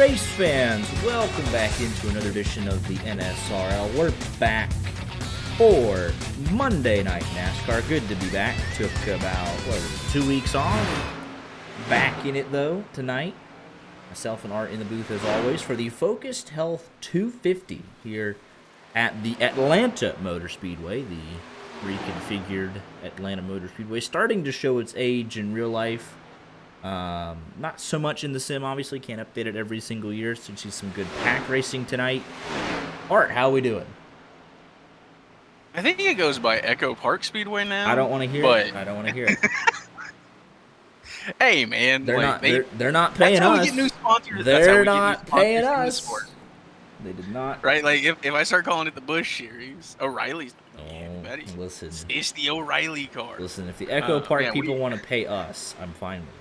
race fans, welcome back into another edition of the NSRL. We're back for Monday Night NASCAR. Good to be back. Took about, 2 weeks off. Back in it, though, tonight. Myself and Art in the booth, as always, for the Focused Health 250 here at the Atlanta Motor Speedway, the reconfigured Atlanta Motor Speedway, starting to show its age in real life. Not so much in the sim, obviously. Can't update it every single year, so you see some good pack racing tonight. Art, how we doing? I think it goes by Echo Park Speedway now. I don't want to hear it. I don't want to hear it. Hey, man. They're like, not. They're not paying that's how us. We get new sponsors. They're not paying us. They did not. Right? Like, if I start calling it the Busch Series, O'Reilly's. Oh, listen. It's the O'Reilly car. Listen, if the Echo Park people want to pay us, I'm fine with it.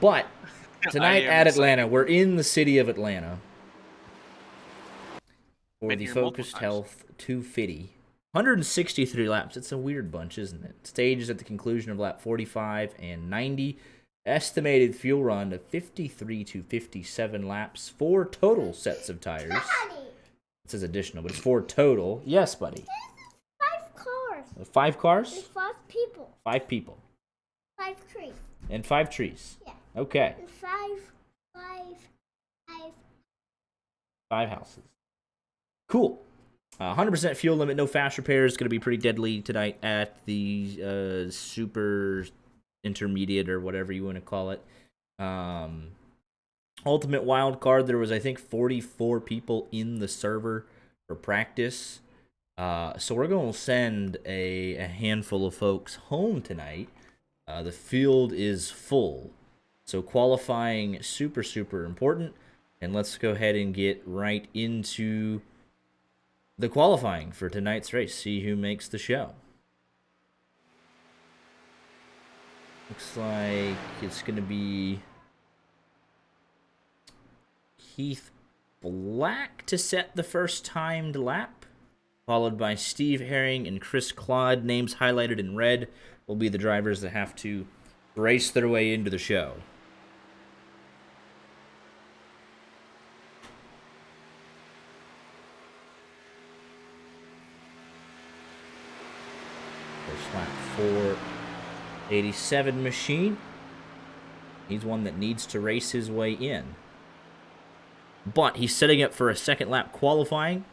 But tonight at Atlanta, we're in the city of Atlanta for the Focused Health 250. 163 laps. It's a weird bunch, isn't it? Stages at the conclusion of lap 45 and 90. Estimated fuel run of 53 to 57 laps. 4 total sets of tires. Daddy. It says additional, but it's 4 total. Yes, buddy. 5 cars. 5 cars? And 5 people. 5 people. 5 trees. And 5 trees. Yeah. Okay. And 5 houses. Cool. 100% fuel limit, no fast repairs. Going to be pretty deadly tonight at the super intermediate or whatever you want to call it. Ultimate wild card. There was, I think, 44 people in the server for practice. So we're going to send a handful of folks home tonight. The field is full. So qualifying super, super important. And let's go ahead and get right into the qualifying for tonight's race. See who makes the show. Looks like it's going to be Keith Black to set the first timed lap, followed by Steve Herring and Chris Claude. Names highlighted in red will be the drivers that have to race their way into the show. First lap 487 machine. He's one that needs to race his way in. But he's setting up for a second lap qualifying.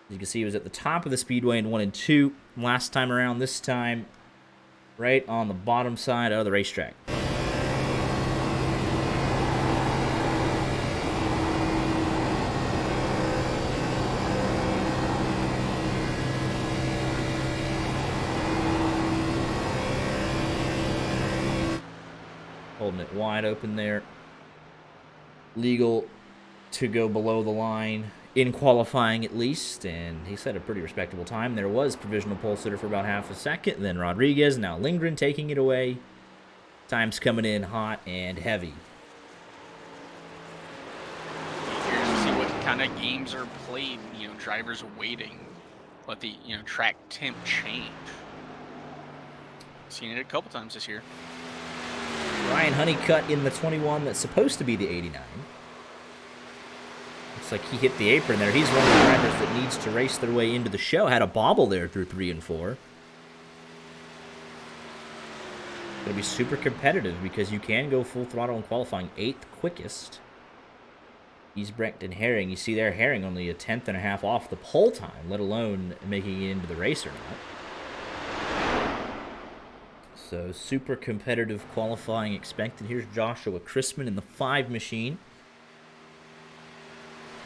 As you can see, he was at the top of the speedway in 1 and 2 last time around. This time, right on the bottom side of the racetrack. Holding it wide open there. Legal to go below the line in qualifying at least, and he set a pretty respectable time. There was provisional pole sitter for about half a second, then Rodriguez, now Lindgren taking it away. Time's coming in hot and heavy. Here's to see what kind of games are played. Drivers waiting. Let the track temp change. Seen it a couple times this year. Ryan Honeycutt in the 21 that's supposed to be the 89. Looks like he hit the apron there. He's one of the drivers that needs to race their way into the show. Had a bobble there through 3 and 4. Going to be super competitive because you can go full throttle in qualifying. 8th quickest. Giesbrecht and Herring. You see there, Herring only a 10th and a half off the pole time, let alone making it into the race or not. So super competitive qualifying expected. Here's Joshua Chrisman in the 5 machine.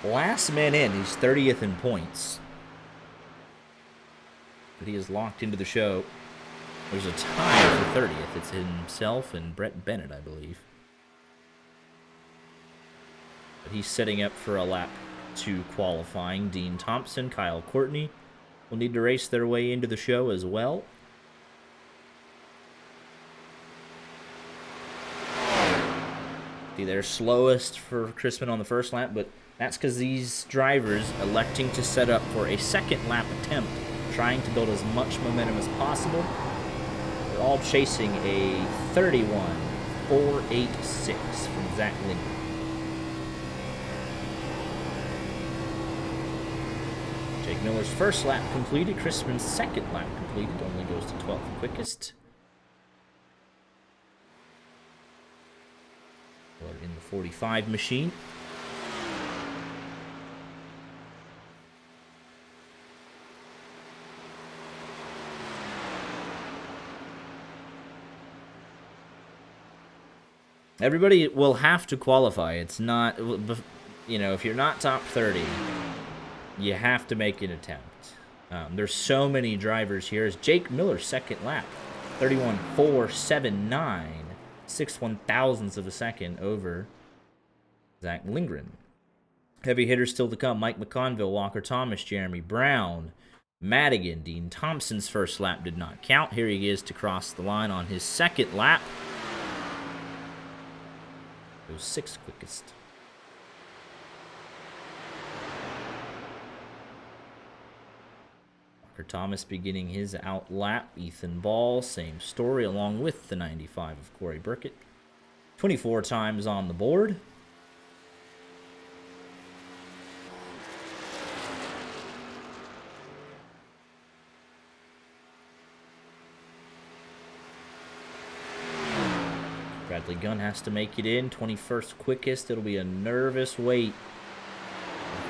Last man in, he's 30th in points. But he is locked into the show. There's a tie for 30th. It's himself and Brett Bennett, I believe. But he's setting up for a lap 2 qualifying. Dean Thompson, Kyle Courtney will need to race their way into the show as well. They're slowest for Chrisman on the first lap, but that's because these drivers electing to set up for a second lap attempt, trying to build as much momentum as possible. They're all chasing a 31 4.86 from Zach Lindgren. Jake Miller's first lap completed. Chrisman's second lap completed. Only goes to 12th quickest. Miller in the 45 machine. Everybody will have to qualify. It's not, you know, if you're not top 30, you have to make an attempt. There's so many drivers here. It's Jake Miller's second lap. 31.479. 6/1000ths of a second over Zach Lindgren. Heavy hitters still to come. Mike McConville, Walker Thomas, Jeremy Brown, Madigan. Dean Thompson's first lap did not count. Here he is to cross the line on his second lap. Goes 6th quickest. Walker Thomas beginning his out lap. Ethan Ball, same story, along with the 95 of Corey Burkett. 24 times on the board. Bradley Gunn has to make it in. 21st quickest. It'll be a nervous wait.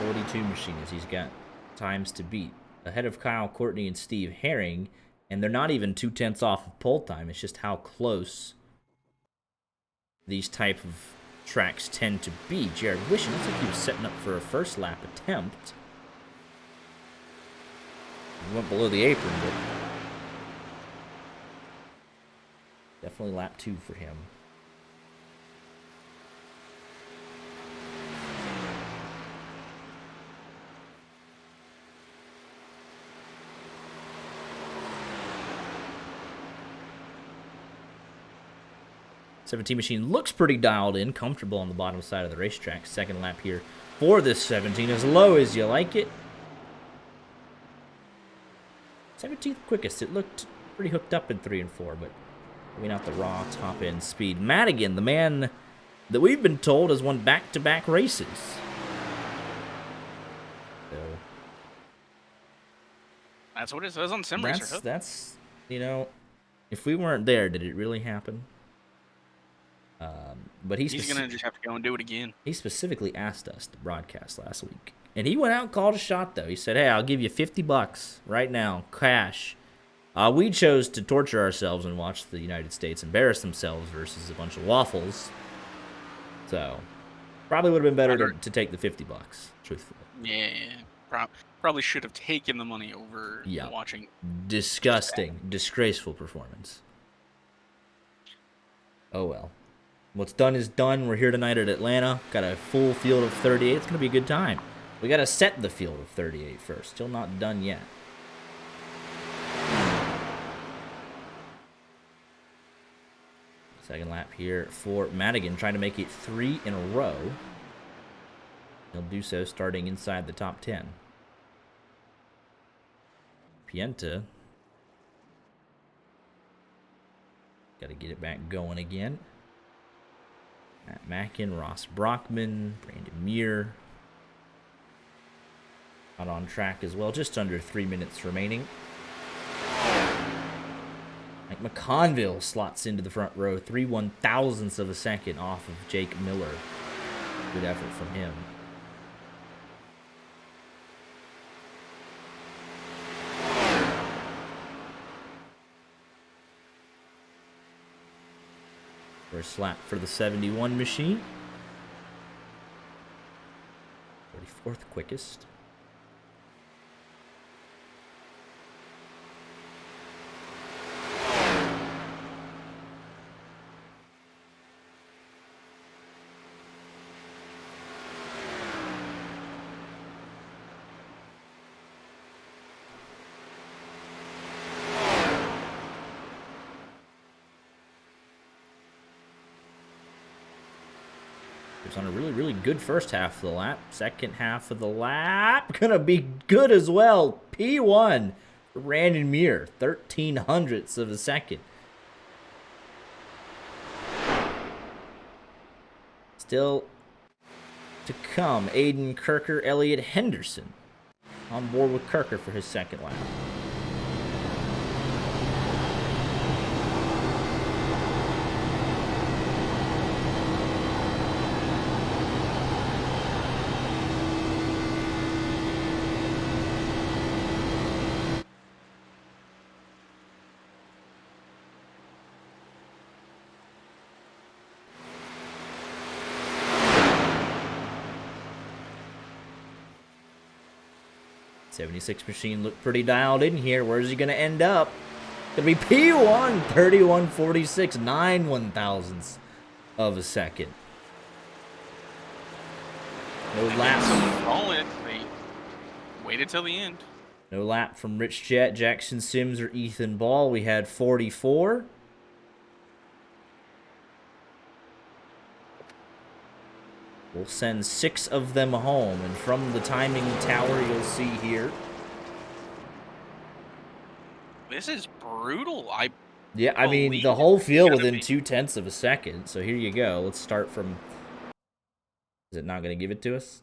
42 machine as he's got times to beat. Ahead of Kyle Courtney and Steve Herring. And they're not even 2/10 off of pole time. It's just how close these type of tracks tend to be. Jared Wishing looks like he was setting up for a first lap attempt. He went below the apron, but definitely lap 2 for him. '17 machine looks pretty dialed in, comfortable on the bottom side of the racetrack. Second lap here for this 17, as low as you like it. 17th quickest. It looked pretty hooked up in 3 and 4, but maybe not the raw top end speed. Madigan, the man that we've been told has won back-to-back races. So that's what it says on SimRacer. That's, you know, if we weren't there, did it really happen? But he's going to just have to go and do it again. He specifically asked us to broadcast last week. And he went out and called a shot, though. He said, hey, I'll give you $50 right now, cash. We chose to torture ourselves and watch the United States embarrass themselves versus a bunch of waffles. So, probably would have been better to take the $50, truthfully. Yeah, probably should have taken the money over watching. Disgusting, disgraceful performance. Oh, well. What's done is done. We're here tonight at Atlanta. Got a full field of 38. It's going to be a good time. We got to set the field of 38 first. Still not done yet. Second lap here for Madigan, trying to make it 3 in a row. He'll do so starting inside the top 10. Pienta. Got to get it back going again. Matt Mackin, Ross Brockman, Brandon Muir. Out on track as well, just under 3 minutes remaining. Mike McConville slots into the front row, 3/1000ths of a second off of Jake Miller. Good effort from him. First lap for the 71 machine. 44th quickest. On a really good first half of the lap. Second half of the lap gonna be good as well. P1 for Brandon Muir, 0.1300ths of a second. Still to come, Aiden Kirker, Elliot Henderson on board with Kirker for his second lap. '76 machine looked pretty dialed in here. Where's he going to end up? Gonna be P1, 31.46, 9 1/1000ths of a second. No laps. They waited till the end. No lap from Rich Jett, Jackson Sims, or Ethan Ball. We had 44. We'll send 6 of them home, and from the timing tower you'll see here. This is brutal. Yeah, I mean, the whole field within 0.2 of a second. So here you go. Let's start from... Is it not going to give it to us?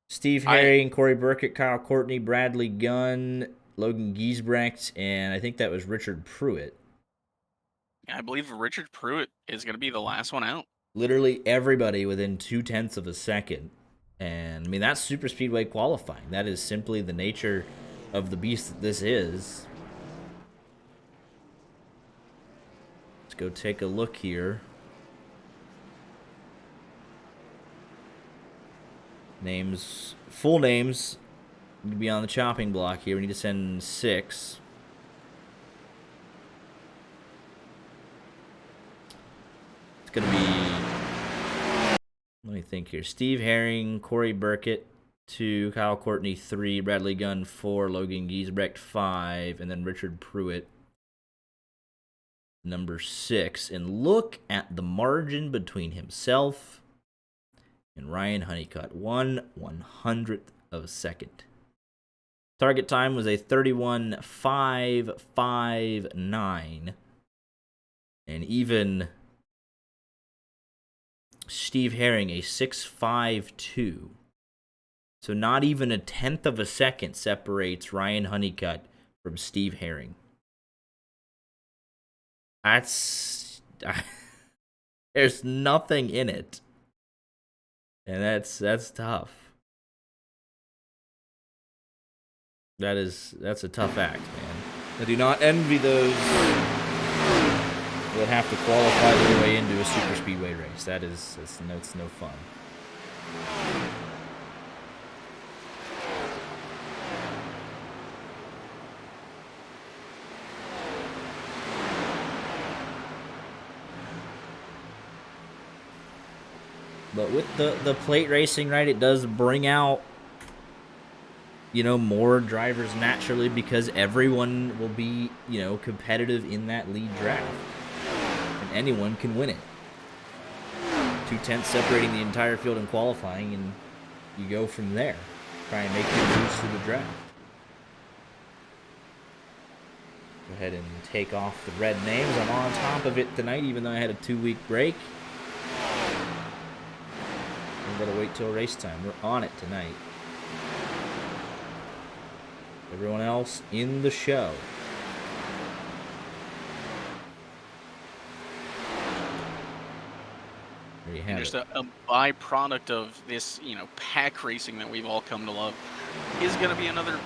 Steve Herring, Corey Burkett, Kyle Courtney, Bradley Gunn, Logan Giesbrecht, and I think that was Richard Pruitt. I believe Richard Pruitt is going to be the last one out. Literally everybody within 0.2 of a second. And, I mean, that's super speedway qualifying. That is simply the nature of the beast that this is. Let's go take a look here. Names, full names, need to be on the chopping block here. We need to send 6. It's going to be, let me think here. Steve Herring, Corey Burkett, 2, Kyle Courtney, 3, Bradley Gunn, 4, Logan Giesbrecht, 5, and then Richard Pruitt, number 6. And look at the margin between himself and Ryan Honeycutt, 1/100th of a second. Target time was a 31.559. And even Steve Herring, a 6.52. So not even 1/10 of a second separates Ryan Honeycutt from Steve Herring. That's... There's nothing in it. And that's tough. That's a tough act, man. I do not envy those that have to qualify their way into a super speedway race. It's no fun. But with the plate racing, right, it does bring out, you know, more drivers naturally because everyone will be, you know, competitive in that lead draft. And anyone can win it. 0.2 separating the entire field in qualifying, and you go from there. Try and make your moves to the draft. Go ahead and take off the red names. I'm on top of it tonight, even though I had a 2-week break. We've got to wait till race time. We're on it tonight. Everyone else in the show. There you have Just it. a byproduct of this, you know, pack racing that we've all come to love is going to be another,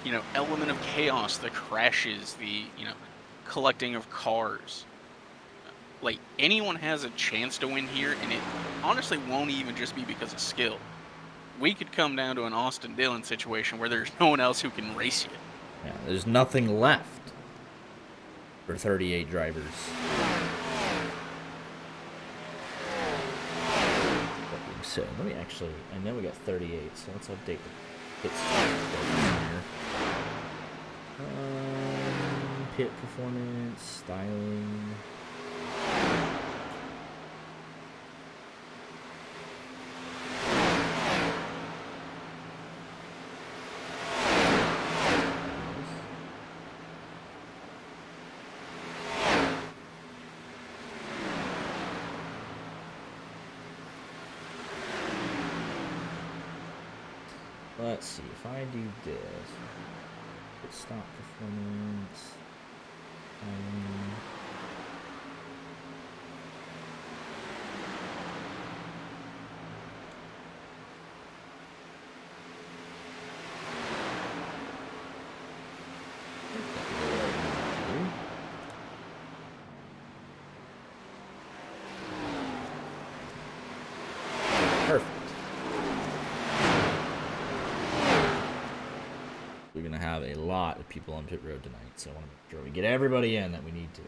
you know, element of chaos, the crashes, the, you know, collecting of cars. Like, anyone has a chance to win here, and it honestly won't even just be because of skill. We could come down to an Austin Dillon situation where there's no one else who can race you. Yeah, there's nothing left for 38 drivers. That being said, let me actually, I know we got 38, so let's update the pit here. Pit performance, styling. Let's see if I do this. Pit stop performance. Perfect. We're going to have a lot of people on pit road tonight, so I want to make sure we get everybody in that we need to.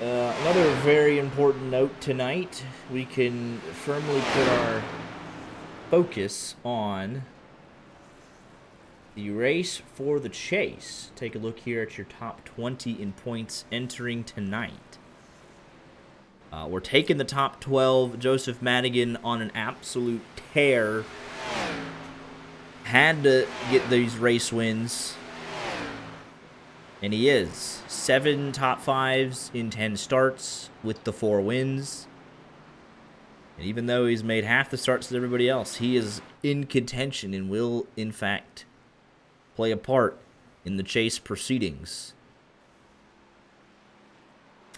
Another very important note tonight, we can firmly put our focus on the race for the chase. Take a look here at your top 20 in points entering tonight. We're taking the top 12. Joseph Madigan on an absolute tear. Had to get these race wins. And he is. 7 top 5s in 10 starts with the 4 wins. And even though he's made half the starts as everybody else, he is in contention and will, in fact, play a part in the chase proceedings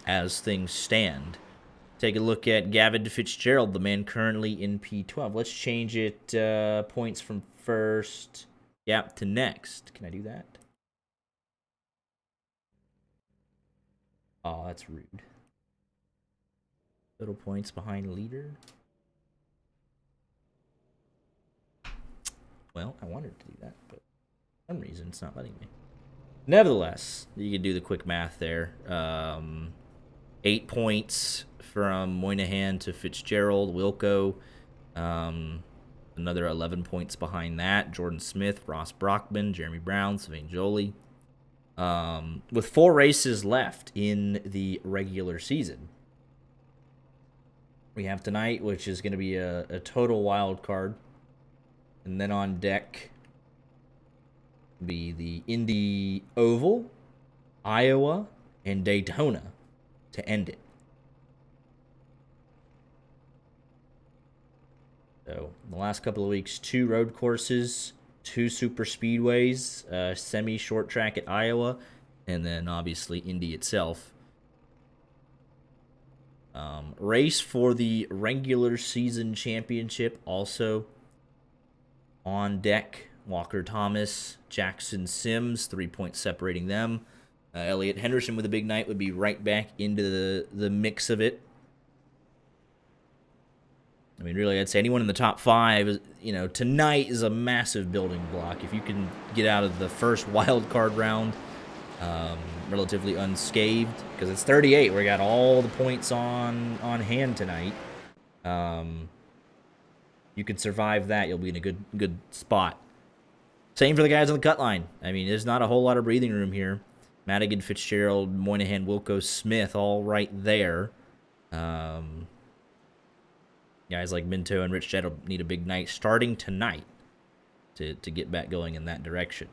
as things stand. Take a look at Gavin Fitzgerald, the man currently in P12. Let's change it points from first gap to next. Can I do that? Oh, that's rude. Total points behind leader. Well, I wanted to do that, but for some reason it's not letting me. Nevertheless, you can do the quick math there. 8 points from Moynihan to Fitzgerald, Wilco. Another 11 points behind that. Jordan Smith, Ross Brockman, Jeremy Brown, Sylvain Jolie. With 4 races left in the regular season. We have tonight, which is going to be a total wild card. And then on deck be the Indy Oval, Iowa, and Daytona to end it. So, the last couple of weeks, 2 road courses, 2 super speedways, semi-short track at Iowa, and then obviously Indy itself. Race for the regular season championship also on deck. Walker Thomas, Jackson Sims, 3 points separating them. Elliott Henderson with a big night would be right back into the mix of it. I mean, really, I'd say anyone in the top 5, you know, tonight is a massive building block. If you can get out of the first wild card round relatively unscathed, because it's 38. We got all the points on hand tonight. You could survive that, you'll be in a good spot. Same for the guys on the cut line. I mean, there's not a whole lot of breathing room here. Madigan, Fitzgerald, Moynihan, Wilco, Smith, all right there. Guys like Minto and Rich Jett will need a big night starting tonight to get back going in that direction.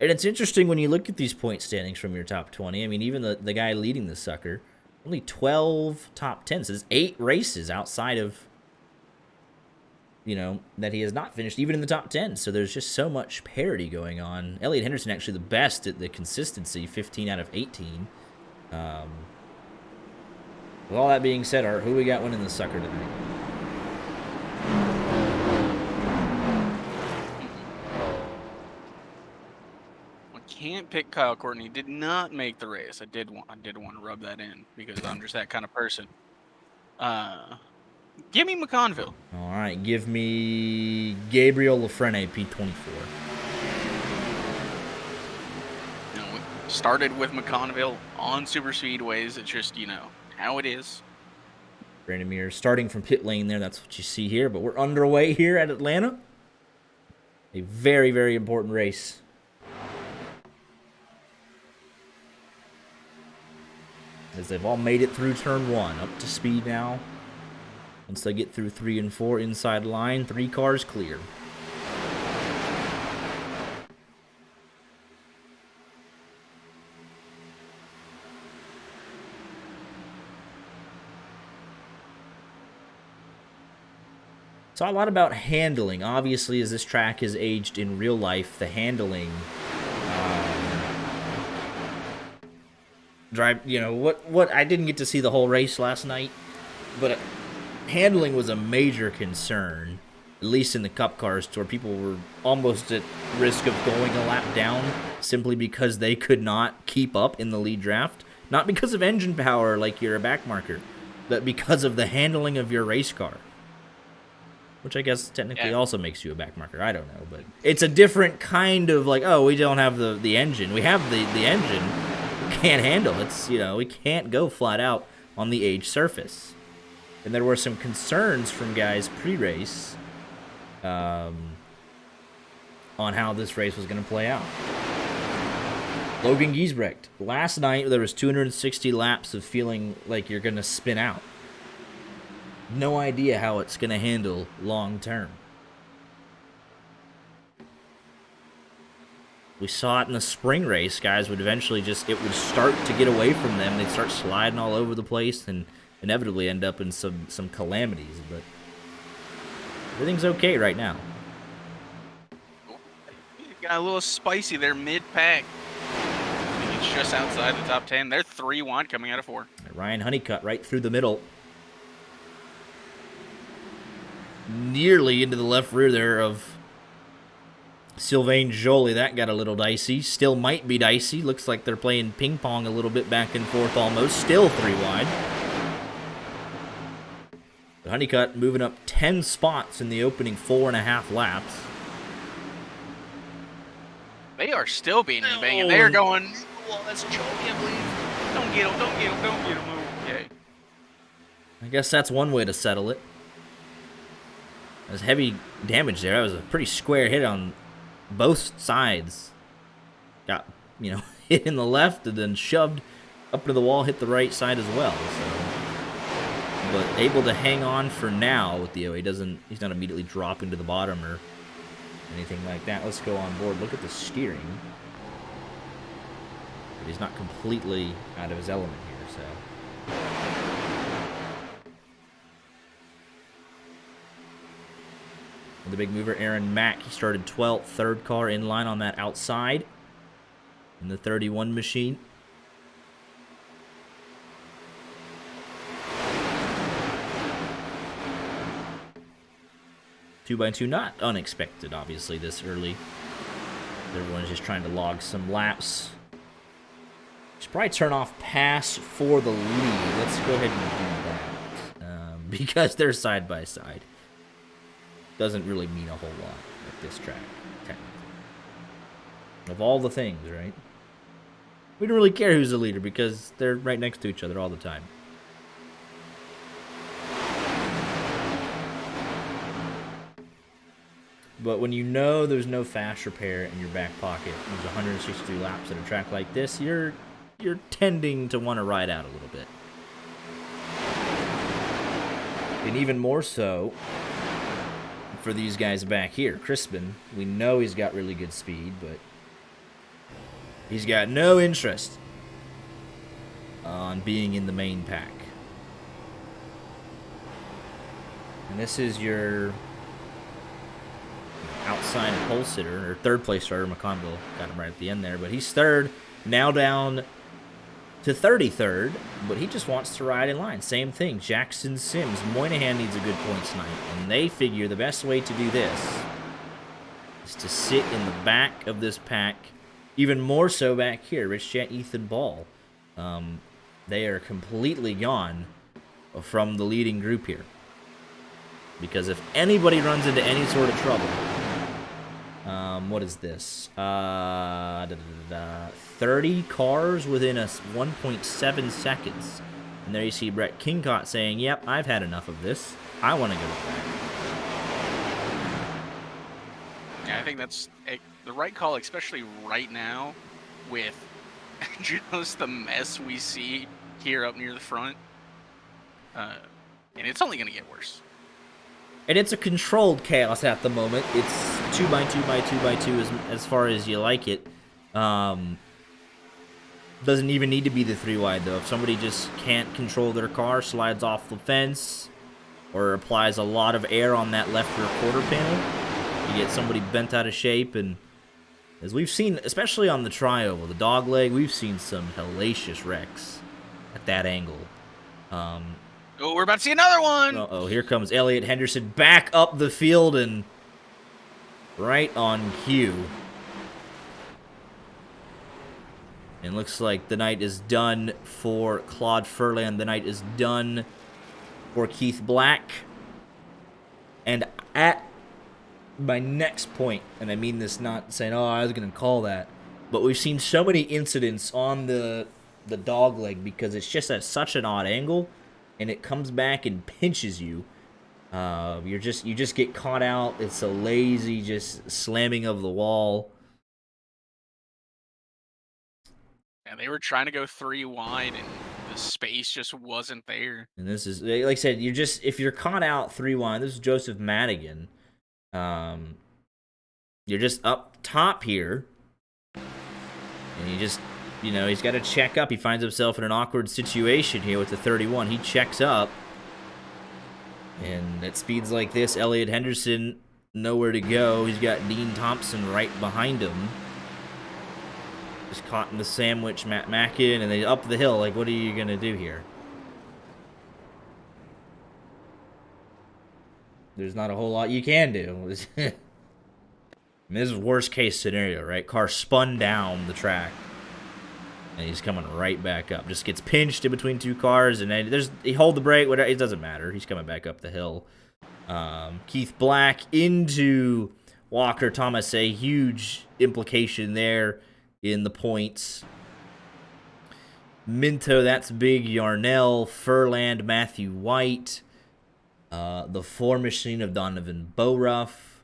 And it's interesting when you look at these point standings from your top 20. I mean, even the guy leading the sucker, only 12 top 10s. So there's 8 races outside of, you know, that he has not finished, even in the top 10. So there's just so much parity going on. Elliott Henderson actually the best at the consistency, 15 out of 18. With all that being said, Art, who we got winning the sucker tonight? I can't pick Kyle Courtney. Did not make the race. I did want to rub that in because I'm just that kind of person. Give me McConville. All right, give me Gabriel Lafrene, P24. You know, we started with McConville on super speedways. It's just, you know, how it is. Brandon Mears starting from pit lane there. That's what you see here. But we're underway here at Atlanta. A very, very important race. As they've all made it through turn 1. Up to speed now. Once they get through 3 and 4 inside line, 3 cars clear. Saw a lot about handling. Obviously, as this track has aged in real life, the handling, what I didn't get to see the whole race last night, but handling was a major concern, at least in the Cup cars, to where people were almost at risk of going a lap down simply because they could not keep up in the lead draft. Not because of engine power like you're a backmarker, but because of the handling of your race car. Which I guess technically also makes you a backmarker. I don't know, but it's a different kind of like, oh, we don't have the engine. We have the engine. We can't handle it. We can't go flat out on the aged surface. And there were some concerns from guys pre-race on how this race was going to play out. Logan Giesbrecht. Last night, there was 260 laps of feeling like you're going to spin out. No idea how it's going to handle long term. We saw it in the spring race. Guys would eventually it would start to get away from them. They'd start sliding all over the place and inevitably end up in some calamities. But everything's okay right now. Got a little spicy there mid-pack. It's just outside the top 10. They're 3 wide coming out of 4. Ryan Honeycutt right through the middle. Nearly into the left rear there of Sylvain Joly. That got a little dicey. Still might be dicey. Looks like they're playing ping pong a little bit back and forth almost. Still 3 wide. The Honeycutt moving up 10 spots in the opening 4.5 laps. They are still being banging. They're going, well, that's Joly, I believe. Don't get him. Okay. I guess that's one way to settle it. There's heavy damage there. That was a pretty square hit on both sides. Got, hit in the left and then shoved up to the wall, hit the right side as well. So, but able to hang on for now with the OA. He's not immediately dropping to the bottom or anything like that. Let's go on board. Look at the steering. But he's not completely out of his element here, so. The big mover, Aaron Mack, he started 12th, third car in line on that outside in the 31 machine. Two by two, not unexpected, obviously, this early. Everyone's just trying to log some laps. Should probably turn off pass for the lead. Let's go ahead and do that because they're side by side. Doesn't really mean a whole lot at this track, technically. Of all the things, right? We don't really care who's the leader because they're right next to each other all the time. But when you know there's no fast repair in your back pocket, there's 163 laps at a track like this, you're tending to want to ride out a little bit. And even more so for these guys back here. Crispin, we know he's got really good speed, but he's got no interest on being in the main pack. And this is your outside pole sitter, or third place starter. McConville got him right at the end there, but he's third, now down to 33rd, but he just wants to ride in line. Same thing, Jackson Sims. Moynihan needs a good points night, and they figure the best way to do this is to sit in the back of this pack, even more so back here. Rich Jet, Ethan Ball. They are completely gone from the leading group here. Because if anybody runs into any sort of trouble, what is this? 30 cars within 1.7 seconds. And there you see Brett Kingcott saying, yep, I've had enough of this. I want to go back. Yeah, I think that's the right call, especially right now with just the mess we see here up near the front. And it's only going to get worse. And it's a controlled chaos at the moment. It's 2 by 2 by 2 by 2 as far as you like it. Doesn't even need to be the 3 wide, though. If somebody just can't control their car, slides off the fence, or applies a lot of air on that left rear quarter panel. You get somebody bent out of shape, and as we've seen, especially on the tri-oval, the dog leg, we've seen some hellacious wrecks at that angle. Oh, we're about to see another one! Uh-oh, here comes Elliott Henderson back up the field and right on cue. And looks like the night is done for Claude Furlan. The night is done for Keith Black. And at my next point, and I mean this not saying, oh, I was going to call that, but we've seen so many incidents on the dog leg because it's just at such an odd angle, and it comes back and pinches you. You just get caught out. It's a lazy just slamming of the wall. And they were trying to go 3 wide, and the space just wasn't there. And this is, like I said, if you're caught out 3 wide, this is Joseph Madigan. You're just up top here, and he's got to check up. He finds himself in an awkward situation here with the 31. He checks up, and at speeds like this, Elliott Henderson nowhere to go. He's got Dean Thompson right behind him. Just caught in the sandwich, Matt Mackin, and they up the hill. Like, what are you going to do here? There's not a whole lot you can do. This is worst case scenario, right? Car spun down the track, and he's coming right back up. Just gets pinched in between 2 cars, and then he hold the brake. Whatever, it doesn't matter. He's coming back up the hill. Keith Black into Walker Thomas, a huge implication there in the points. Minto, that's big. Yarnell, Furland, Matthew White. The 4 machine of Donovan Bowruff.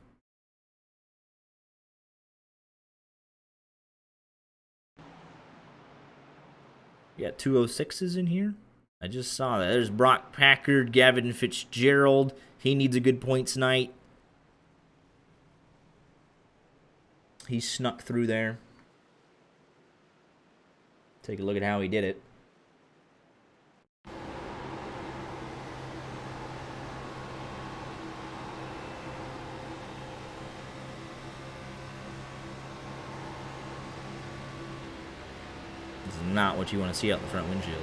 You got 206s in here. I just saw that. There's Brock Packard, Gavin Fitzgerald. He needs a good points night. He snuck through there. Take a look at how he did it. This is not what you want to see out the front windshield.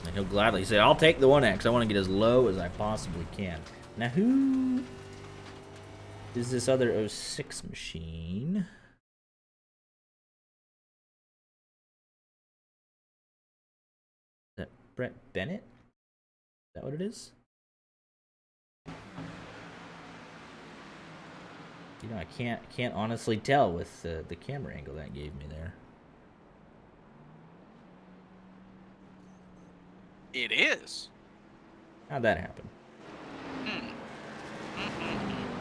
And he'll gladly say, I'll take the 1X. I want to get as low as I possibly can. Now, who is this other 06 machine? Is that Brett Bennett? Is that what it is? You know, I can't honestly tell with the camera angle that gave me there. It is. How'd that happen?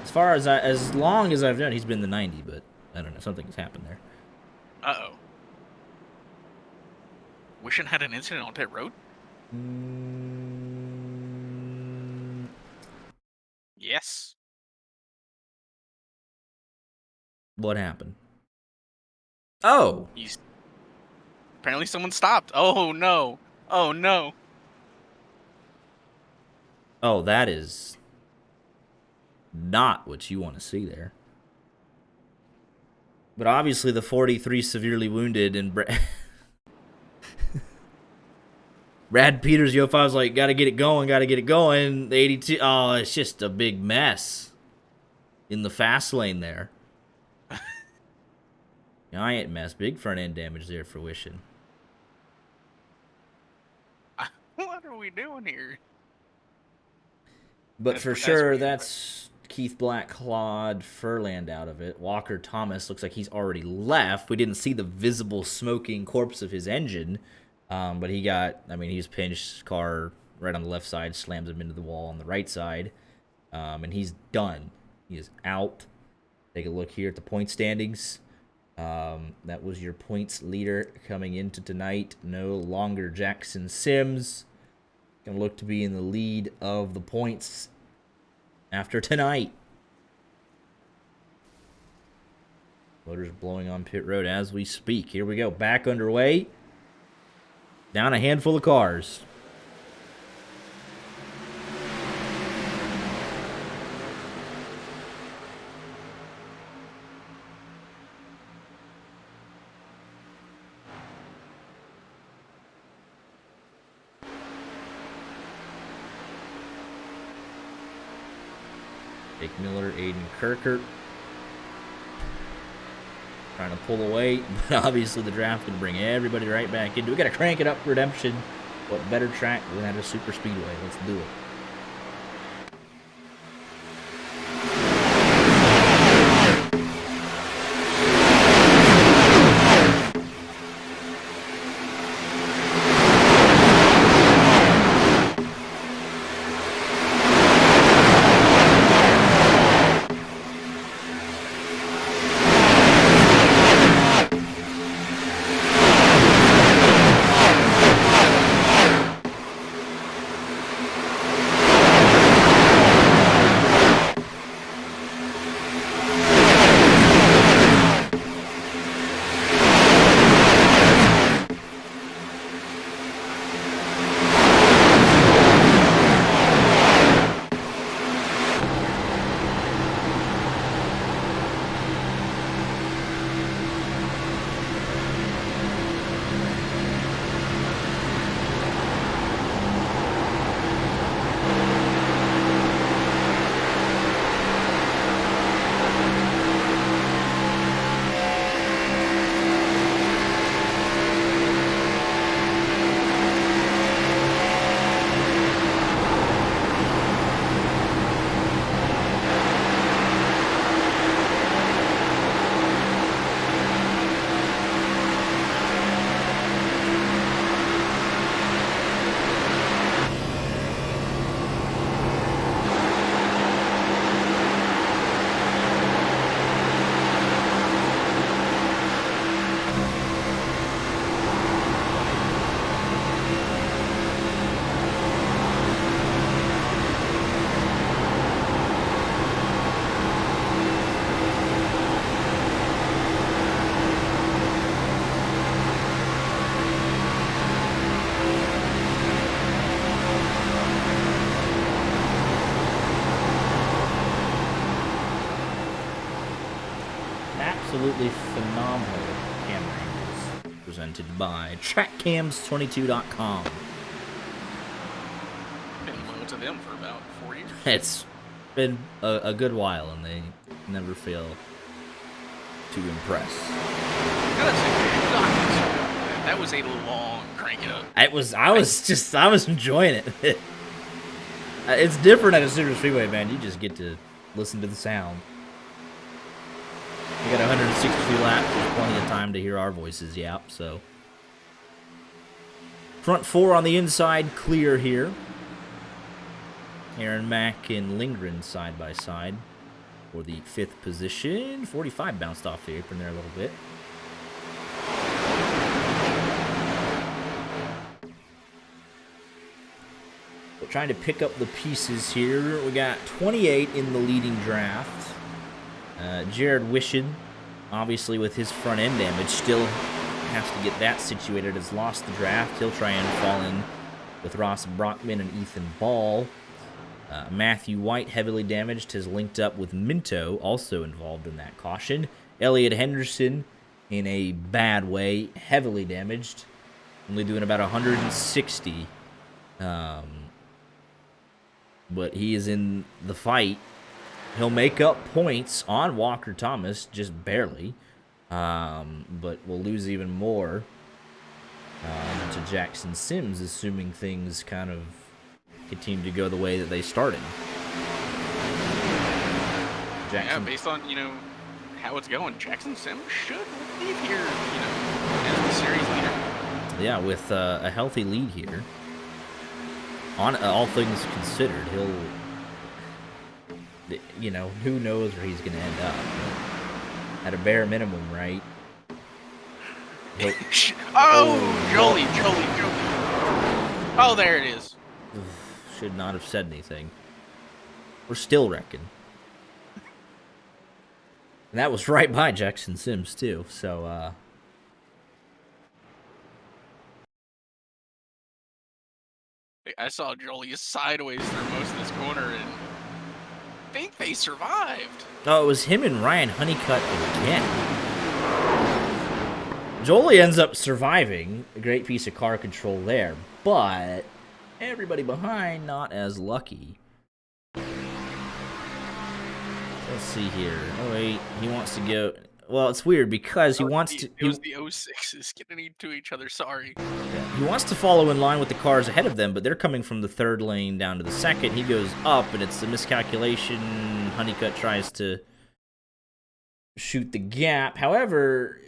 As long as I've known, he's been the 90, but I don't know, something's happened there. Uh-oh. Wishing had an incident on pit road? Yes. What happened? Oh! Apparently someone stopped. Oh, no. Oh, no. Oh, that is not what you want to see there. But obviously the 43 severely wounded, and Brad Peters, Yo5's like, gotta get it going. The 82, oh, it's just a big mess in the fast lane there. Giant mess. Big front end damage there for Wishing. What are we doing here? But for sure, that's Keith Black, Claude Furland out of it. Walker Thomas looks like he's already left. We didn't see the visible smoking corpse of his engine. But he's pinched. Car right on the left side, slams him into the wall on the right side. And he's done. He is out. Take a look here at the point standings. That was your points leader coming into tonight. No longer Jackson Sims. Gonna look to be in the lead of the points after tonight. Motors blowing on pit road as we speak. Here we go. Back underway. Down a handful of cars. Jake Miller, Aiden Kirkert. Trying to pull away, but obviously the draft's going to bring everybody right back into it. We got to crank it up, Redemption. What better track than at a super speedway? Let's do it. Absolutely phenomenal camera angles presented by TrackCams22.com. Been loyal to them for about 4 years. It's been a good while, and they never fail to impress. That was a long crank it up. I was enjoying it. It's different at a super speedway, man. You just get to listen to the sound. We got 162 laps. There's plenty of time to hear our voices yap, so. Front four on the inside, clear here. Aaron Mack and Lindgren side by side for the 5th position. 45 bounced off the apron there a little bit. We're trying to pick up the pieces here. We got 28 in the leading draft. Jared Wishon, obviously with his front end damage, still has to get that situated. Has lost the draft. He'll try and fall in with Ross Brockman and Ethan Ball. Matthew White, heavily damaged, has linked up with Minto, also involved in that caution. Elliot Henderson, in a bad way, heavily damaged, only doing about 160. But he is in the fight. He'll make up points on Walker Thomas, just barely, but will lose even more to Jackson Sims, assuming things kind of continue to go the way that they started. Yeah, based on, how it's going, Jackson Sims should leave here, as the series leader. Yeah, with a healthy lead here. On all things considered, he'll, who knows where he's going to end up. At a bare minimum, right? Jolie. Oh, there it is. Should not have said anything. We're still wrecking. And that was right by Jackson Sims, too. So, I saw Jolie sideways through most of this corner, and I think they survived. Oh, it was him and Ryan Honeycutt again. Jolie ends up surviving. A great piece of car control there. But everybody behind not as lucky. Let's see here. Oh, wait. He wants to go... Well, it's weird because he wants to... It was the 06s getting into each other, sorry. Yeah, he wants to follow in line with the cars ahead of them, but they're coming from the third lane down to the second. He goes up, and it's a miscalculation. Honeycutt tries to shoot the gap. However,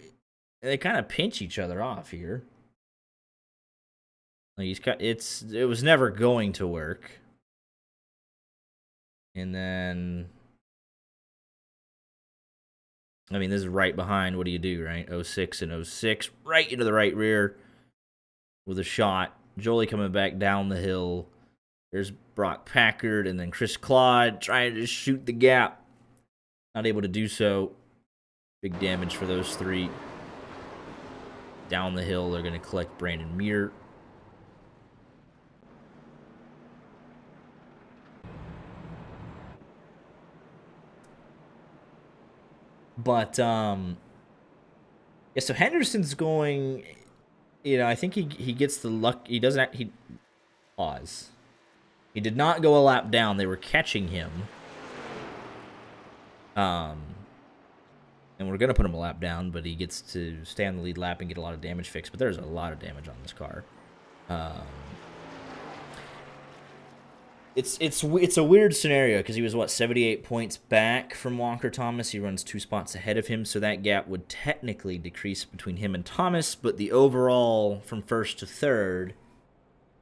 they kind of pinch each other off here. Like it was never going to work. And then... I mean, this is right behind. What do you do, right? 06 and 06. Right into the right rear with a shot. Jolie coming back down the hill. There's Brock Packard and then Chris Claude trying to shoot the gap. Not able to do so. Big damage for those three. Down the hill, they're going to collect Brandon Muir. But, yeah, so Henderson's going, I think he gets the luck. He doesn't, pause. He did not go a lap down. They were catching him. And we're going to put him a lap down, but he gets to stay on the lead lap and get a lot of damage fixed. But there's a lot of damage on this car. It's a weird scenario because he was, 78 points back from Walker Thomas. He runs 2 spots ahead of him, so that gap would technically decrease between him and Thomas, but the overall from first to third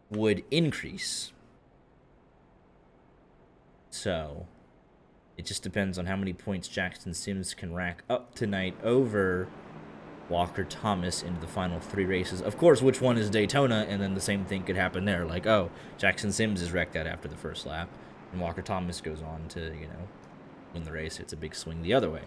would increase. So it just depends on how many points Jackson Sims can rack up tonight over Walker Thomas into the final 3 races. Of course, which one is Daytona, and then the same thing could happen there. Like, oh, Jackson Sims is wrecked out after the first lap, and Walker Thomas goes on to, win the race. It's a big swing the other way.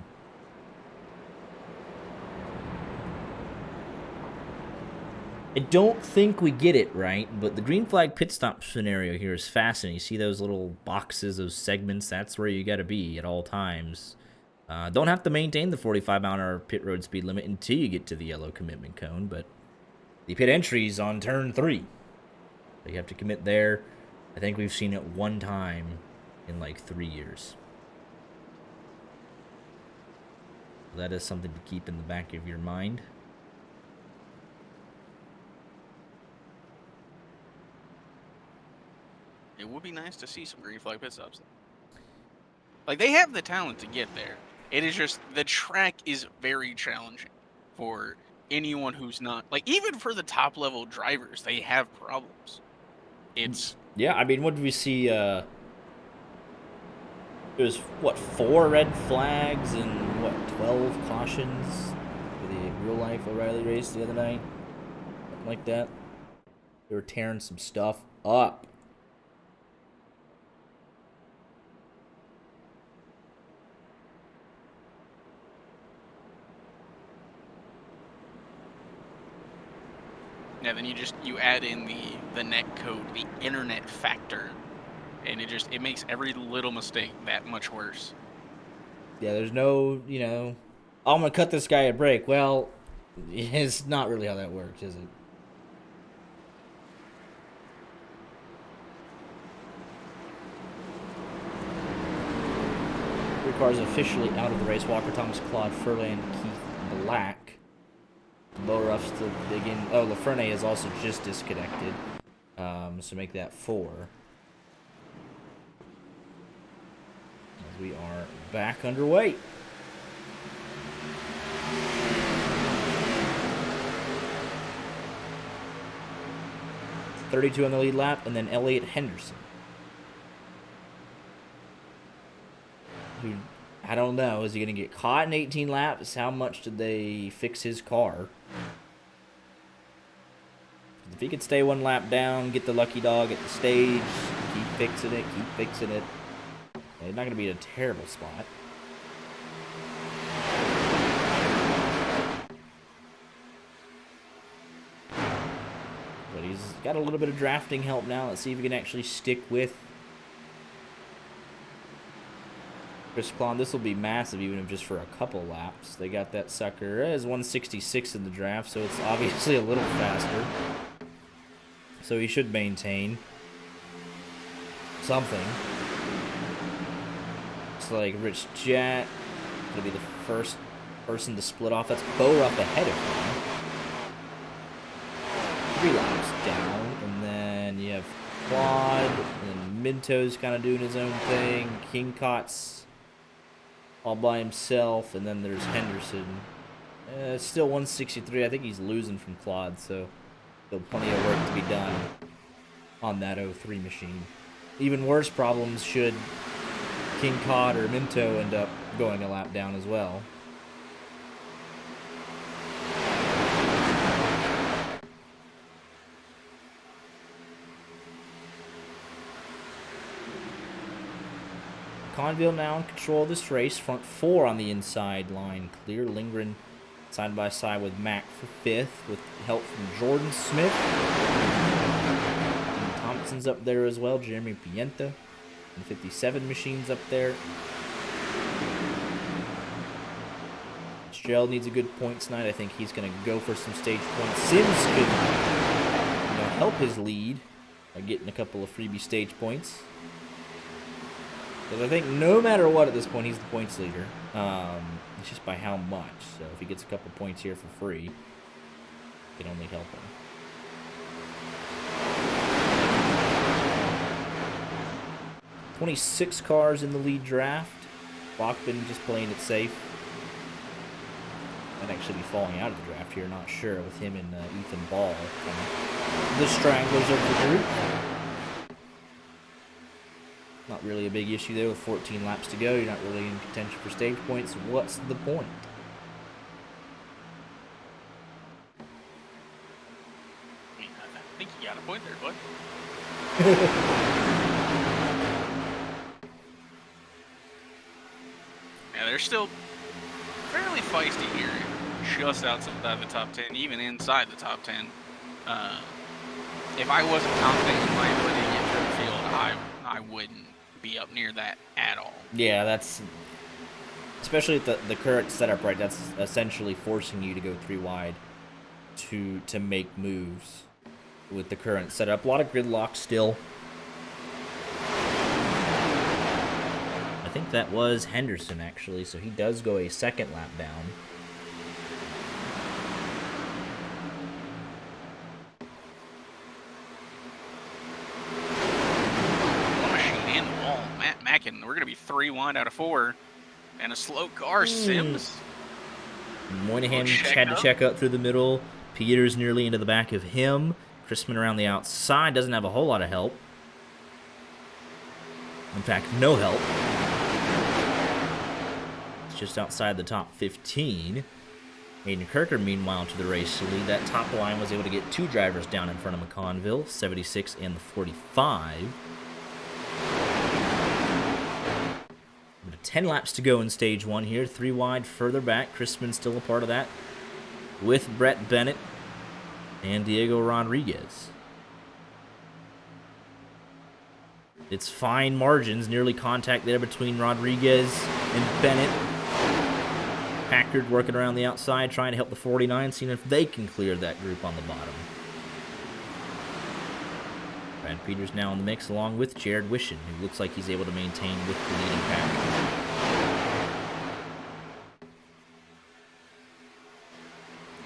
I don't think we get it right, but the green flag pit stop scenario here is fascinating. You see those little boxes, those segments, that's where you got to be at all times. Don't have to maintain the 45-mile-an-hour pit road speed limit until you get to the yellow commitment cone, but the pit entry is on turn 3. So you have to commit there. I think we've seen it one time in like 3 years. That is something to keep in the back of your mind. It would be nice to see some green flag pit stops. Like, they have the talent to get there. It is just, the track is very challenging for anyone who's not, like, even for the top level drivers, they have problems. It's... Yeah, I mean, what did we see? It was, 4 red flags and, 12 cautions for the real-life O'Reilly race the other night? Something like that. They were tearing some stuff up. Yeah, then you add in the net code, the internet factor, and it makes every little mistake that much worse. Yeah, there's no, I'm going to cut this guy a break. Well, it's not really how that works, is it? Three cars officially out of the race. Walker Thomas, Claude Furlan, Keith Black. Bo Ruff's still digging. Oh, LaFrene is also just disconnected. So make that 4. As we are back underway. .32 on the lead lap, and then Elliott Henderson. Who, I don't know, is he going to get caught in 18 laps? How much did they fix his car? If he could stay 1 lap down, get the lucky dog at the stage, keep fixing it, he's not going to be in a terrible spot. But he's got a little bit of drafting help now. Let's see if he can actually stick with Chris Klon. This will be massive, even if just for a couple laps. They got that sucker. It has 166 in the draft, so it's obviously a little faster. So he should maintain something. It's like Rich Jet gonna be the first person to split off. That's Bo Ruff ahead of him. 3 laps down, and then you have Claude, and Minto's kind of doing his own thing. King Cot's all by himself, and then there's Henderson. It's still 163. I think he's losing from Claude, so still plenty of work to be done on that 03 machine. Even worse problems should King Cod or Minto end up going a lap down as well. Conville now in control of this race. Front 4 on the inside line clear. Lindgren side by side with Mac for 5th with help from Jordan Smith. And Thompson's up there as well. Jeremy Pienta. And 57 machines up there. Fitzgerald needs a good points night. I think he's going to go for some stage points. Sims could help his lead by getting a couple of freebie stage points. Because I think no matter what at this point, he's the points leader. It's just by how much. So if he gets a couple points here for free, it can only help him. "26 cars in the lead draft. Bachman just playing it safe. Might actually be falling out of the draft here, not sure, with him and Ethan Ball. The stranglers of the group. Not really a big issue there with 14 laps to go. You're not really in contention for stage points. What's the point? I think you got a point there, bud. Yeah, they're still fairly feisty here. Just outside the top 10, even inside the top 10. If I wasn't confident in my ability to get through the field, I wouldn't be up near that at all. Yeah, that's especially at the current setup, right? That's essentially forcing you to go 3 wide to make moves with the current setup. A lot of gridlock still. I think that was Henderson actually, so he does go a second lap down. Mackin, we're going to be 3 wide out of 4. And a slow car, Sims. Moynihan had to check up through the middle. Peters nearly into the back of him. Chrisman around the outside. Doesn't have a whole lot of help. In fact, no help. It's just outside the top 15. Aiden Kirker, meanwhile, to the race lead. That top line was able to get 2 drivers down in front of McConville, 76 and the 45. 10 laps to go in stage 1 here. 3 wide further back. Chrisman still a part of that with Brett Bennett and Diego Rodriguez. It's fine margins. Nearly contact there between Rodriguez and Bennett. Packard working around the outside, trying to help the 49, seeing if they can clear that group on the bottom. Brad Peters now in the mix, along with Jared Wishin, who looks like he's able to maintain with the leading pack.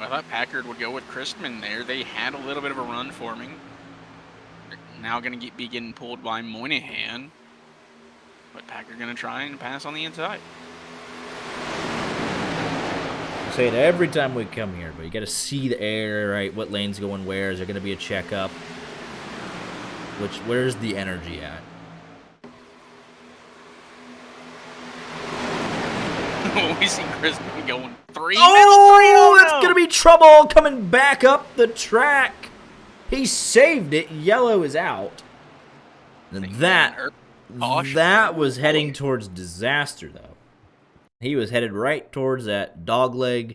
I thought Packard would go with Christman there. They had a little bit of a run forming. They're now going to be getting pulled by Moynihan. But Packard going to try and pass on the inside. I say it every time we come here, but you got to see the air, right? What lane's going where? Is there going to be a checkup? Where's the energy at? We see Christman going 3. Oh, that's going to be trouble coming back up the track. He saved it. Yellow is out. And that was heading towards disaster, though. He was headed right towards that dogleg.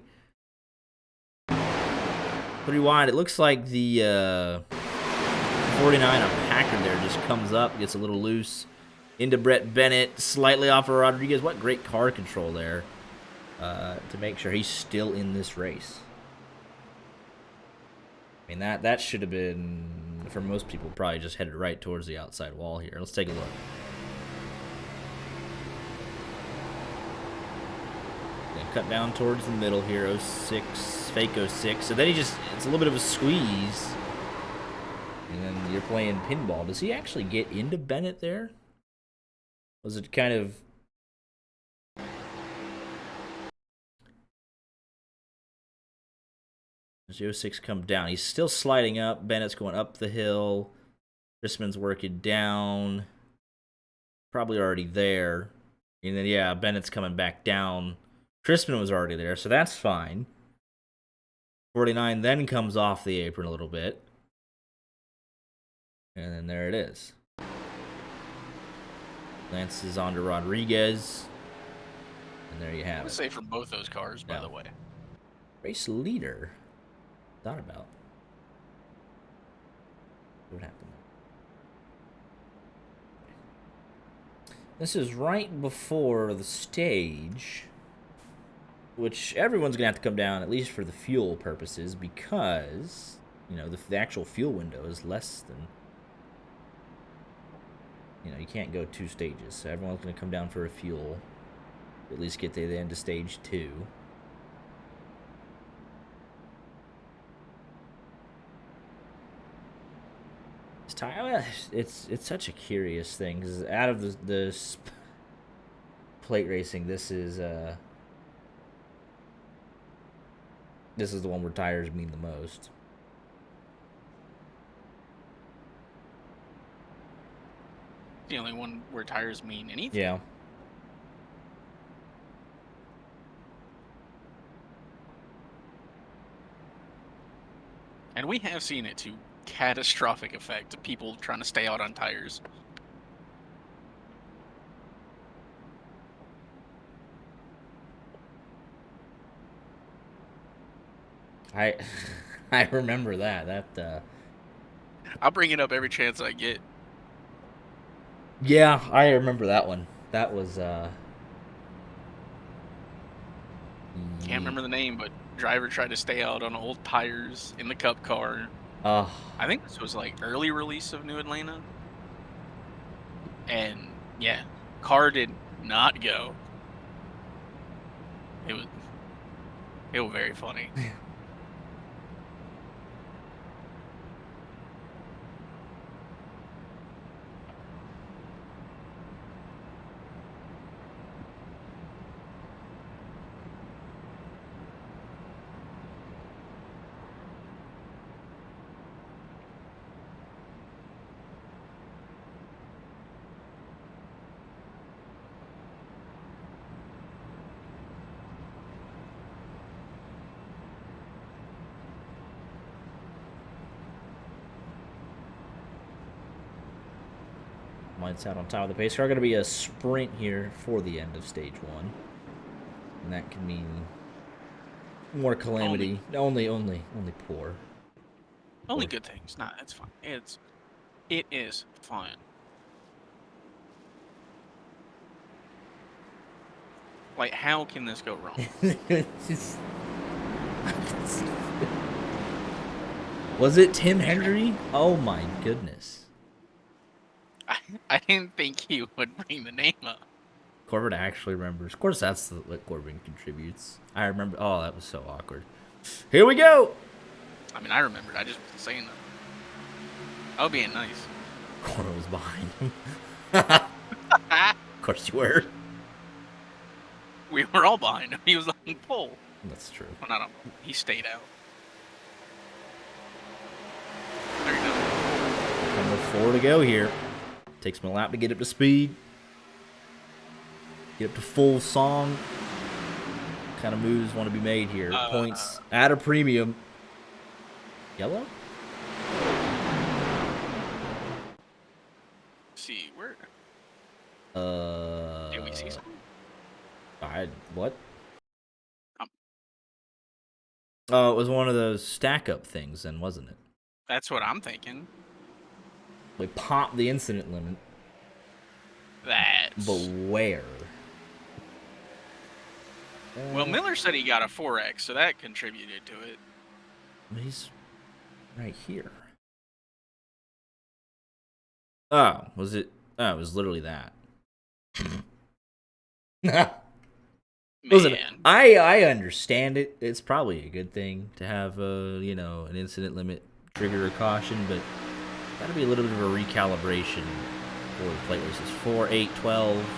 3 wide. It looks like the 49 on Packard there just comes up, gets a little loose into Brett Bennett, slightly off of Rodriguez. What great car control there to make sure he's still in this race. I mean, that should have been, for most people, probably just headed right towards the outside wall here. Let's take a look. Then cut down towards the middle here, 06, fake 06. So then it's a little bit of a squeeze. And then you're playing pinball. Does he actually get into Bennett there? Was it kind of... Does 06 come down? He's still sliding up. Bennett's going up the hill. Chrisman's working down. Probably already there. And then, yeah, Bennett's coming back down. Chrisman was already there, so that's fine. 49 then comes off the apron a little bit. And then there it is. Lances onto Rodriguez. And there you have it. I would say for both those cars, by the way. Race leader. Thought about. What happened? This is right before the stage, which everyone's gonna have to come down at least for the fuel purposes, because you know the actual fuel window is less than. You know, you can't go 2 stages, so everyone's gonna come down for a fuel. At least get to the end of stage 2. It's such a curious thing because out of the plate racing, this is the one where tires mean the most. The only one where tires mean anything. Yeah. And we have seen it to catastrophic effect of people trying to stay out on tires. I remember that. I'll bring it up every chance I get. Yeah, I remember that one. That was Can't remember the name, but driver tried to stay out on old tires in the Cup car. I think this was like early release of New Atlanta. And yeah, car did not go. It was very funny. Lights out on top of the pace car. Going to be a sprint here for the end of stage 1, and that can mean more calamity. Only poor. Only good things. Nah, it's fine. It is fine. Like, how can this go wrong? Was it Tim Hendry? Oh my goodness. I didn't think he would bring the name up. Corbin actually remembers. Of course, that's what Corbin contributes. I remember. Oh, that was so awkward. Here we go. I mean, I remembered. I just wasn't saying that. I was being nice. Corbin was behind him. Of course you were. We were all behind him. He was on the pole. That's true. Well, not on pole. He stayed out. There you go. Number 4 to go here. Takes him a lap to get up to speed. Get up to full song. What kind of moves want to be made here? Points at a premium. Yellow? See, where? Did we see something? What? Oh, it was one of those stack-up things then, wasn't it? That's what I'm thinking. We popped the incident limit. That's... But where? Well, Miller said he got a 4X, so that contributed to it. He's right here. Oh, was it? Oh, it was literally that. Listen, I understand it. It's probably a good thing to have an incident limit trigger a caution, but gotta be a little bit of a recalibration for the plate races. 4, 8, 12.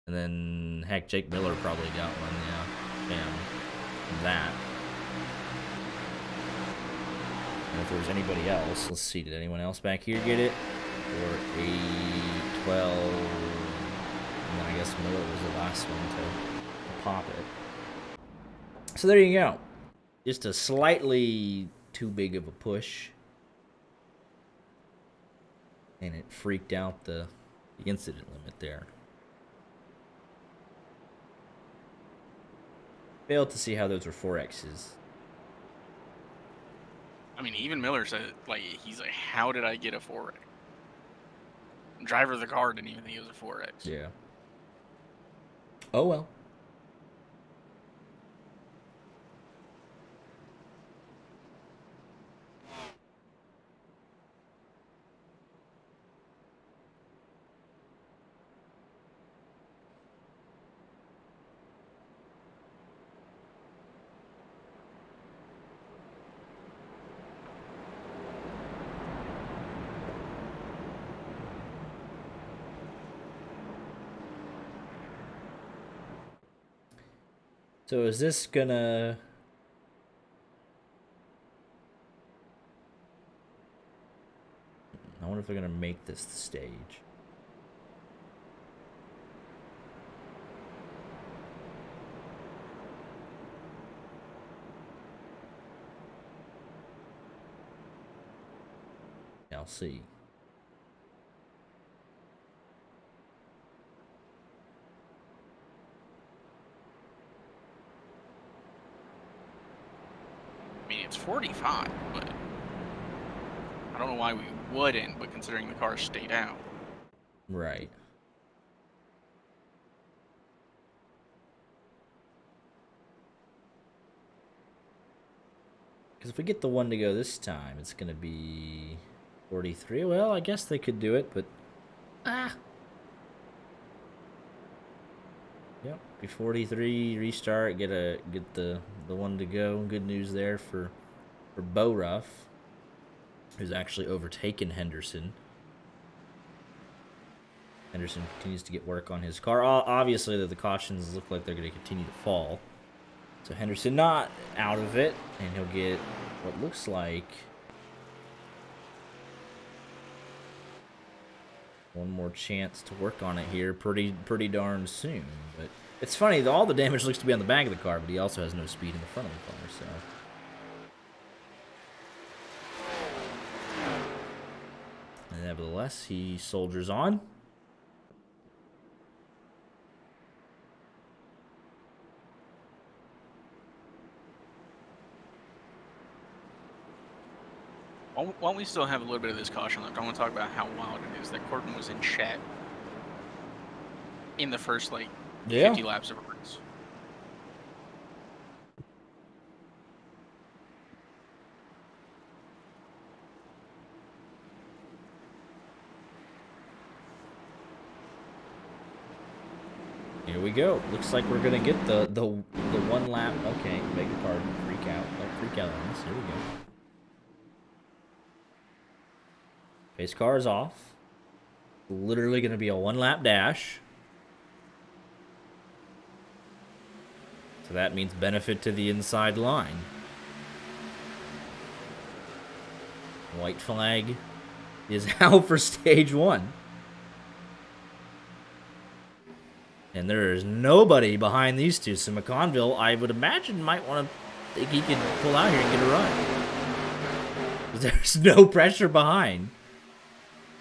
And then heck, Jake Miller probably got one, yeah. Damn. That. And if there was anybody else, let's see, did anyone else back here get it? 4, 8, 12. And then I guess Miller was the last one to pop it. So there you go. Just a slightly too big of a push. And it freaked out the incident limit there. Failed to see how those were 4Xs. I mean, even Miller said, like, he's like, how did I get a 4X? Driver of the car didn't even think it was a 4X. Yeah. Oh well. So is this gonna... I wonder if they're gonna make this the stage. I'll see. I mean, it's 45, but I don't know why we wouldn't, but considering the car stayed out. Right. Because if we get the one to go this time, it's going to be 43. Well, I guess they could do it, but... Yep, be 43, restart, get the one to go. Good news there for Bo Ruff, who's actually overtaken Henderson. Henderson continues to get work on his car. Obviously, the cautions look like they're going to continue to fall. So Henderson not out of it, and he'll get what looks like one more chance to work on it here pretty darn soon. But it's funny, all the damage looks to be on the back of the car, but he also has no speed in the front of the car, so... And nevertheless, he soldiers on. While we still have a little bit of this caution left, I want to talk about how wild it is that Corbin was in chat in the first, 50 laps of a race. Here we go. Looks like we're gonna get the one lap. Okay, beg your pardon. Freak out. Don't freak out on us. Here we go. Pace car is off. Literally gonna be a one lap dash. So that means benefit to the inside line. White flag is out for stage one. And there is nobody behind these two. So McConville, I would imagine, might want to think he can pull out here and get a run. There's no pressure behind.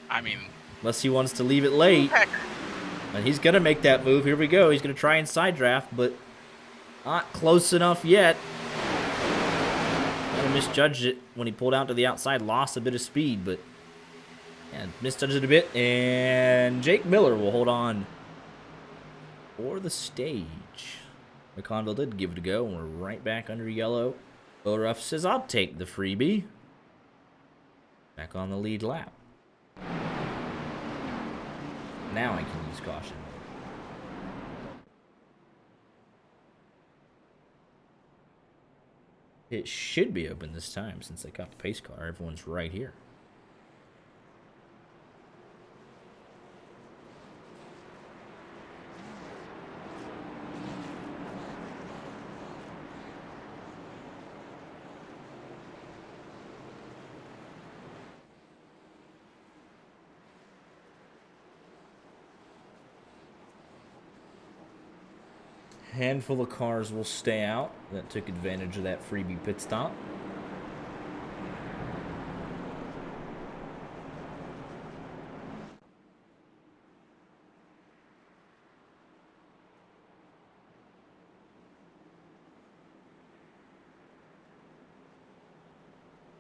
I mean... Unless he wants to leave it late. And he's going to make that move. Here we go. He's going to try and side draft, but not close enough yet. Kind of misjudged it when he pulled out to the outside. Lost a bit of speed, but And misjudged it a bit, and Jake Miller will hold on for the stage. McConville did give it a go, and we're right back under yellow. Bo Ruff says, I'll take the freebie. Back on the lead lap. Now I can use caution. It should be open this time since they got the pace car. Everyone's right here. Handful of cars will stay out that took advantage of that freebie pit stop.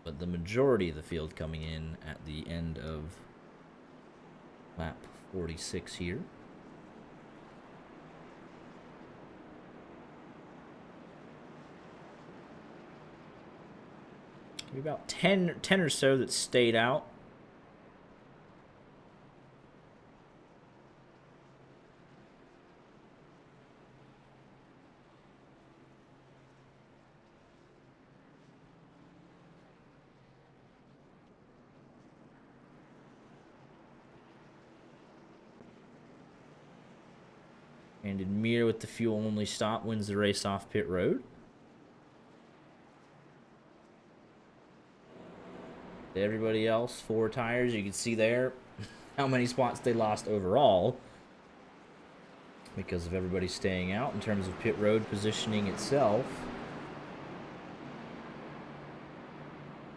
But the majority of the field coming in at the end of lap 46 here. Maybe about 10 or so that stayed out. And Mir with the fuel only stop wins the race off pit road. Everybody else, 4 tires. You can see there how many spots they lost overall because of everybody staying out in terms of pit road positioning itself.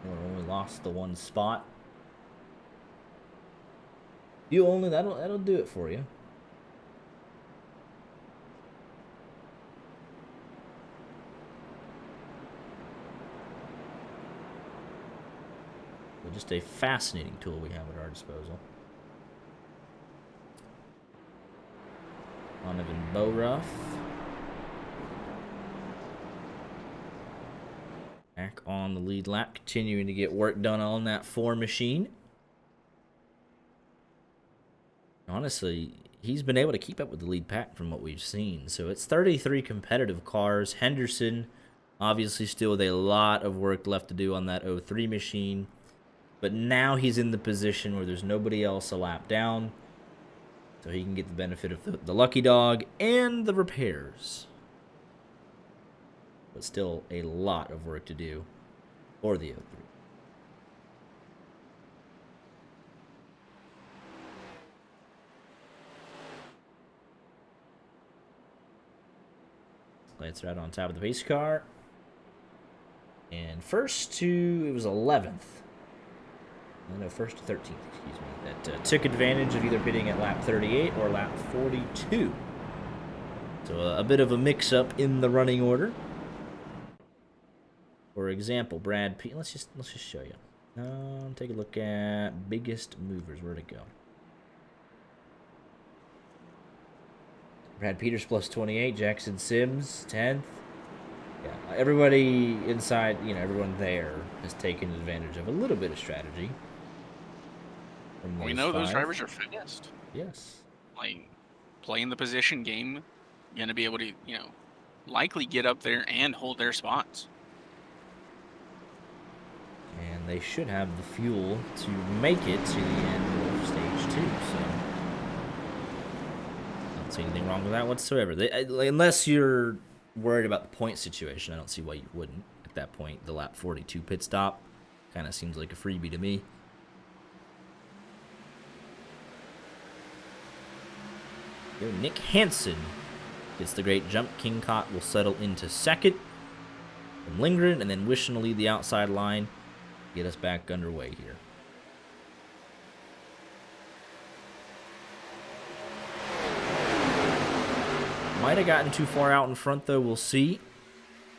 Only lost the 1 spot. You only that'll do it for you. Just a fascinating tool we have at our disposal. Donovan Boruff. Back on the lead lap, continuing to get work done on that 4 machine. Honestly, he's been able to keep up with the lead pack from what we've seen. So it's 33 competitive cars. Henderson, obviously still with a lot of work left to do on that 03 machine. But now he's in the position where there's nobody else a lap down. So he can get the benefit of the lucky dog and the repairs. But still a lot of work to do for the 03. Lights right on top of the pace car. And first to, it was 11th. No, first to 13th, excuse me. That took advantage of either pitting at lap 38 or lap 42. So a bit of a mix-up in the running order. For example, Brad P. Let's just show you. Take a look at biggest movers. Where'd it go? Brad Peters plus 28. Jackson Sims 10th. Yeah, everybody inside, everyone there has taken advantage of a little bit of strategy. We know those drivers are fast. Yes. Like, playing the position game, going to be able to, likely get up there and hold their spots. And they should have the fuel to make it to the end of stage 2, so I don't see anything wrong with that whatsoever. Unless you're worried about the point situation, I don't see why you wouldn't. At that point, the lap 42 pit stop kind of seems like a freebie to me. Here, Nick Hansen gets the great jump. King Cott will settle into second. From Lindgren, and then Wishing to lead the outside line. Get us back underway here. Might have gotten too far out in front, though. We'll see.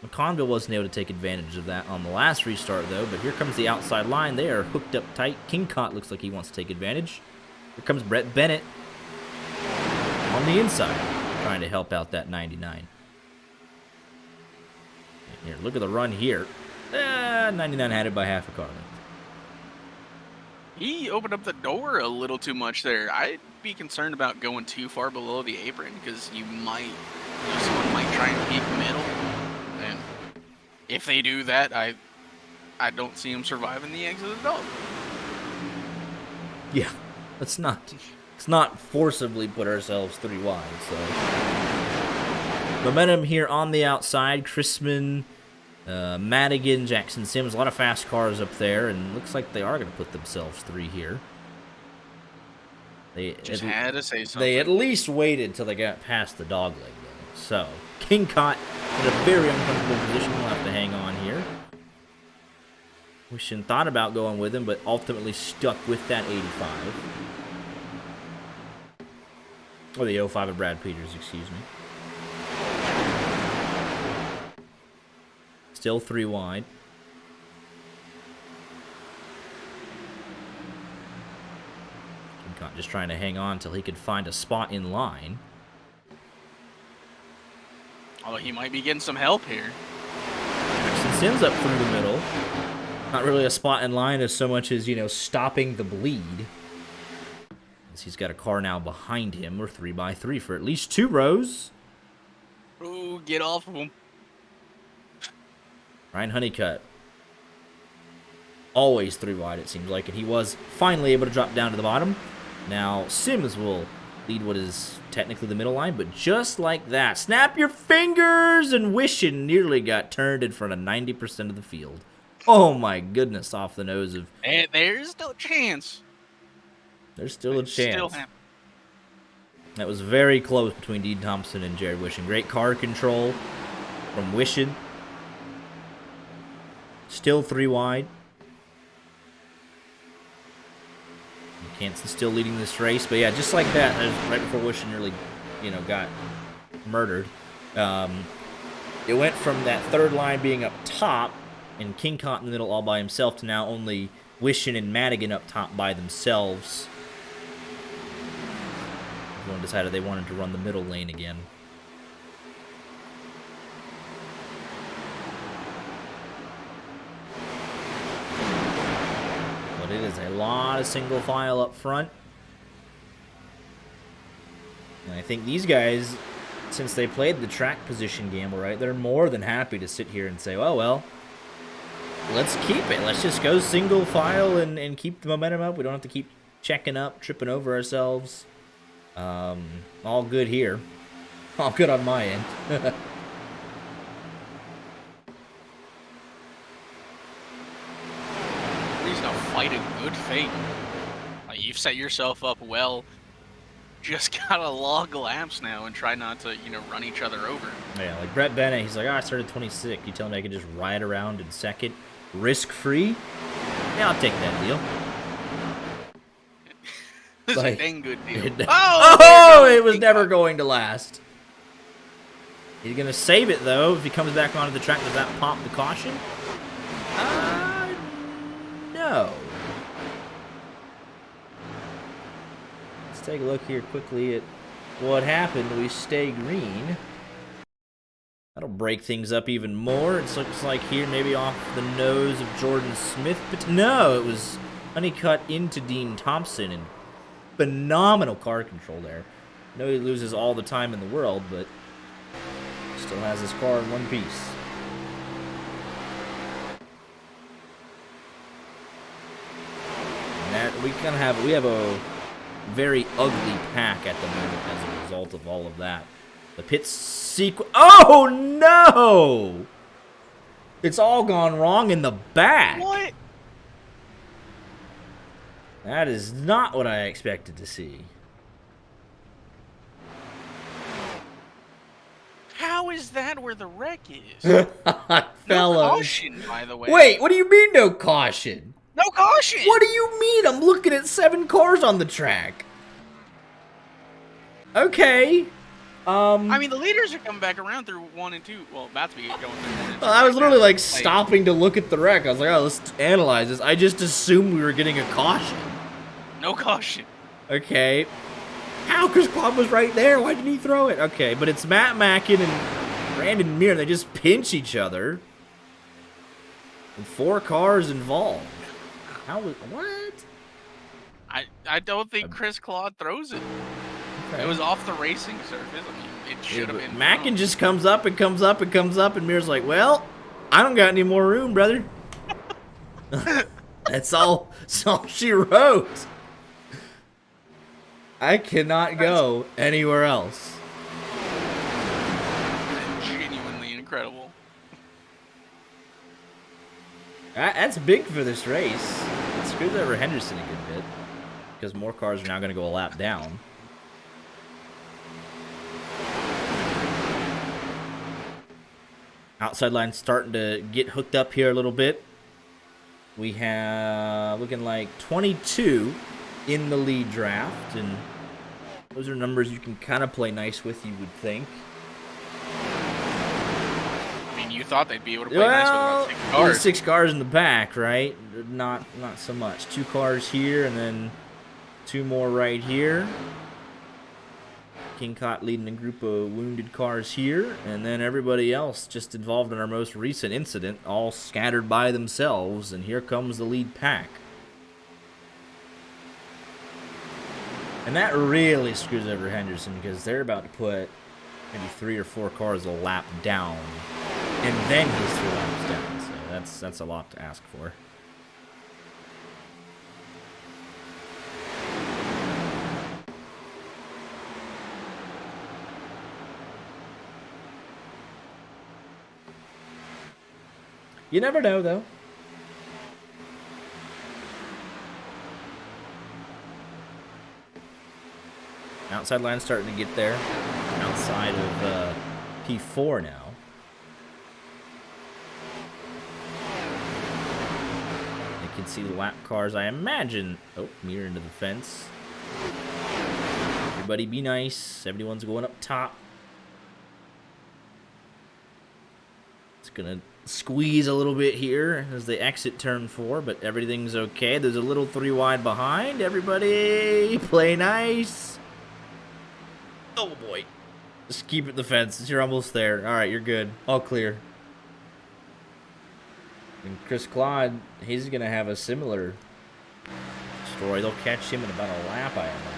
McConville wasn't able to take advantage of that on the last restart, though. But here comes the outside line. They are hooked up tight. King Cott looks like he wants to take advantage. Here comes Brett Bennett on the inside, trying to help out that 99. Here, look at the run here. 99 had it by half a car length. He opened up the door a little too much there. I'd be concerned about going too far below the apron because someone might try and peek middle. And if they do that, I don't see him surviving the exit at all. Yeah, let's not forcibly put ourselves 3 wide. So momentum here on the outside. Chrisman, Madigan, Jackson Sims, a lot of fast cars up there, and looks like they are going to put themselves 3 here. They just had to say something. They at least waited till they got past the dog leg, though. So King Cott in a very uncomfortable position. We'll have to hang on here. Wishing thought about going with him, but ultimately stuck with that 85. Or the 05 of Brad Peters, excuse me. Still 3 wide. King Cott just trying to hang on until he could find a spot in line. Although he might be getting some help here. Jackson Sims up through the middle. Not really a spot in line as so much as, stopping the bleed. As he's got a car now behind him. We're 3 by 3 for at least 2 rows. Ooh, get off of him. Ryan Honeycutt. Always 3 wide, it seems like. And he was finally able to drop down to the bottom. Now, Sims will lead what is technically the middle line. But just like that, snap your fingers! And Wishing nearly got turned in front of 90% of the field. Oh my goodness, off the nose of... And there's no chance. There's still a chance. Still happen. That was very close between Dean Thompson and Jared Wishing. Great car control from Wishing. Still 3 wide. Hansen still leading this race. But yeah, just like that, right before Wishing nearly, got murdered. It went from that 3rd line being up top and King Cott in the middle all by himself to now only Wishing and Madigan up top by themselves. Everyone decided they wanted to run the middle lane again. But it is a lot of single file up front. And I think these guys, since they played the track position gamble, right, they're more than happy to sit here and say, oh, well, let's keep it. Let's just go single file and keep the momentum up. We don't have to keep checking up, tripping over ourselves. All good here. All good on my end. Reason to fight in good faith. Like, you've set yourself up well. Just gotta log laps now and try not to, run each other over. Yeah, like Brett Bennett, he's like, I started 26th. You tell me I can just ride around in 2nd, risk-free? Yeah, I'll take that deal. This is a dang good deal. It was never going to last. He's going to save it, though. If he comes back onto the track, does that pop the caution? No. Let's take a look here quickly at what happened. We stay green. That'll break things up even more. It looks like here maybe off the nose of Jordan Smith. But no, it was Honeycutt into Dean Thompson, and phenomenal car control there. I know he loses all the time in the world, but still has his car in one piece. And that we have a very ugly pack at the moment as a result of all of that. The pit sequence. Oh no! It's all gone wrong in the back. What? That is not what I expected to see. How is that where the wreck is? Fellas. No caution, by the way. Wait, what do you mean no caution? No caution! What do you mean? I'm looking at 7 cars on the track. Okay. I mean, the leaders are coming back around through 1 and 2. Well, about to be going through 1 and 2. I was right literally now. like stopping to look at the wreck. I was like, oh, let's analyze this. I just assumed we were getting a caution. No caution. Okay. How? Chris Club was right there. Why didn't he throw it? Okay, but it's Matt Mackin and Brandon Mir. They just pinch each other. And 4 cars involved. How was... What? I don't think Chris Claude throws it. Okay. It was off the racing surface. I mean, it should have been. Mackin just comes up and comes up and comes up, and Mir's like, well, I don't got any more room, brother. That's all she wrote. I cannot go anywhere else. Genuinely incredible. That's big for this race. It screws over Henderson a good bit, because more cars are now going to go a lap down. Outside line starting to get hooked up here a little bit. We have looking like 22 in the lead draft, and those are numbers you can kind of play nice with, you would think. I mean, you thought they'd be able to play nice with about 6 cars. There's 6 cars in the back, right? Not so much. 2 cars here, and then 2 more right here. King Cott leading a group of wounded cars here, and then everybody else just involved in our most recent incident, all scattered by themselves, and here comes the lead pack. And that really screws over Henderson, because they're about to put maybe 3 or 4 cars a lap down, and then he's 3 laps down, so that's a lot to ask for. You never know, though. Outside line starting to get there. Outside of P4 now. You can see the lap cars, I imagine. Oh, mirror into the fence. Everybody be nice. Everyone's going up top. It's going to squeeze a little bit here as they exit turn 4, but everything's okay. There's a little 3 wide behind. Everybody play nice. Oh boy. Just keep it the fence. You're almost there. All right, you're good. All clear. And Chris Claude, he's going to have a similar story. They'll catch him in about a lap, I imagine.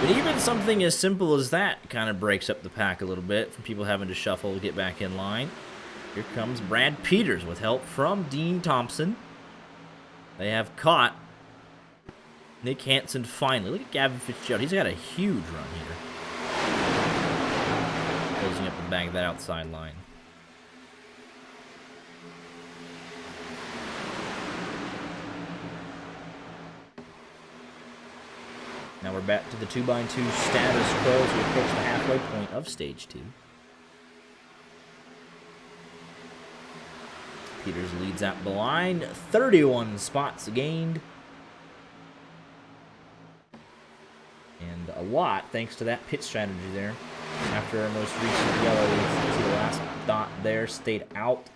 But even something as simple as that kind of breaks up the pack a little bit from people having to shuffle to get back in line. Here comes Brad Peters with help from Dean Thompson. They have caught Nick Hansen finally. Look at Gavin Fitzgerald. He's got a huge run here. Closing up the back of that outside line. Now we're back to the 2x2 status quo as we approach the halfway point of Stage 2. Peters leads out the line. 31 spots gained. And a lot thanks to that pit strategy there. After our most recent yellow, you see the last dot there stayed out.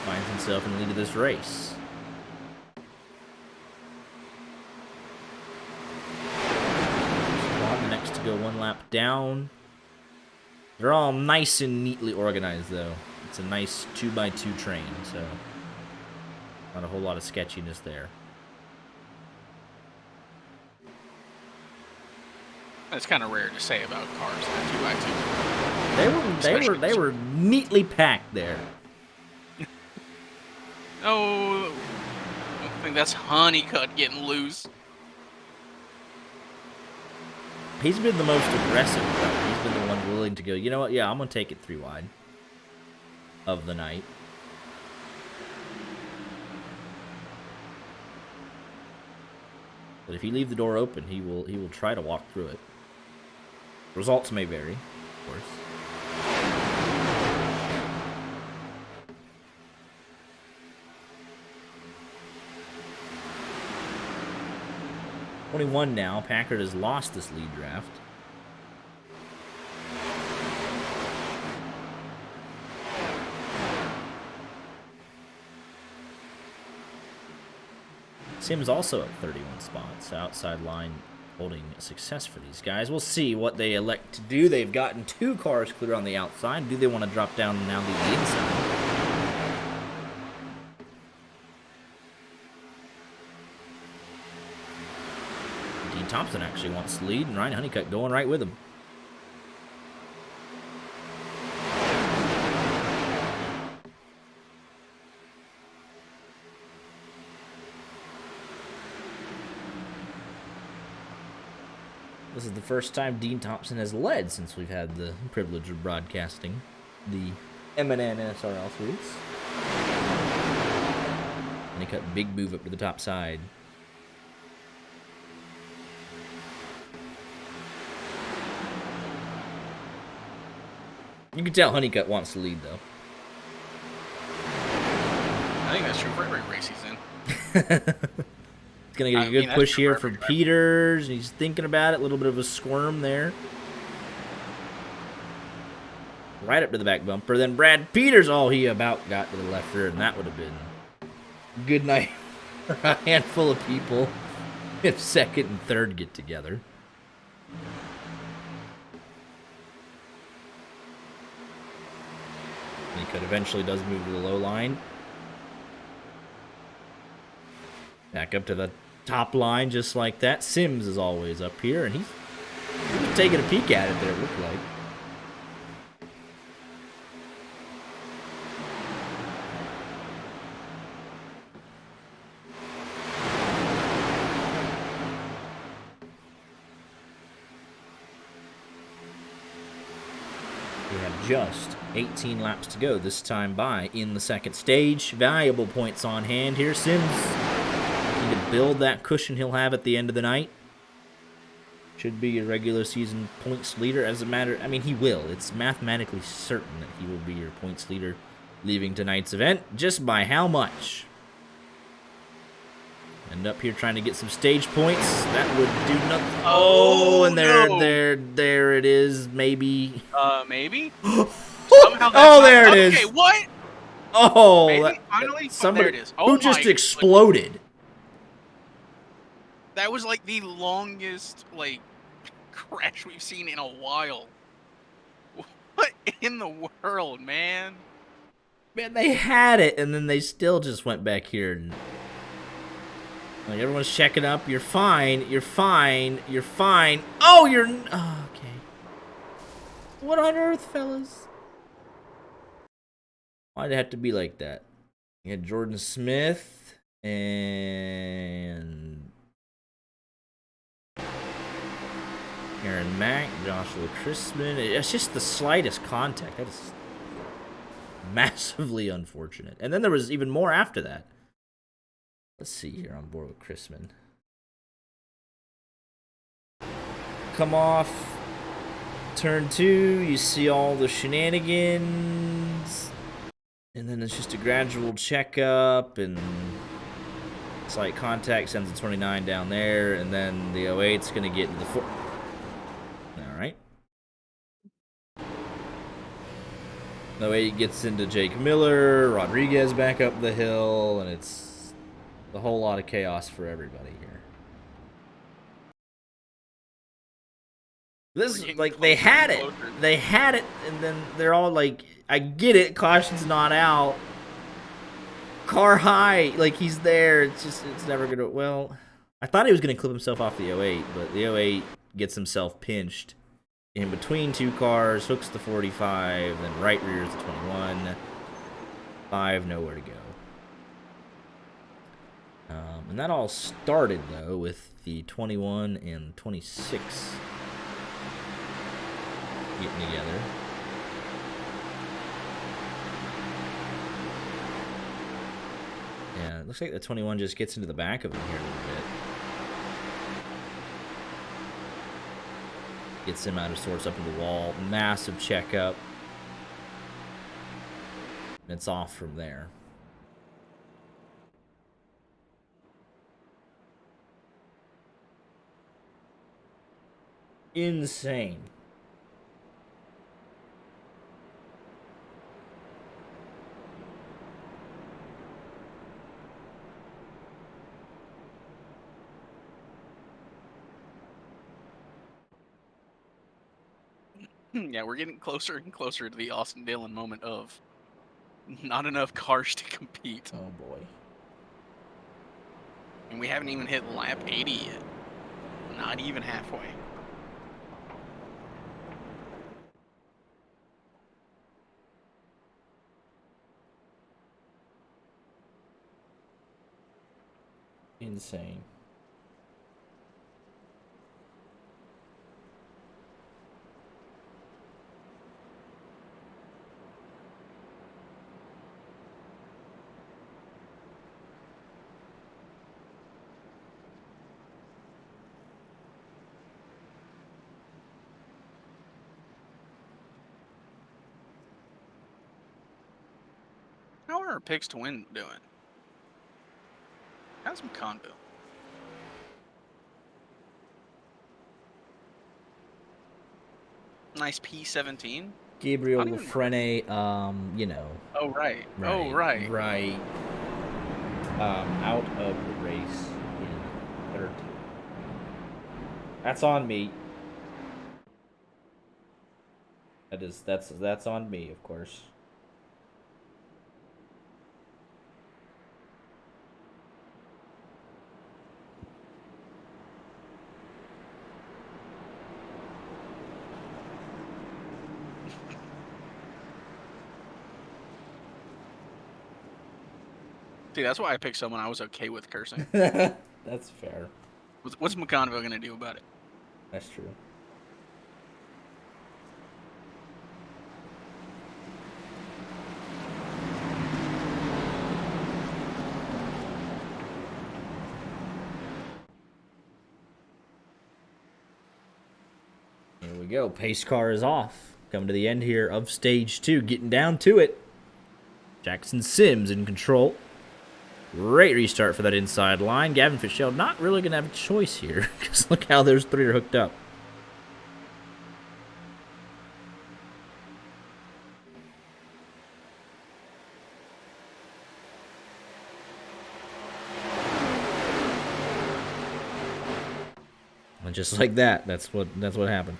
Finds himself in the lead of this race. Next to go 1 lap down. They're all nice and neatly organized, though. It's a nice 2x2 train, so not a whole lot of sketchiness there. That's kind of rare to say about cars that 2x2. They were neatly packed there. Oh, I think that's Honeycutt getting loose. He's been the most aggressive, though. He's been the one willing to go, you know what, yeah, I'm going to take it 3 wide of the night. But if you leave the door open, he will try to walk through it. Results may vary, of course. 21 now. Packard has lost this lead draft. Sims also at 31 spots. Outside line holding success for these guys. We'll see what they elect to do. They've gotten 2 cars clear on the outside. Do they want to drop down and now leave the inside? Dean Thompson actually wants to lead, and Ryan Honeycutt going right with him. This is the first time Dean Thompson has led since we've had the privilege of broadcasting the M&N NSRL series. And he cut a big move up to the top side. You can tell Honeycutt wants to lead, though. I think that's true for every race he's in. He's going to get a good push here from Peters. He's thinking about it. A little bit of a squirm there. Right up to the back bumper. Then Brad Peters, oh, he about got to the left rear, and that would have been a good night for a handful of people if second and third get together. Honeycutt eventually does move to the low line. Back up to the top line just like that. Sims is always up here, and he's taking a peek at it there, it looked like. We have just 18 laps to go this time by in the second stage. Valuable points on hand here. Sims looking to build that cushion he'll have at the end of the night. Should be a regular season points leader. As a matter, I mean, he will. It's mathematically certain that he will be your points leader leaving tonight's event. Just by how much? End up here trying to get some stage points. That would do nothing. Oh, and there it is. Maybe. Maybe. Somehow there it is. Okay, what? Oh, Maybe? Finally, somebody there it is. Oh, who just exploded. That was like the longest crash we've seen in a while. What in the world, man? Man, they had it, and then they still just went back here and. Like, everyone's checking up. You're fine. You're fine. You're fine. Oh, you're... Oh, okay. What on earth, fellas? Why'd it have to be like that? You had Jordan Smith and... Aaron Mack, Joshua Christman. It's just the slightest contact. That is massively unfortunate. And then there was even more after that. Let's see here on board with Chrisman. Come off turn 2, you see all the shenanigans, and then it's just a gradual checkup, and slight contact sends the 29 down there, and then the 08's going to get into the 4. All right. 08 gets into Jake Miller, Rodriguez back up the hill, and it's a whole lot of chaos for everybody here. This is like they had it, and then they're all like, "I get it, caution's not out." Car high, like he's there. It's never gonna. Well, I thought he was gonna clip himself off the 08, but the 08 gets himself pinched in between 2 cars, hooks the 45, then right rears the 21. 5, nowhere to go. And that all started, though, with the 21 and 26 getting together. Yeah, it looks like the 21 just gets into the back of him here a little bit. Gets him out of sorts up in the wall. Massive checkup. And it's off from there. Insane. Yeah, we're getting closer and closer to the Austin Dillon moment of not enough cars to compete. Oh boy. And we haven't even hit lap 80 yet. Not even halfway. Insane. How are our picks to win doing? How's McConville? Nice P17. Gabriel Not even- Lafrene, you know. Oh, right. Right. Oh, right. Right. Out of the race in third. That's on me. That's on me, of course. See, that's why I picked someone I was okay with cursing. That's fair. What's McConville going to do about it? That's true. Here we go. Pace car is off. Coming to the end here of stage 2. Getting down to it. Jackson Sims in control. Great restart for that inside line. Gavin Fitzgerald not really going to have a choice here. Because look how those three are hooked up. And just like that, that's what happened.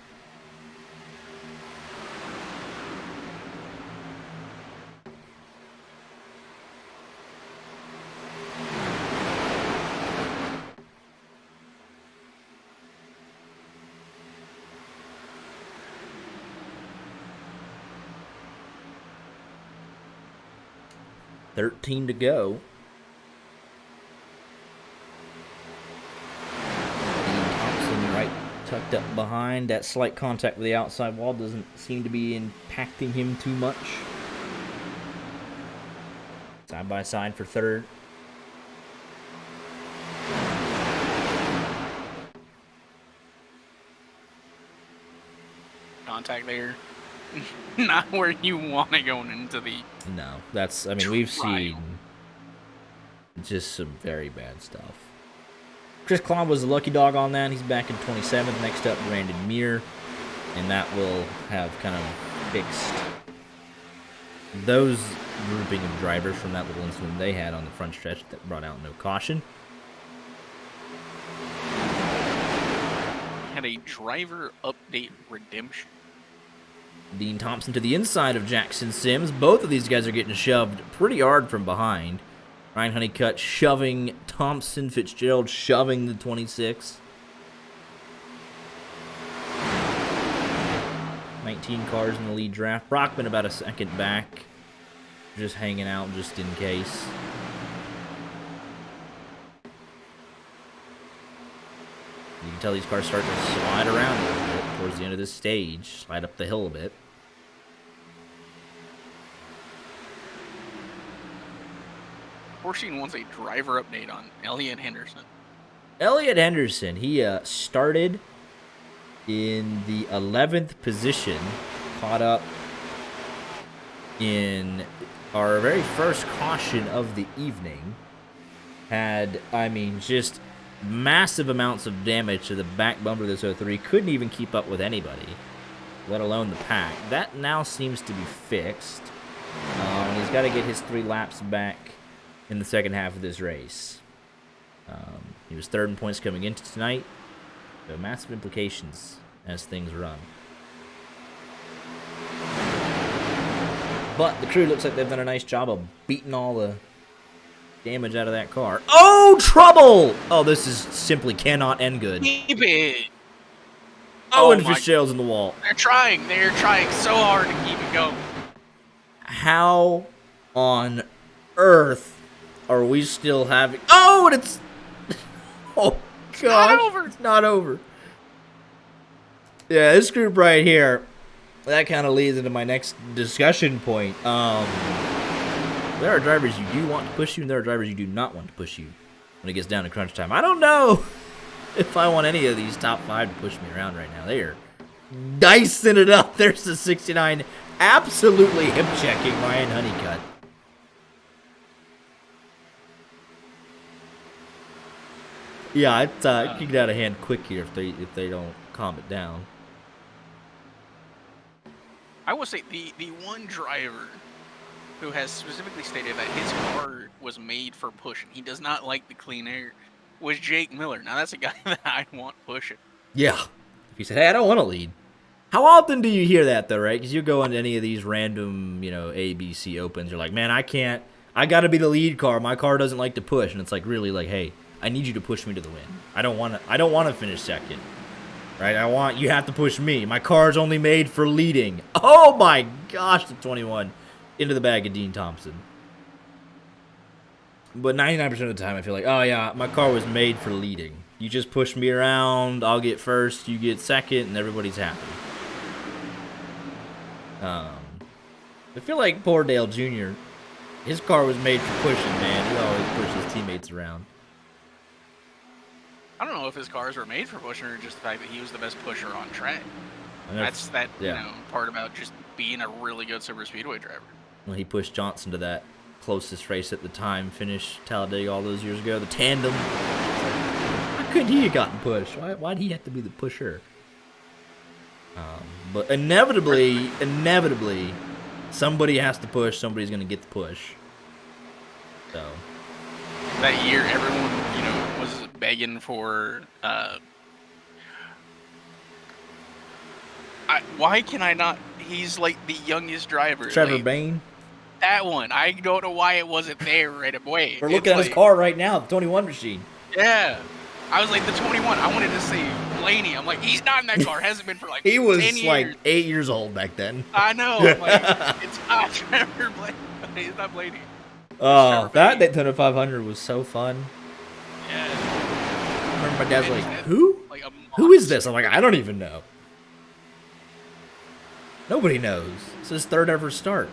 $13 to go. Right tucked up behind. That slight contact with the outside wall doesn't seem to be impacting him too much. Side by side for third. Contact there. Not where you want it going into the... No, that's, I mean, we've Trial. seen just some very bad stuff. Chris Klon was the lucky dog on that. He's back in 27th. Next up, Brandon Muir. And that will have kind of fixed those grouping of drivers from that little incident they had on the front stretch that brought out no caution. Had a driver update redemption. Dean Thompson to the inside of Jackson Sims. Both of these guys are getting shoved pretty hard from behind. Ryan Honeycutt shoving Thompson, Fitzgerald shoving the 26. 19 cars in the lead draft. Brockman about a second back. Just hanging out just in case. You can tell these cars starting to slide around a little bit towards the end of this stage. Slide up the hill a bit. Horseshoe wants a driver update on Elliot Henderson. Elliot Henderson, he started in the 11th position, caught up in our very first caution of the evening. Had, I mean, just massive amounts of damage to the back bumper of this 03. Couldn't even keep up with anybody, let alone the pack. That now seems to be fixed. He's got to get his 3 laps back in the second half of this race. He was third in points coming into tonight. So massive implications as things run. But the crew looks like they've done a nice job of beating all the damage out of that car. Oh, trouble! Oh, this is simply cannot end good. Keep it. Oh, and Fitzgerald's in the wall. They're trying so hard to keep it going. How on earth are we still having... Oh, and it's... Oh, God. Not over. It's not over. Yeah, this group right here, that kind of leads into my next discussion point. There are drivers you do want to push you, and there are drivers you do not want to push you when it gets down to crunch time. I don't know if I want any of these top 5 to push me around right now. They are dicing it up. There's the 69, absolutely hip-checking Ryan Honeycutt. Yeah, it can get out of hand quick here if they don't calm it down. I will say the one driver who has specifically stated that his car was made for pushing, he does not like the clean air, was Jake Miller. Now that's a guy that I want pushing. Yeah. If he said, hey, I don't want to lead. How often do you hear that, though, right? Because you go into any of these random, ABC opens, you're like, man, I can't. I got to be the lead car. My car doesn't like to push. And it's like, really, like, hey, I need you to push me to the win. I don't want to finish second. Right? You have to push me. My car's only made for leading. Oh my gosh, the 21 into the bag of Dean Thompson. But 99% of the time I feel like, oh yeah, my car was made for leading. You just push me around, I'll get first, you get second, and everybody's happy. I feel like poor Dale Jr., his car was made for pushing, man. He always pushes his teammates around. I don't know if his cars were made for pushing or just the fact that he was the best pusher on track. That's part about just being a really good super speedway driver. When he pushed Johnson to that closest race at the time, finish Talladega all those years ago, the tandem. Why couldn't he have gotten pushed? Why'd he have to be the pusher? But inevitably, somebody has to push. Somebody's going to get the push. So that year, everyone, was begging for. Why can I not? He's like the youngest driver. Trevor Bayne. That one. I don't know why it wasn't there right away. We're looking at his car right now, the 21 machine. Yeah. I was like, the 21. I wanted to say Blaney. I'm like, he's not in that car. Hasn't been for like 10 years. He was like 8 years old back then. I know. I'm like, it's not Trevor Blaney. He's not Blaney. Oh, that Daytona 500 was so fun. Yeah. I remember my dad's like, who? Like who is this? I'm like, I don't even know. Nobody knows. It's his third ever start.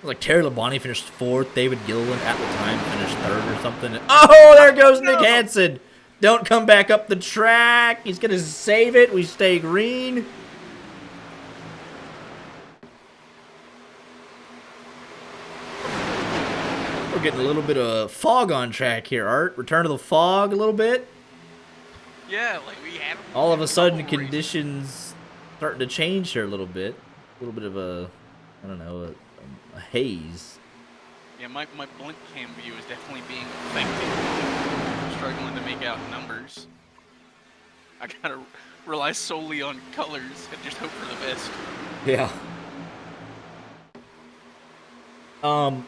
Like Terry Labonte finished 4th, David Gilliland at the time finished 3rd or something. Oh, there goes Nick Hansen. Don't come back up the track. He's going to save it. We stay green. We're getting a little bit of fog on track here, Art. Return to the fog a little bit. Yeah, like we had. All of a sudden, conditions starting to change here a little bit. A little bit of a, I don't know, a haze. Yeah, my blink cam view is definitely being affected. I'm struggling to make out numbers. I gotta rely solely on colors and just hope for the best. Yeah. Well,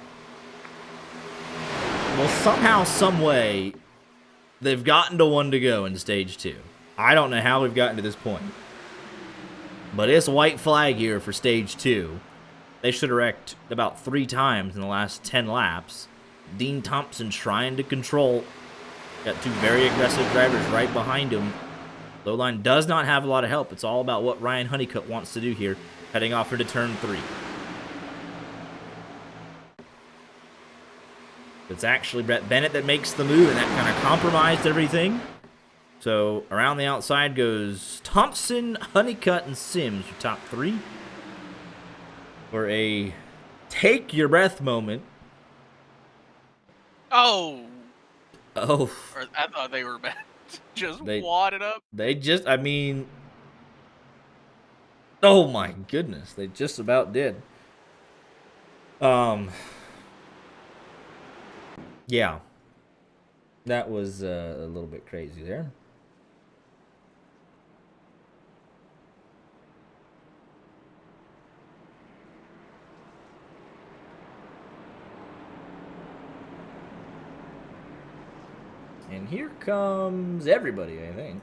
somehow, some way, they've gotten to 1 to go in stage 2. I don't know how we've gotten to this point. But it's a white flag here for stage 2. They should have wrecked about 3 times in the last 10 laps. Dean Thompson trying to control. Got 2 very aggressive drivers right behind him. Low line does not have a lot of help. It's all about what Ryan Honeycutt wants to do here, heading off into turn 3. It's actually Brett Bennett that makes the move, and that kind of compromised everything. So around the outside goes Thompson, Honeycutt, and Sims, your top 3. For a take your breath moment. Oh, Oh, or I thought they were about to just They- wad it up. they just, I mean, oh my goodness, they just about did. Yeah, that was a little bit crazy there. And here comes everybody, I think.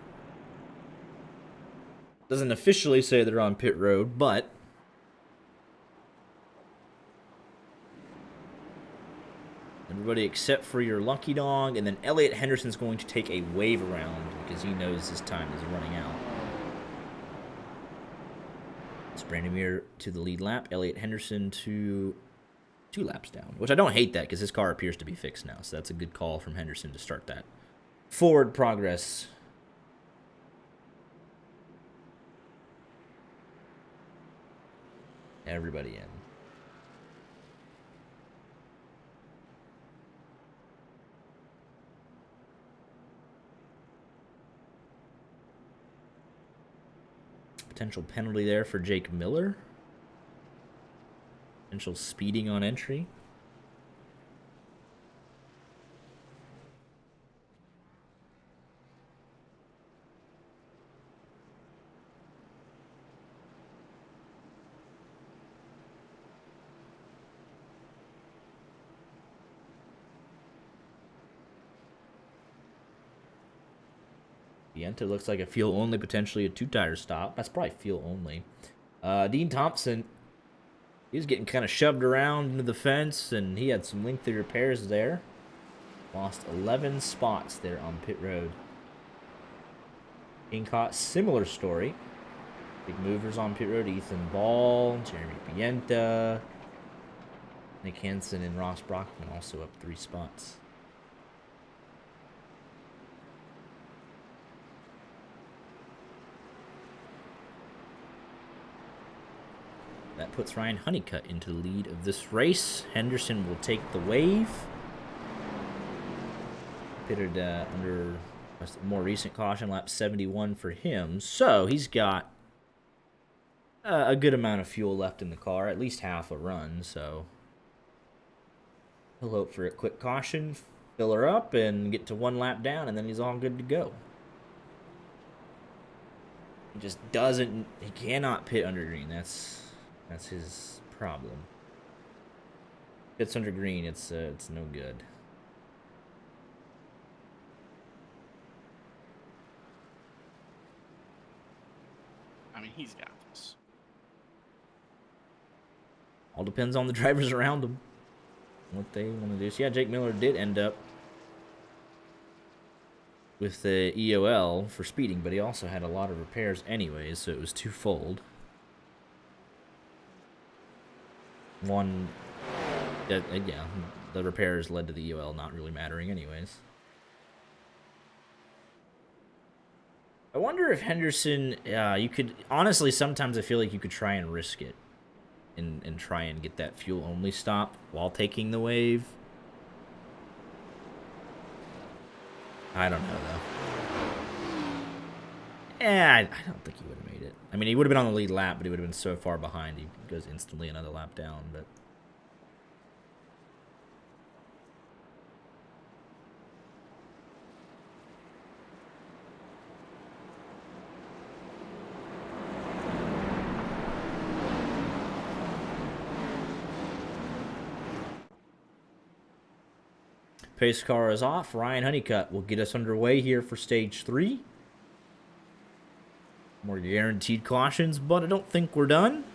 Doesn't officially say they're on pit road, but everybody except for your lucky dog, and then Elliot Henderson's going to take a wave around because he knows his time is running out. It's Brandon Muir to the lead lap, Elliot Henderson to 2 laps down, which I don't hate that because his car appears to be fixed now, so that's a good call from Henderson to start that forward progress. Everybody in. Potential penalty there for Jake Miller. Potential speeding on entry. Pienta looks like a fuel only, potentially a 2-tire stop. That's probably fuel only. Dean Thompson, he was getting kind of shoved around into the fence, and he had some lengthy repairs there. Lost 11 spots there on pit road. Incott, similar story. Big movers on pit road. Ethan Ball, Jeremy Pienta, Nick Hansen, and Ross Brockman also up 3 spots. That puts Ryan Honeycutt into the lead of this race. Henderson will take the wave. Pitted under a more recent caution, lap 71 for him. So he's got a good amount of fuel left in the car, at least half a run. So he'll hope for a quick caution, fill her up, and get to 1 lap down, and then he's all good to go. He just doesn't, he cannot pit under green. That's his problem. If it's under green, it's no good. I mean, he's got this. All depends on the drivers around him, what they want to do. So yeah, Jake Miller did end up with the EOL for speeding, but he also had a lot of repairs anyways, so it was twofold. One, yeah, the repairs led to the EOL not really mattering anyways. I wonder if Henderson, you could, honestly, sometimes I feel like you could try and risk it and try and get that fuel-only stop while taking the wave. I don't know, though. I don't think he would have made it. I mean, he would have been on the lead lap, but he would have been so far behind, he goes instantly another lap down, but... Pace car is off. Ryan Honeycutt will get us underway here for stage 3. More guaranteed cautions, but I don't think we're done.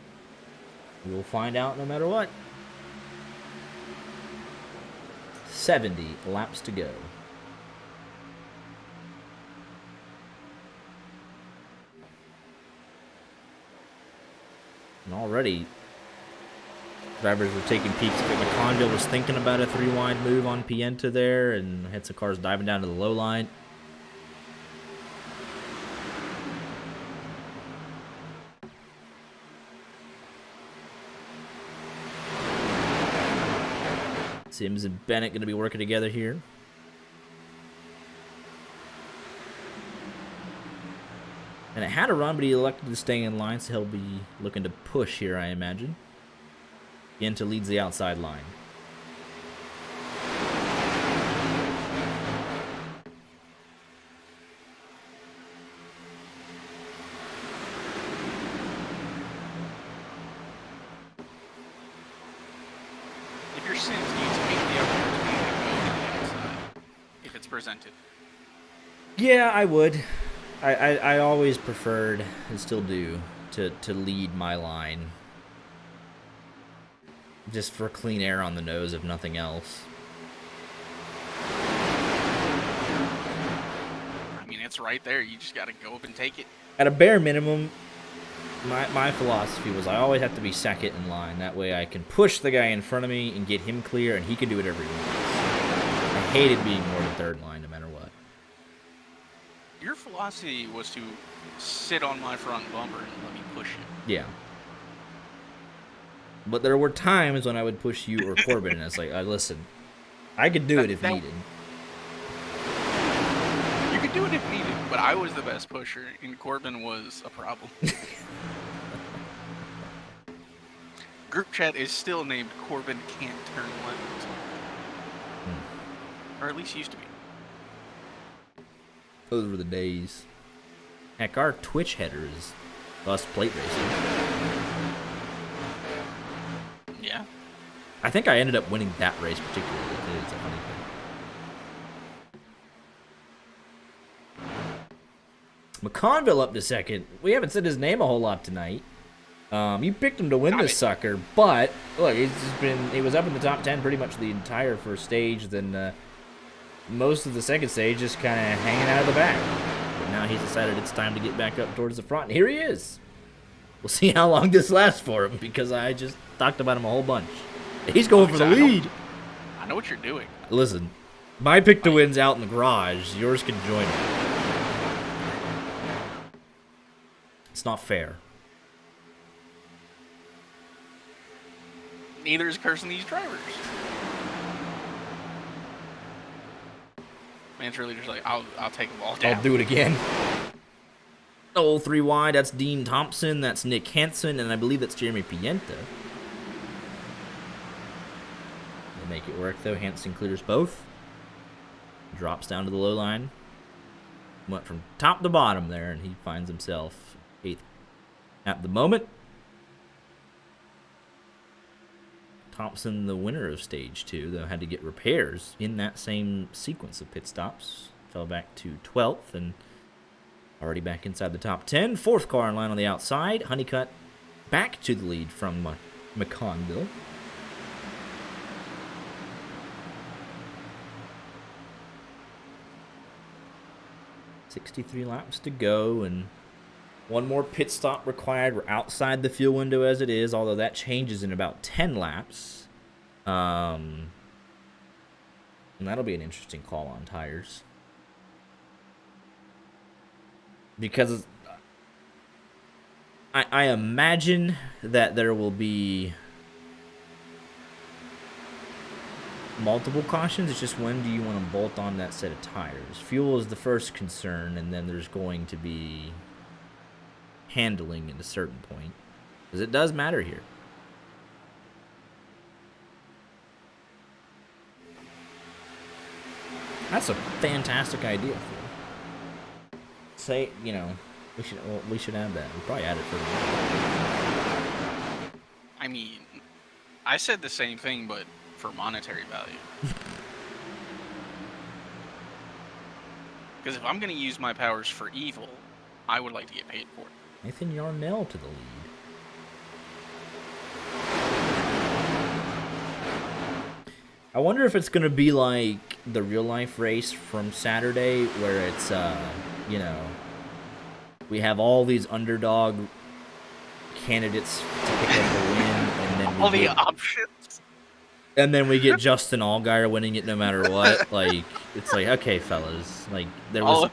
We'll find out no matter what. 70 laps to go. And already, drivers were taking peeks. McConville was thinking about a 3-wide move on Pienta there, and had some cars diving down to the low line. Sims and Bennett going to be working together here. And it had a run, but he elected to stay in line, so he'll be looking to push here, I imagine. Into leads the outside line. If your Sims need to make the opportunity to go to the outside, if it's presented. Yeah, I would. I always preferred, and still do, to lead my line. Just for clean air on the nose, if nothing else. I mean, it's right there. You just got to go up and take it. At a bare minimum, my philosophy was I always have to be second in line. That way I can push the guy in front of me and get him clear, and he can do whatever he wants. I hated being more than third line no matter what. Your philosophy was to sit on my front bumper and let me push you. Yeah. But there were times when I would push you or Corbin, and it's like, listen, I could do it if needed. You could do it if needed, but I was the best pusher, and Corbin was a problem. Group chat is still named Corbin Can't Turn Left. Or at least used to be. Those were the days. Heck, our Twitch header is us plate racing. Yeah. I think I ended up winning that race particularly. It's a funny thing. McConville up to second. We haven't said his name a whole lot tonight. You picked him to win this sucker, but look, he was up in the top 10 pretty much the entire first stage, then most of the second stage just kind of hanging out of the back. But now he's decided it's time to get back up towards the front, and here he is. We'll see how long this lasts for him, because I just talked about him a whole bunch. He's going for the lead. I know what you're doing. Listen, my pick to win's out in the garage. Yours can join me. It's not fair. Neither is cursing these drivers. Man's really just like, I'll take them all down. I'll do it again. Oh, 3 wide. That's Dean Thompson. That's Nick Hansen. And I believe that's Jeremy Pienta. They make it work, though. Hansen clears both. Drops down to the low line. Went from top to bottom there, and he finds himself 8th at the moment. Thompson, the winner of stage 2, though, had to get repairs in that same sequence of pit stops. Fell back to 12th and already back inside the top 10. 4th car in line on the outside. Honeycutt back to the lead from McConville. .63 laps to go, and one more pit stop required. We're outside the fuel window as it is, although that changes in about 10 laps. And that'll be an interesting call on tires. Because I imagine that there will be multiple cautions. It's just when do you want to bolt on that set of tires? Fuel is the first concern, and then there's going to be handling at a certain point, because it does matter here. That's a fantastic idea. Say, you know, we should add that. We probably add it for the. I mean, I said the same thing, but for monetary value. Because if I'm going to use my powers for evil, I would like to get paid for it. Nathan Yarnell to the lead. I wonder if it's going to be like the real-life race from Saturday, where it's, you know, we have all these underdog candidates to pick up the win, and then all the options. And then we get Justin Allgaier winning it no matter what. Like, it's like, okay, fellas, like there was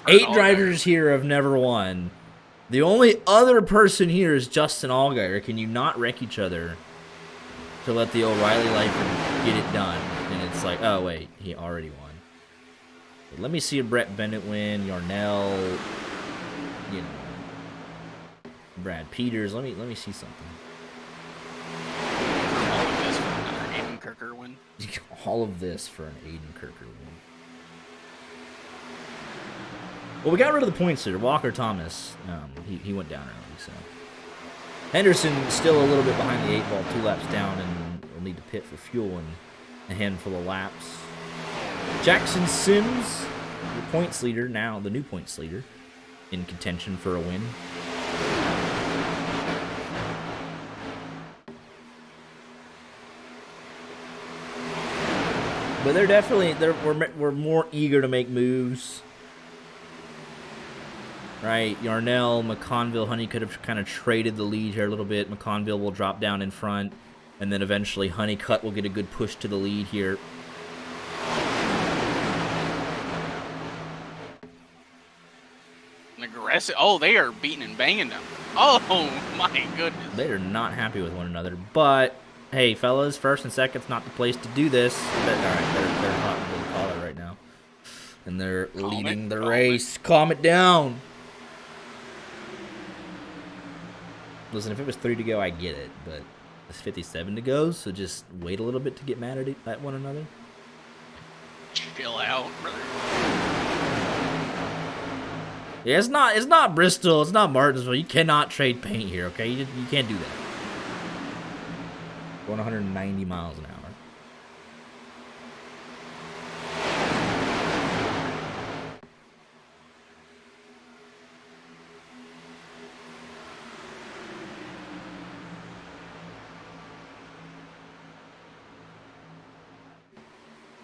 8 drivers here have never won. The only other person here is Justin Allgaier. Can you not wreck each other to let the O'Reilly lifer get it done. And it's like, oh, wait, he already won. But let me see a Brett Bennett win, Yarnell, you know, Brad Peters. Let me see something. All of this for another Aiden Kirker win. All of this for an Aiden Kirker win. Well, we got rid of the points leader, Walker Thomas. He went down early, so. Henderson still a little bit behind the 8 ball, 2 laps down, and will need to pit for fuel in a handful of laps. Jackson Sims, the points leader now, the new points leader, in contention for a win. But they're definitely we're more eager to make moves. Right, Yarnell, McConville, Honey could have kind of traded the lead here a little bit. McConville will drop down in front, and then eventually Honeycutt will get a good push to the lead here. An aggressive. Oh, they are beating and banging them. Oh my goodness. They are not happy with one another, but hey, fellas, first and second's not the place to do this. All right, they're hot in the collar right now, and they're leading the race. Calm it down. Listen, if it was 3 to go, I get it, but it's 57 to go, so just wait a little bit to get mad at one another. Chill out, brother. Yeah, it's not Bristol, it's not Martinsville. You cannot trade paint here, okay? You can't do that. Going 190 miles an hour.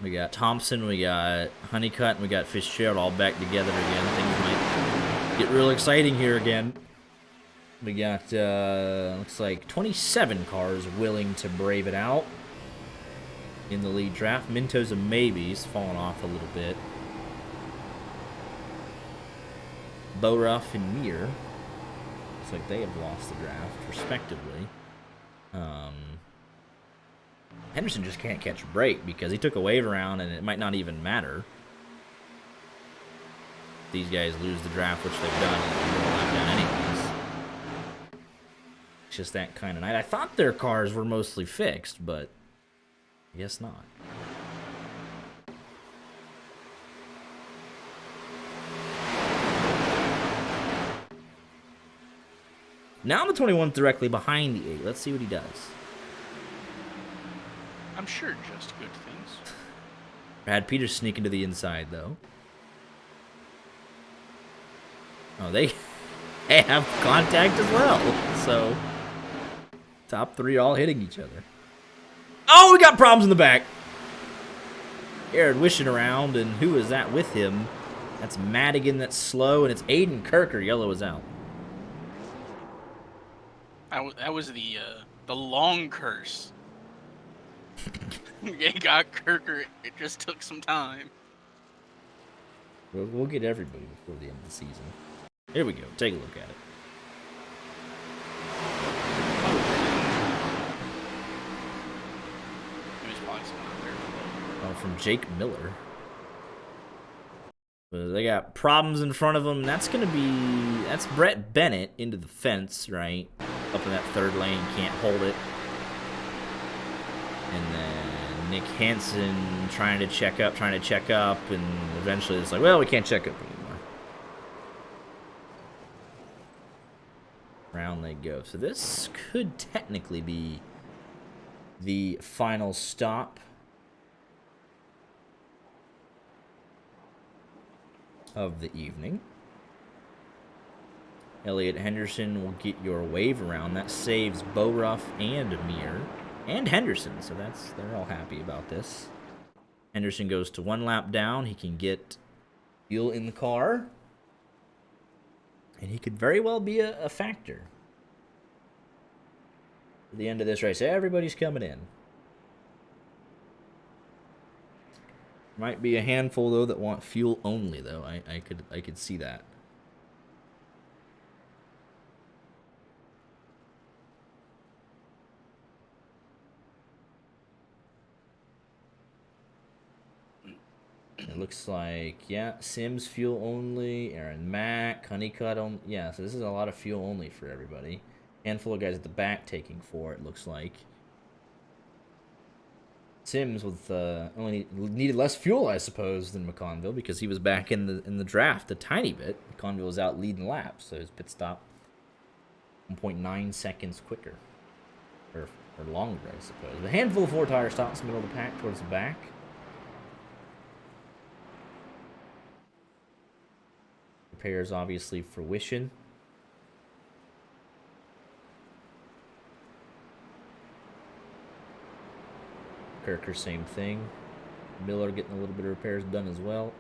We got Thompson, we got Honeycutt, and we got Fitzgerald all back together again. Things might get real exciting here again. We got, looks like 27 cars willing to brave it out in the lead draft. Minto's a maybe. He's fallen off a little bit. Boruff and Meir. Looks like they have lost the draft, respectively. Henderson just can't catch a break because he took a wave around and it might not even matter. These guys lose the draft, which they've done, and they'll lap down anyways. It's just that kind of night. I thought their cars were mostly fixed, but I guess not. Now the 21 directly behind the 8. Let's see what he does. I'm sure just good things. Brad Peters sneaking to the inside, though. Oh, they have contact as well. So, top 3 all hitting each other. Oh, we got problems in the back. Jared wishing around, and who is that with him? That's Madigan that's slow, and it's Aiden Kirker. Yellow is out. That was the long curse. It got Kirker. It just took some time. We'll get everybody before the end of the season. Here we go. Take a look at it. He was probably someone out there. Oh, from Jake Miller. They got problems in front of them. That's Brett Bennett into the fence, right? Up in that 3rd lane, can't hold it. And then Nick Hansen trying to check up, and eventually it's like, well, we can't check up anymore. Round they go. So this could technically be the final stop of the evening. Elliot Henderson will get your wave around. That saves Boruff and Meir. And Henderson, so they're all happy about this. Henderson goes to 1 lap down. He can get fuel in the car. And he could very well be a factor. At the end of this race, everybody's coming in. Might be a handful, though, that want fuel only, though. I could see that. It looks like, yeah, Sims fuel only, Aaron Mack, Honeycutt only. Yeah, so this is a lot of fuel only for everybody. Handful of guys at the back taking 4, it looks like. Sims with only needed less fuel, I suppose, than McConville because he was back in the draft a tiny bit. McConville was out leading laps, so his pit stop 1.9 seconds quicker, or longer, I suppose. A handful of 4-tire stops in the middle of the pack towards the back. Repairs obviously fruition. Kirker, same thing. Miller getting a little bit of repairs done as well.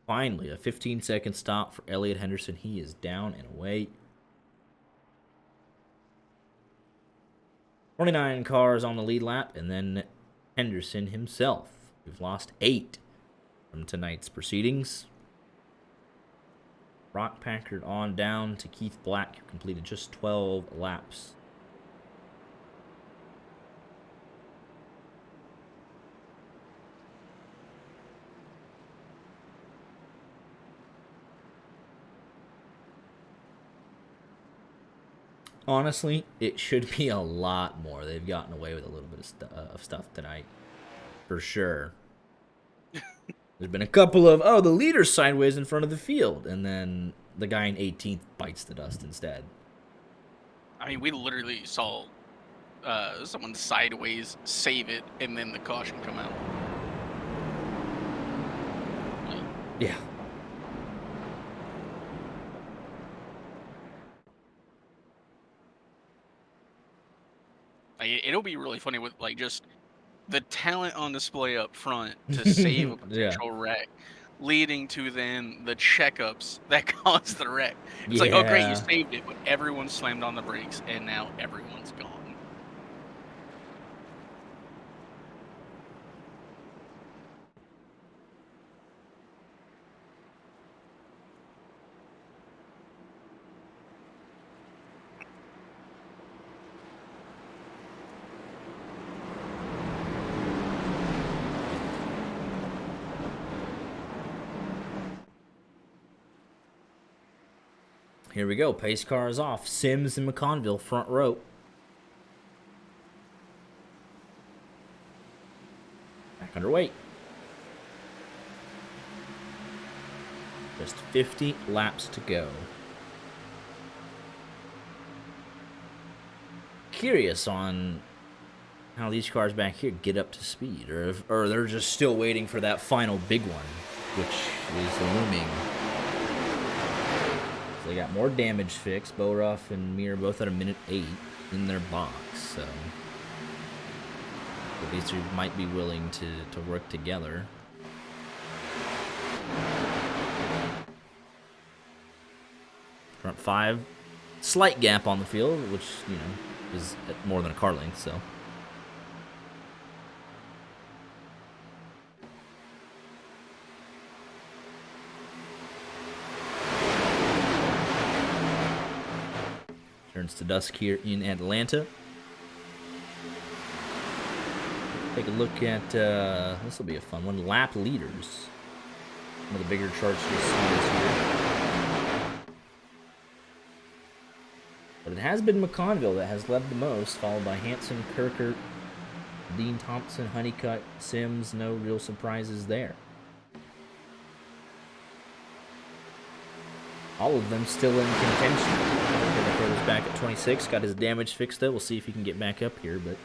Finally, a 15-second stop for Elliott Henderson. He is down and away. 29 cars on the lead lap, and then Henderson himself. We've lost 8 from tonight's proceedings. Brock Packard on down to Keith Black, who completed just 12 laps. Honestly, it should be a lot more. They've gotten away with a little bit of stuff tonight, for sure. There's been a couple of, the leader's sideways in front of the field, and then the guy in 18th bites the dust instead. I mean, we literally saw someone sideways save it, and then the caution come out. Yeah. It'll be really funny with just the talent on display up front to save a potential wreck, leading to then the checkups that caused the wreck. It's like, oh great, you saved it, but everyone slammed on the brakes, and now everyone's gone. Here we go. Pace car is off. Sims and McConville front row. Back underway. Just 50 laps to go. Curious on how these cars back here get up to speed, or they're just still waiting for that final big one, which is looming. They got more damage fixed. Boruff and Mir both at a minute 8 in their box, so these two might be willing to work together. Front 5, slight gap on the field, which is more than a car length, so. Turns to dusk here in Atlanta. Take a look at, this will be a fun one, lap leaders. One of the bigger charts you'll see this year. But it has been McConville that has led the most, followed by Hanson, Kirkert, Dean Thompson, Honeycutt, Sims. No real surprises there. All of them still in contention. Is back at 26, got his damage fixed though. We'll see if he can get back up here, but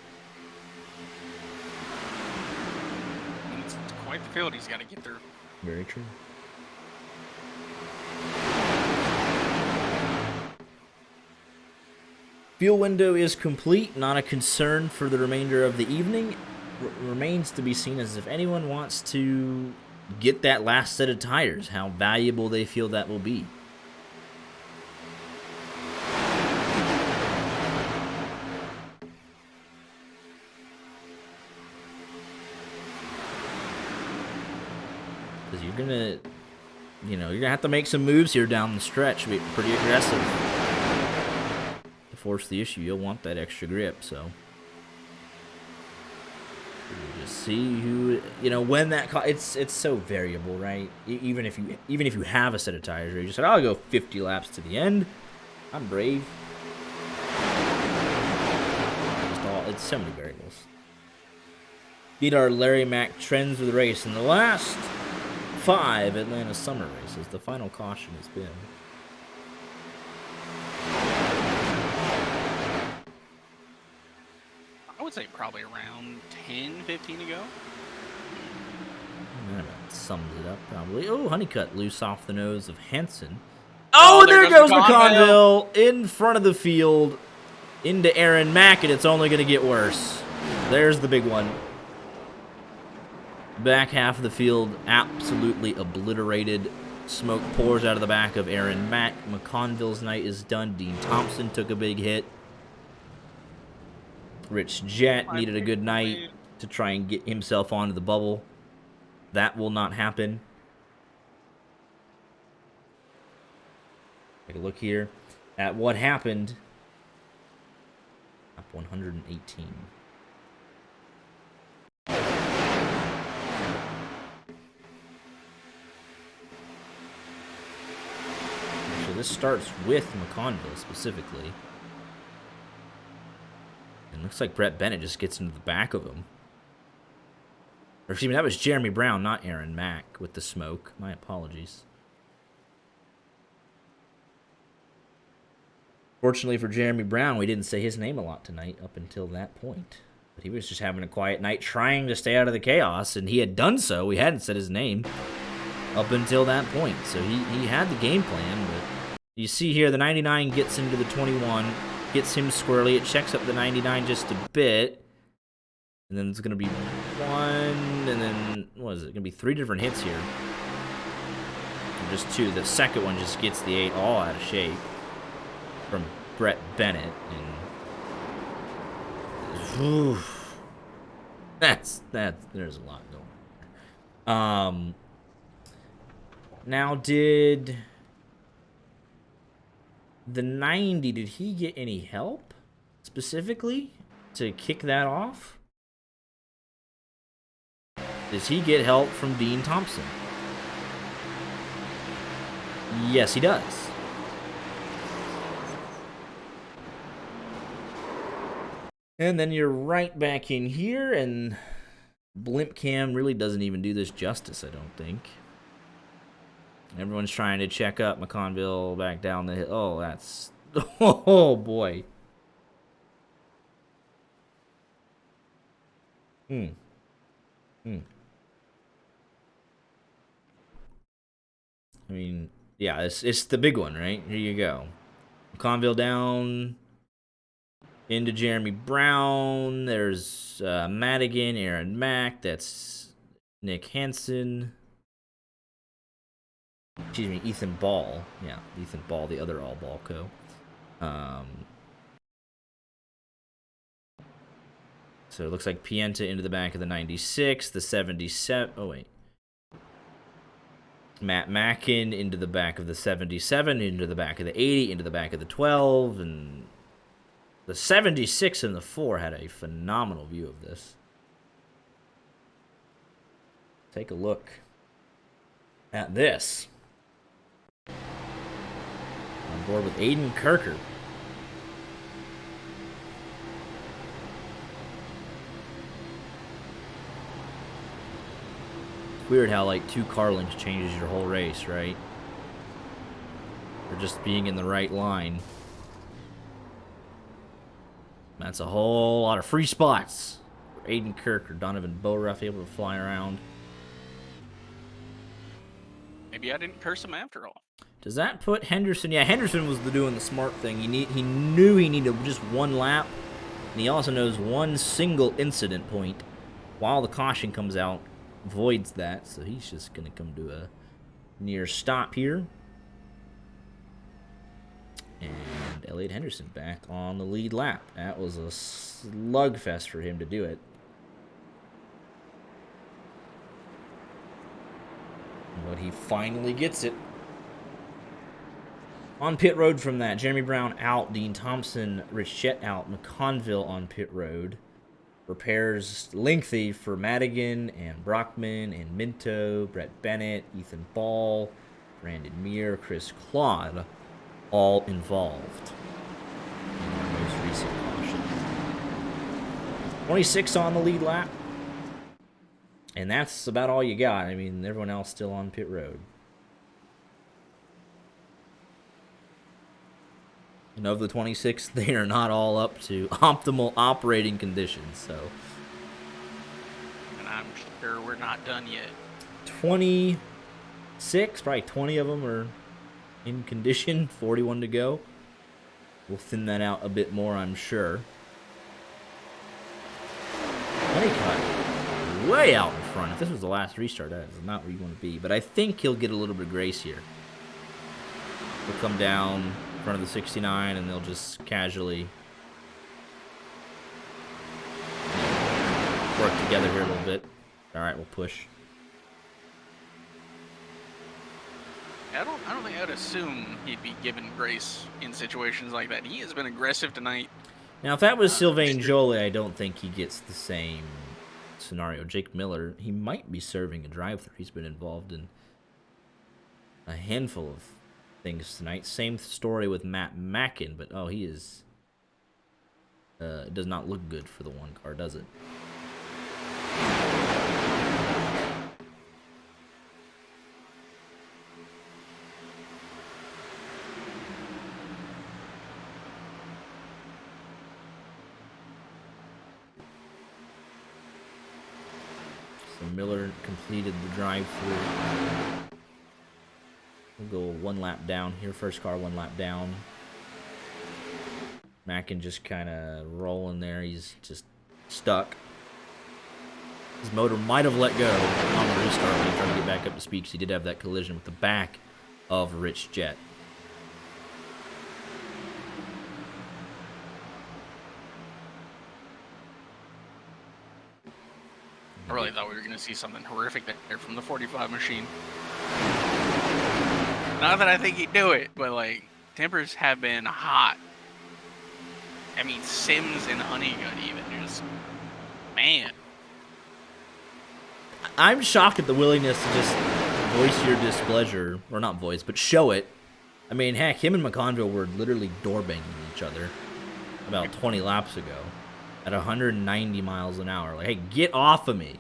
it's quite the field he's got to get through. Very true. Fuel window is complete, not a concern for the remainder of the evening. Remains to be seen as if anyone wants to get that last set of tires, how valuable they feel that will be. you're gonna, you're gonna have to make some moves here down the stretch. Be pretty aggressive to force the issue. You'll want that extra grip, so. We'll just see who, when that it's so variable, right? Even if you have a set of tires where you just said, I'll go 50 laps to the end. I'm brave. It's so many variables. Beat our Larry Mack trends of the race in the last 5 Atlanta summer races. The final caution has been. I would say probably around 10, 15 to go. That sums it up, probably. Oh, Honeycutt loose off the nose of Hansen. Oh, and there goes McConville in front of the field into Aaron Mack, and it's only going to get worse. There's the big one. Back half of the field absolutely obliterated. Smoke pours out of the back of Aaron Mack. McConville's night is done. Dean Thompson took a big hit. Rich Jett needed a good night to try and get himself onto the bubble. That will not happen. Take a look here at what happened. Up 118. So this starts with McConville specifically. And looks like Brett Bennett just gets into the back of him. Or excuse me, that was Jeremy Brown, not Aaron Mack with the smoke. My apologies. Fortunately for Jeremy Brown, we didn't say his name a lot tonight up until that point. But he was just having a quiet night trying to stay out of the chaos, and he had done so. We hadn't said his name up until that point. So he had the game plan, but you see here the 99 gets into the 21, gets him squarely. It checks up the 99 just a bit. And then it's going to be 1, and then, what is it? Going to be 3 different hits here. Or just 2. The second one just gets the 8 all out of shape from Brett Bennett. And there's a lot going on. Now did the 90, did he get any help specifically to kick that off? Does he get help from Dean Thompson? Yes, he does. And then you're right back in here, and Blimp Cam really doesn't even do this justice, I don't think. Everyone's trying to check up McConville back down the hill. Oh, that's... Oh, boy. I mean, yeah, it's the big one, right? Here you go. McConville down into Jeremy Brown. There's Madigan, Aaron Mack. That's Nick Hansen. Excuse me, Ethan Ball. Yeah, Ethan Ball, the other All Ball Co. So it looks like Pienta into the back of the 96, the 77. Oh, wait. Matt Mackin into the back of the 77, into the back of the 80, into the back of the 12, and the 76 and the 4 had a phenomenal view of this. Take a look at this. On board with Aiden Kirker. Weird how like 2 car lengths changes your whole race, right? Or just being in the right line. That's a whole lot of free spots for Aiden Kirk or Donovan Boruff able to fly around. Maybe I didn't curse him after all. Does that put Henderson? Yeah, Henderson was doing the smart thing. He knew he needed just 1 lap, and he also knows 1 single incident point while the caution comes out voids that, so he's just gonna come to a near stop here. And Elliott Henderson back on the lead lap. That was a slugfest for him to do it. But he finally gets it. On pit road from that, Jeremy Brown out, Dean Thompson, Rich Jett out, McConville on pit road. Repairs lengthy for Madigan and Brockman and Minto, Brett Bennett, Ethan Ball, Brandon Muir, Chris Claude, all involved in our most recent caution. 26 on the lead lap. And that's about all you got. I mean, everyone else still on pit road. And of the 26, they are not all up to optimal operating conditions, so. And I'm sure we're not done yet. 26, probably 20 of them are in condition, 41 to go. We'll thin that out a bit more, I'm sure. Honeycutt, way out in front. If this was the last restart, that is not where you want to be. But I think he'll get a little bit of grace here. He'll come down in front of the 69, and they'll just casually work together here a little bit. All right, we'll push. I don't think I'd assume he'd be given grace in situations like that. He has been aggressive tonight. Now, if that was Sylvain Joly, I don't think he gets the same scenario. Jake Miller, he might be serving a drive-thru. He's been involved in a handful of things tonight. Same story with Matt Mackin, but oh, he is. It does not look good for the one car, does it? So Miller completed the drive-through. We'll go one lap down here. First car, one lap down. Mackin just kind of rolling there. He's just stuck. His motor might have let go on the restart when he tried to get back up to speed, because he did have that collision with the back of Rich Jett. I really thought we were going to see something horrific there from the 45 machine. Not that I think he'd do it, but like, tempers have been hot. I mean, Sims and Honeycutt even just, man. I'm shocked at the willingness to just voice your displeasure, or not voice, but show it. I mean, heck, him and McConville were literally door banging each other about 20 laps ago at 190 miles an hour. Like, hey, get off of me.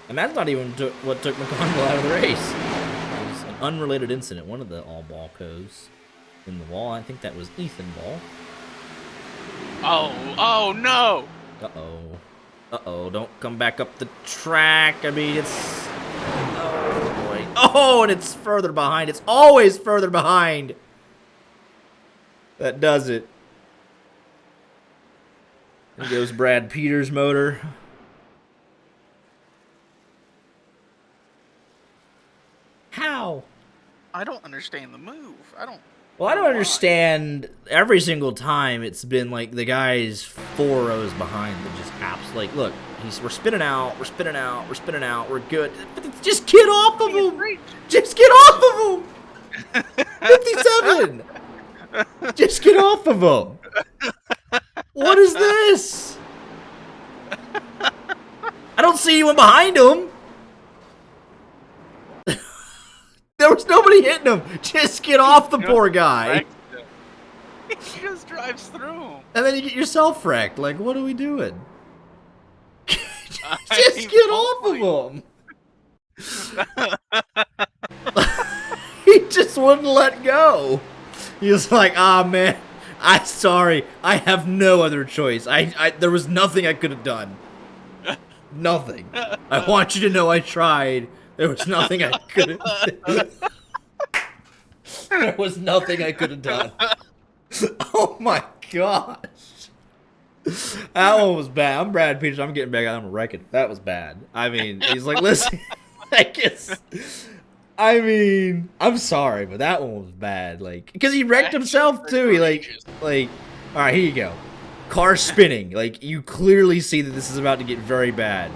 And that's not even what took McConville out of the race. It was an unrelated incident. One of the all-ball co's in the wall. I think that was Ethan Ball. Oh no! Uh-oh, don't come back up the track. I mean, it's... Oh, boy. Oh, and it's further behind. It's always further behind. That does it. There goes Brad Peters' motor. How? I don't understand the move. Well, I don't understand. Every single time it's been like the guy's 4 rows behind that just apps. Like, look, we're spinning out, we're good. But just get off of him! Just get off of him! 57! Just get off of him! What is this? I don't see anyone behind him. There was nobody hitting him. Just get off the poor guy. He just drives through him. And then you get yourself wrecked. Like, what are we doing? Just get off of him. He just wouldn't let go. He was like, ah, man, I'm sorry. I have no other choice. There was nothing I could have done. Nothing. I want you to know I tried. There was nothing I could have. There was nothing I could have done. Oh my gosh. That one was bad. I'm Brad Peters. I'm getting back out. I'm wrecking. That was bad. I mean, he's like, listen, I mean, I'm sorry, but that one was bad. Like, because he wrecked himself too. He like, all right, here you go. Car spinning. Like, you clearly see that this is about to get very bad.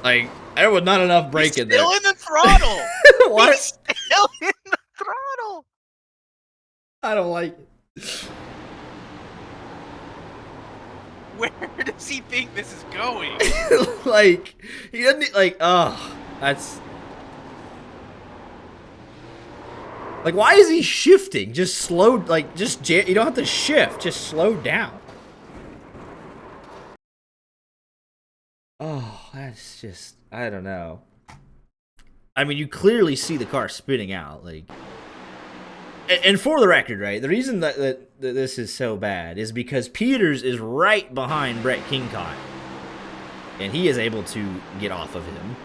Like, there was not enough brake He's in there. still in the throttle. What? He's still in the throttle. I don't like it. Where does he think this is going? Like, he doesn't, like, oh, that's... Like, why is he shifting? Just slow, like, you don't have to shift, just slow down. Oh, that's just, I don't know. I mean, you clearly see the car spinning out, like... And for the record, right, the reason that this is so bad is because Peters is right behind Brett Kingcott. And he is able to get off of him.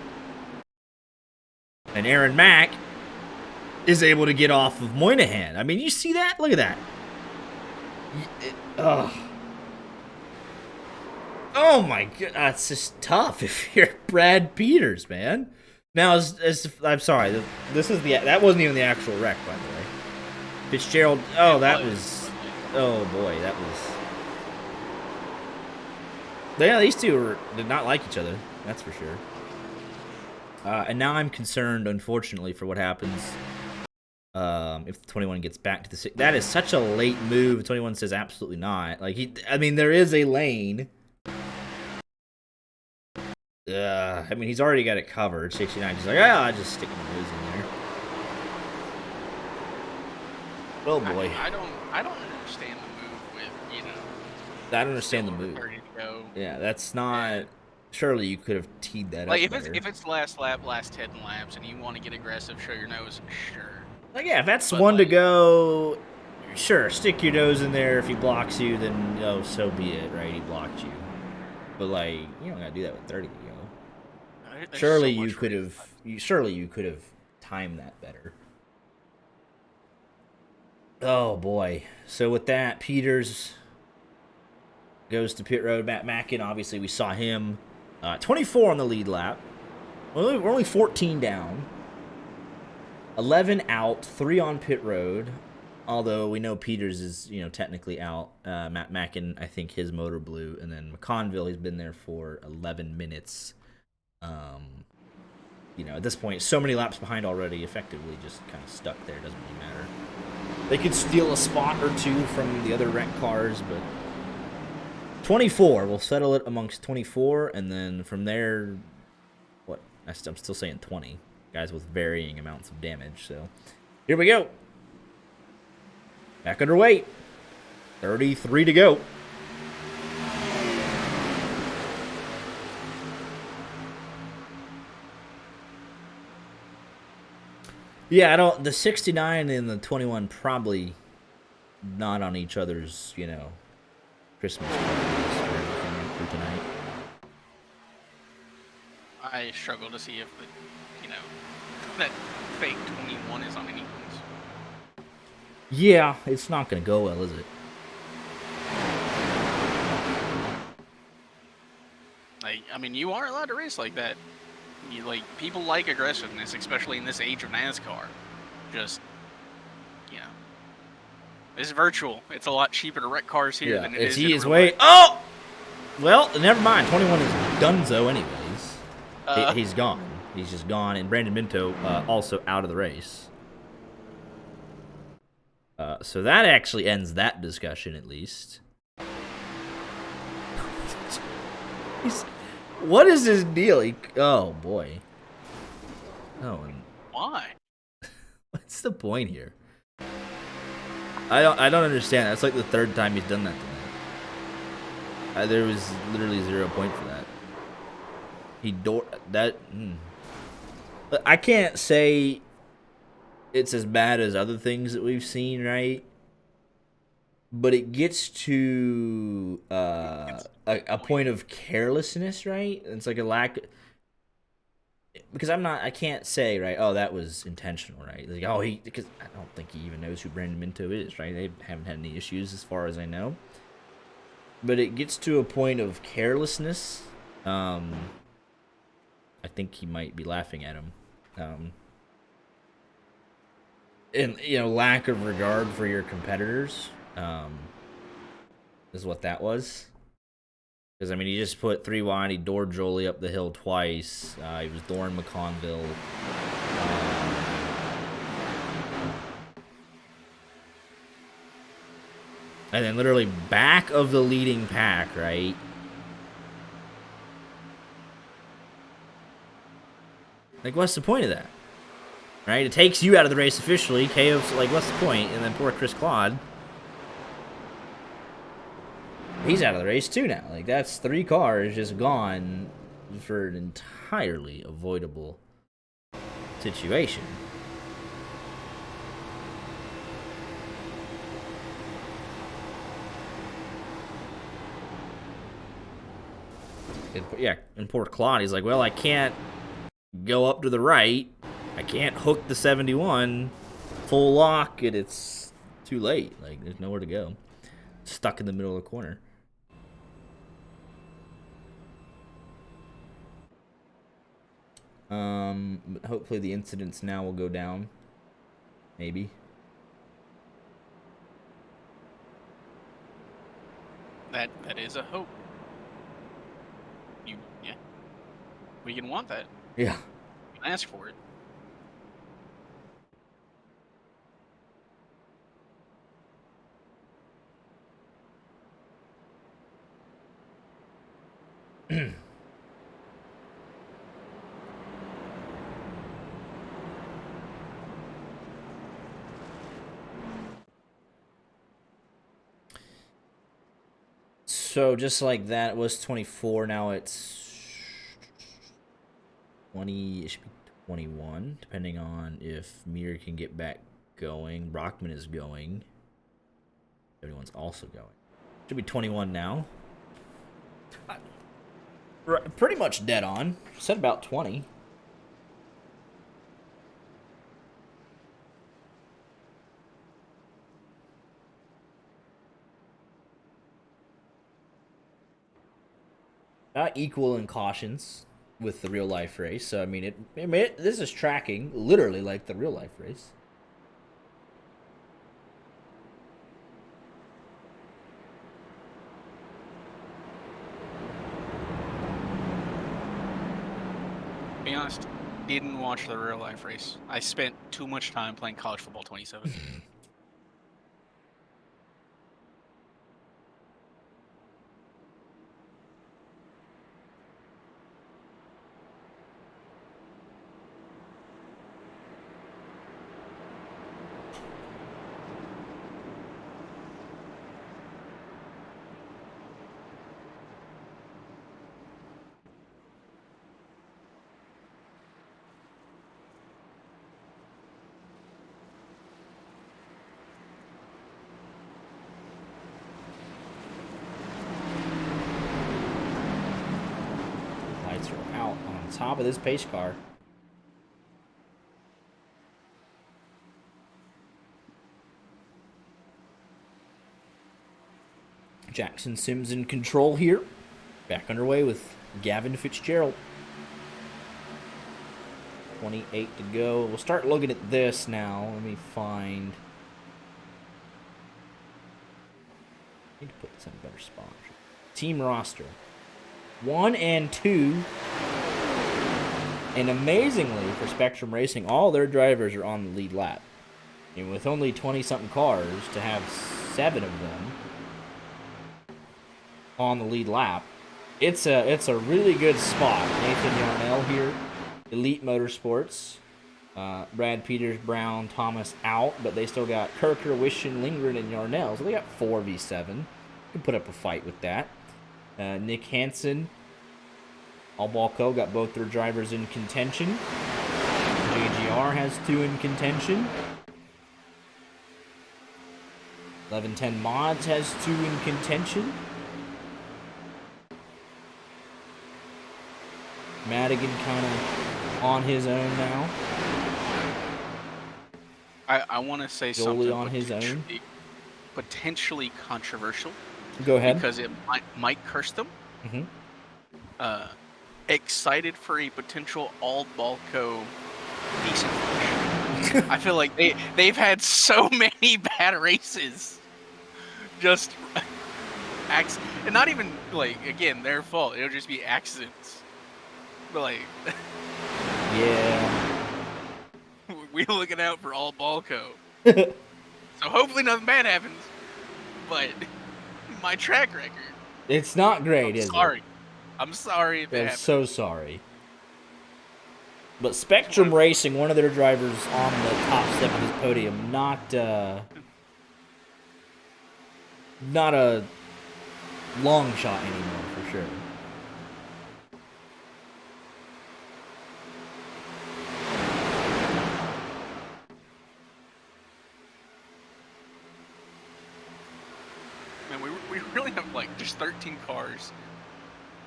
And Aaron Mack is able to get off of Moynihan. I mean, you see that? Look at that. Oh my god, that's just tough if you're Brad Peters, man. Now, I'm sorry, this is that wasn't even the actual wreck, by the way. Fitzgerald, oh, that was, oh boy, that was. Yeah, these two did not like each other, that's for sure. And now I'm concerned, unfortunately, for what happens if 21 gets back to the six. That is such a late move. 21 says absolutely not. Like, I mean, there is a lane. I mean, he's already got it covered. 69, he's like, I'll just stick my nose in there. Oh boy. I don't understand the move with, you know. I don't understand the move. 30 to go. Yeah, that's not. Surely you could have teed that Like, up. if it's last lap, last 10 laps, and you want to get aggressive, show your nose, sure. Like, yeah, if that's But, one to like, go, sure, stick your nose in there. If he blocks you, then oh, so be it, right? He blocked you. But like, you don't gotta do that with 30 to go. there's Surely so you much could reason. have. Surely you could have timed that better. Oh boy. So with that, Peters goes to pit road. Matt Mackin, obviously, we saw him. 24 on the lead lap. We're only 14 down. 11 out, 3 on pit road. Although we know Peters is, technically out. Matt Mackin, I think his motor blew. And then McConville, he's been there for 11 minutes. At this point, so many laps behind already, effectively just kind of stuck there. Doesn't really matter. They could steal a spot or two from the other wrecked cars, but 24. We'll settle it amongst 24, and then from there, what? I'm still saying 20. Guys with varying amounts of damage, so here we go. Back underway. 33 to go. Yeah, the 69 and the 21 probably not on each other's, Christmas parties or anything for tonight. I struggle to see if that fake 21 is on anyone's. Yeah, it's not going to go well, is it? I mean, you are allowed to race like that. People like aggressiveness, especially in this age of NASCAR. Just, it's virtual. It's a lot cheaper to wreck cars here than it is in real life. Oh! Well, never mind. 21 is donezo anyways. He's gone. He's just gone. And Brandon Minto also out of the race. So that actually ends that discussion, at least. What is his deal? Oh, boy. Oh, and Why? what's the point here? I don't understand. That's like the third time he's done that tonight. There was literally 0 point for that. I can't say it's as bad as other things that we've seen, right? But it gets to a point of carelessness, right? It's like a lack. Because I can't say, right, oh, that was intentional, right? Like, because I don't think he even knows who Brandon Minto is, right? They haven't had any issues as far as I know. But it gets to a point of carelessness. I think he might be laughing at him. And, lack of regard for your competitors is what that was. Because, I mean, he just put 3 wide. He doored Jolie up the hill twice. He was dooring McConville. And then literally back of the leading pack, right? Like, what's the point of that? Right? It takes you out of the race officially. KO's like, what's the point? And then poor Chris Claude. He's out of the race too now. Like, that's 3 cars just gone for an entirely avoidable situation. And poor Claude, he's like, well, I can't go up to the right. I can't hook the 71 full lock, and it's too late. Like, there's nowhere to go. Stuck in the middle of the corner. Hopefully the incidents now will go down. Maybe. That is a hope. Yeah. We can want that. Yeah. We can ask for it. So just like that, it was 24. Now it's 20. It should be 21, depending on if Mir can get back going. Brockman is going. Everyone's also going. Should be 21 now. Pretty much dead on. Said about 20. Not equal in cautions with the real life race. So I mean, this is tracking literally like the real life race. Be honest, didn't watch the real life race. I spent too much time playing college football 27. Lights are out on top of this pace car. Jackson Sims in control here. Back underway with Gavin Fitzgerald. 28 to go. We'll start looking at this now. Let me find. I need to put this in a better spot. Team roster. 1 and 2. And amazingly, for Spectrum Racing, all their drivers are on the lead lap. And with only 20-something cars, to have 7 of them on the lead lap, it's a really good spot. Nathan Yarnell here, Elite Motorsports. Brad Peters, Brown, Thomas out, but they still got Kirker, Wishon, Lindgren, and Yarnell. So they got 4v7. Can put up a fight with that. Nick Hansen, Albalco got both their drivers in contention. JGR has 2 in contention. 1110 Mods has 2 in contention. Madigan kind of on his own now. I want to say Jolie something on his own. Potentially controversial. Go ahead. Because it might curse them. Mm-hmm. Excited for a potential Albalco decent finish. I feel like they've had so many bad races. Just and not even like again their fault. It'll just be accidents. But like, Yeah. we're looking out for all Balco. So hopefully nothing bad happens. But my track record. It's not great, I'm is sorry. it? I'm sorry if it I'm happens. so sorry. But Spectrum Racing, one of their drivers on the top step of his podium, not a long shot anymore, for sure. Man, we really have like just 13 cars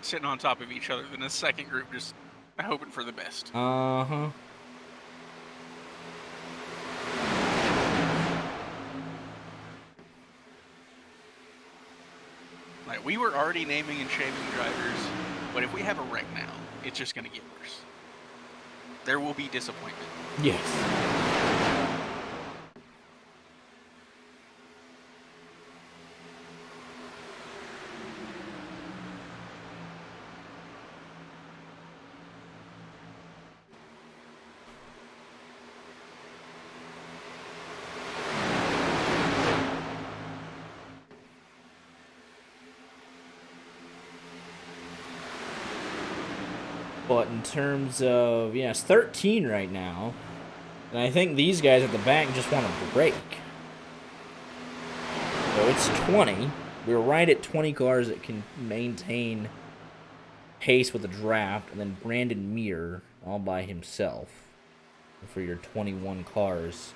sitting on top of each other. Then a second group just hoping for the best. Uh-huh. Like, we were already naming and shaming drivers, but if we have a wreck now, it's just going to get worse. There will be disappointment. Yes. But in terms of, yeah, it's 13 right now. And I think these guys at the back just want a break. So it's 20. We're right at 20 cars that can maintain pace with the draft. And then Brandon Meir all by himself for your 21 cars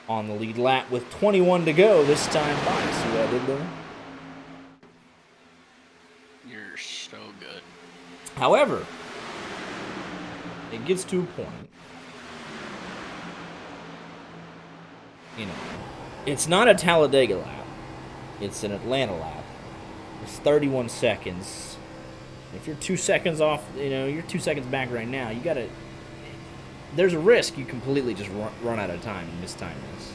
on the lead lap with 21 to go this time by. See what I did there? You're so good. However, it gets to a point. You know, it's not a Talladega lap. It's an Atlanta lap. It's 31 seconds. If you're 2 seconds off, you know, you're 2 seconds back right now. You gotta. There's a risk you completely just run out of time and mistime this.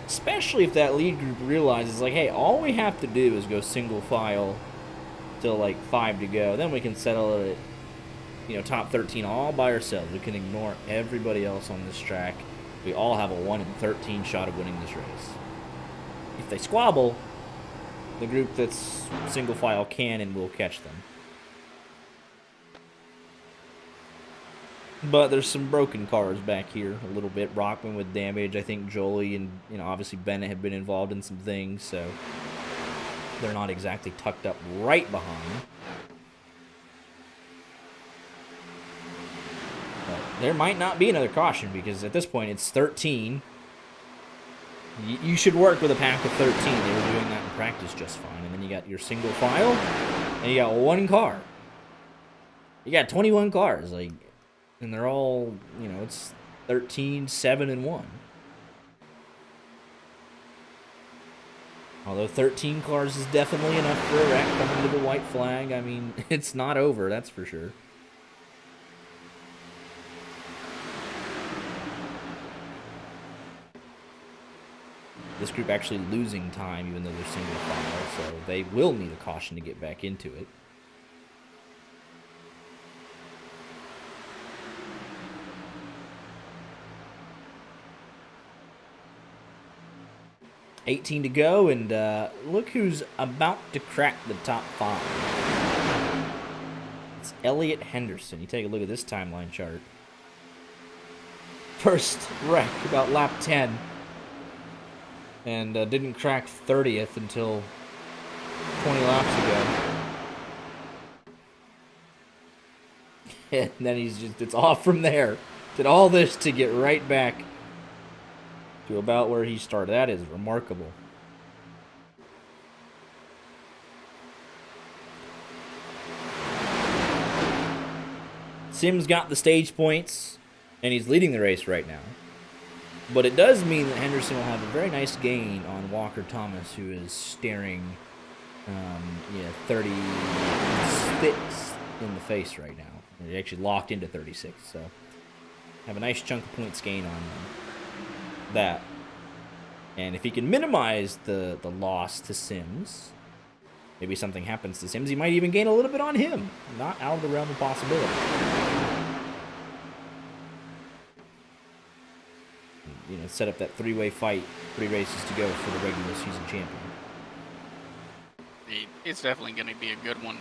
Especially if that lead group realizes, like, hey, all we have to do is go single file till like 5 to go. Then we can settle it at, you know, top 13 all by ourselves. We can ignore everybody else on this track. We all have a 1 in 13 shot of winning this race. If they squabble, the group that's single file can and will catch them. But there's some broken cars back here a little bit. Brockman with damage. I think Jolie and, you know, obviously Bennett have been involved in some things, so they're not exactly tucked up right behind. But there might not be another caution because at this point it's 13. You should work with a pack of 13. They were doing that in practice just fine. And then you got your single file, and you got one car. You got 21 cars, like, and they're all, you know, it's 13, 7, and 1. Although 13 cars is definitely enough for a wreck coming to the white flag. I mean, it's not over, that's for sure. This group actually losing time even though they're single file, so they will need a caution to get back into it. $18 to go, and look who's about to crack the top 5. It's Elliot Henderson. You take a look at this timeline chart. First wreck about lap 10. And didn't crack 30th until 20 laps ago. And then it's off from there. Did all this to get right back to about where he started. That is remarkable. Sims got the stage points, and he's leading the race right now. But it does mean that Henderson will have a very nice gain on Walker Thomas, who is staring 36 in the face right now. He actually locked into 36, so have a nice chunk of points gain on that. And if he can minimize the loss to Sims, maybe something happens to Sims, he might even gain a little bit on him. Not out of the realm of possibility. You know, set up that three-way fight, 3 races to go for the regular season champion. It's definitely going to be a good one.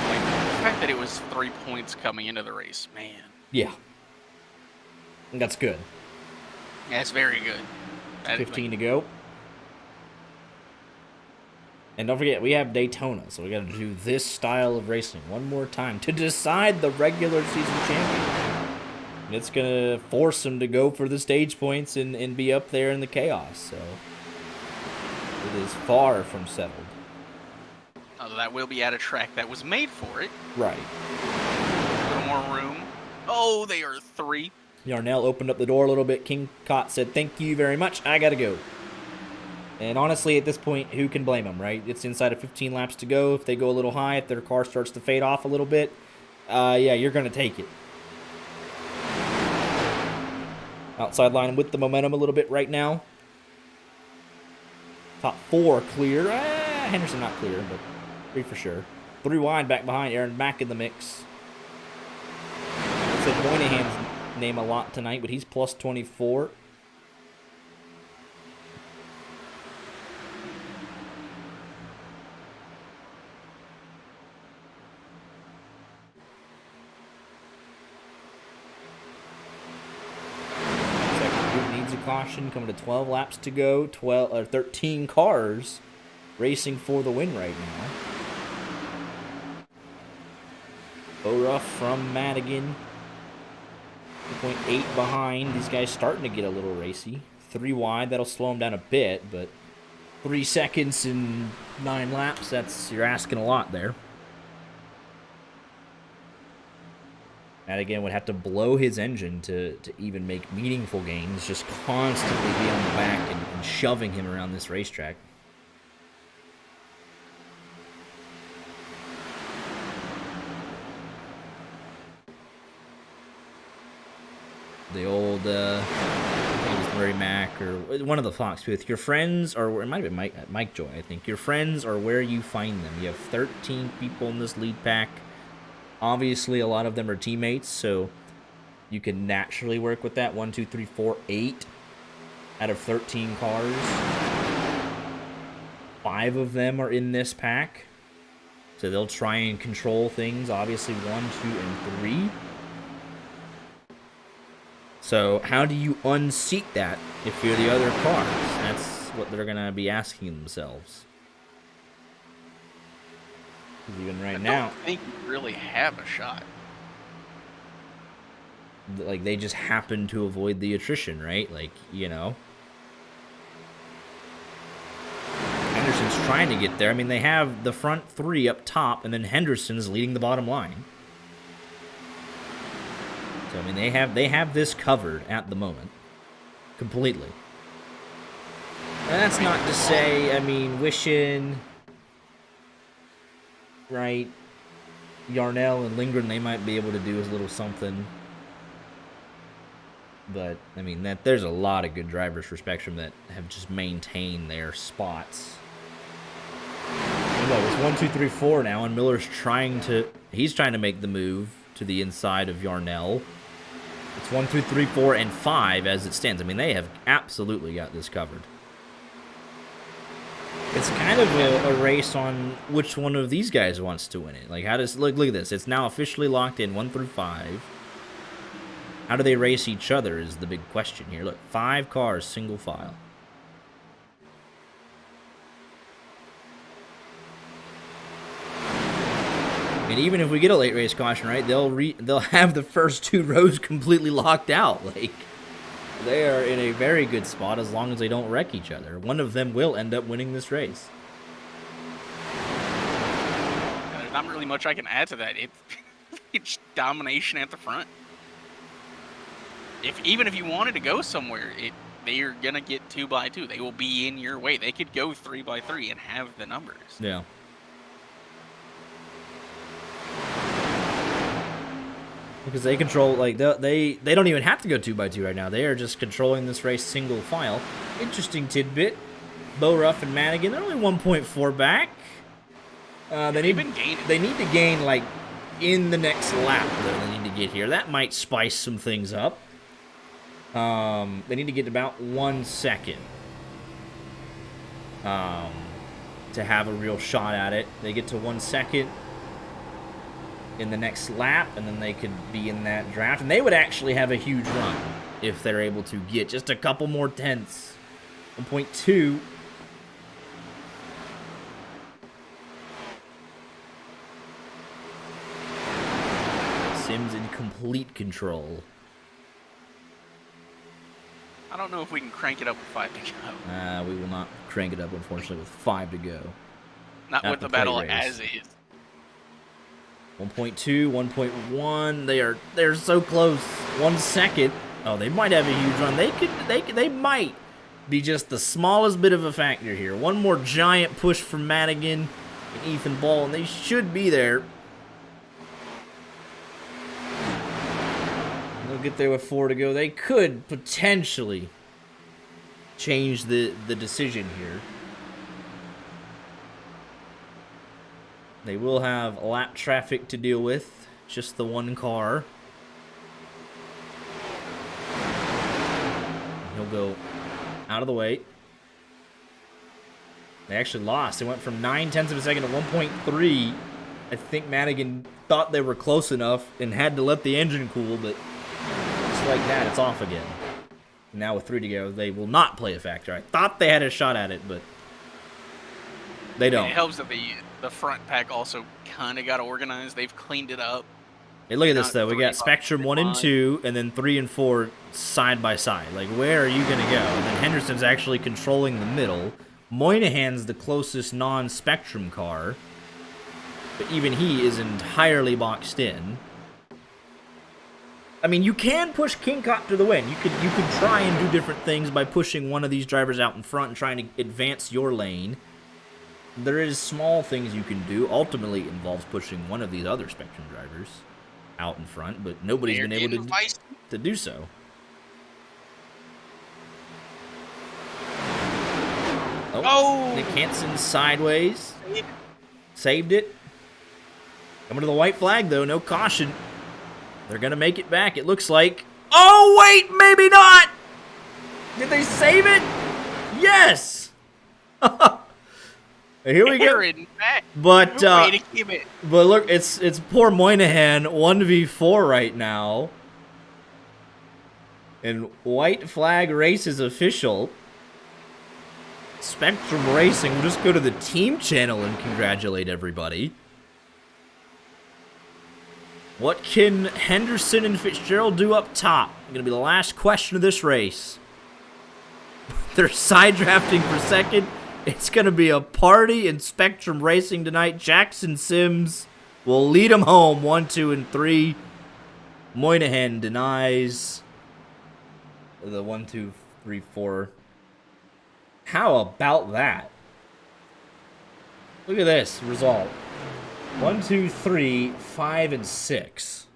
Like, the fact that it was 3 points coming into the race, man. Yeah. That's good. That's very good. 15 to go. And don't forget, we have Daytona, so we got to do this style of racing one more time to decide the regular season champion. And it's going to force him to go for the stage points and be up there in the chaos, so it is far from settled. Although that will be at a track that was made for it. Right. A little more room. Oh, they are 3. Yarnell opened up the door a little bit. King Cott said, "Thank you very much. I got to go." And honestly, at this point, who can blame them, right? It's inside of 15 laps to go. If they go a little high, if their car starts to fade off a little bit, yeah, you're going to take it. Outside line with the momentum a little bit right now. Top 4 clear. Henderson not clear, but 3 for sure. 3 wide back behind. Aaron back in the mix. I said Moynihan's name a lot tonight, but he's plus 24. Second group needs a caution. Coming to 12 laps to go. 13 cars racing for the win right now. O'Ruff from Madigan. 2.8 behind. These guys starting to get a little racy. 3 wide. That'll slow them down a bit, but 3 seconds in 9 laps, you're asking a lot there. Madigan would have to blow his engine to even make meaningful gains, just constantly be on the back and shoving him around this racetrack. The old, I think it was Murray Mack or one of the Fox with your friends, or it might have been Mike Joy, I think. Your friends are where you find them. You have 13 people in this lead pack. Obviously, a lot of them are teammates, so you can naturally work with that. 1, 2, 3, 4, 8 out of 13 cars. 5 of them are in this pack, so they'll try and control things. Obviously, 1, 2, and 3. So how do you unseat that if you're the other cars? That's what they're going to be asking themselves. Even right now, I don't think you really have a shot. Like, they just happen to avoid the attrition, right? Like, you know. Henderson's trying to get there. I mean, they have the front 3 up top, and then Henderson's leading the bottom line. So, I mean, they have this covered at the moment. Completely. And that's not to say, I mean, Wishin, right, Yarnell and Lindgren, they might be able to do a little something. But, I mean, there's a lot of good drivers for Spectrum that have just maintained their spots. Look, it's 1, 2, 3, 4 now, and Miller's trying to make the move to the inside of Yarnell. It's 1, 2, 3, 4, and 5 as it stands. I mean, they have absolutely got this covered. It's kind of a race on which one of these guys wants to win it. Like, how does look at this? It's now officially locked in 1 through 5. How do they race each other is the big question here. Look, 5 cars, single file. And even if we get a late race caution, right, they'll have the first 2 rows completely locked out. Like, they are in a very good spot as long as they don't wreck each other. One of them will end up winning this race. There's not really much I can add to that. It's domination at the front. Even if you wanted to go somewhere, they are gonna get 2 by 2. They will be in your way. They could go 3 by 3 and have the numbers. Yeah. Because they control, like, they don't even have to go 2x2 right now. They are just controlling this race single file. Interesting tidbit. Bo Ruff and Madigan, they're only 1.4 back. They need to gain, like, in the next lap, though, they need to get here. That might spice some things up. They need to get about 1 second to have a real shot at it. They get to 1 second in the next lap, and then they could be in that draft. And they would actually have a huge run if they're able to get just a couple more tenths. 1.2. Sims in complete control. I don't know if we can crank it up with 5 to go. We will not crank it up, unfortunately, with 5 to go. Not with the battle as is. 1.2, 1.1. They're so close. 1 second. Oh, they might have a huge run. They might be just the smallest bit of a factor here. One more giant push from Madigan and Ethan Ball, and they should be there. They'll get there with 4 to go. They could potentially change the decision here. They will have lap traffic to deal with. Just the one car. He'll go out of the way. They actually lost. They went from 9/10 of a second to 1.3. I think Madigan thought they were close enough and had to let the engine cool, but just like that, it's off again. Now with 3 to go, they will not play a factor. I thought they had a shot at it, but they don't. It helps that the front pack also kind of got organized. They've cleaned it up. Hey, look at this, though. We got Spectrum 1 and 2, and then 3 and 4 side by side. Like, where are you going to go? And then Henderson's actually controlling the middle. Moynihan's the closest non-Spectrum car, but even he is entirely boxed in. I mean, you can push Kingcott to the win. You could try and do different things by pushing one of these drivers out in front and trying to advance your lane. There is small things you can do. Ultimately, it involves pushing one of these other Spectrum drivers out in front, but nobody's been able to do so. Oh! Nick Hansen sideways. Saved it. Coming to the white flag, though. No caution. They're going to make it back, it looks like. Oh, wait! Maybe not! Did they save it? Yes! Here we go. But look, it's poor Moynihan 1v4 right now. And white flag race is official. Spectrum Racing, we'll just go to the team channel and congratulate everybody. What can Henderson and Fitzgerald do up top? Gonna be the last question of this race. They're side drafting for second. It's going to be a party in Spectrum Racing tonight. Jackson Sims will lead them home 1, 2, and 3. Moynihan denies the 1, 2, 3, 4. How about that? Look at this result. 1, 2, 3, 5, and 6.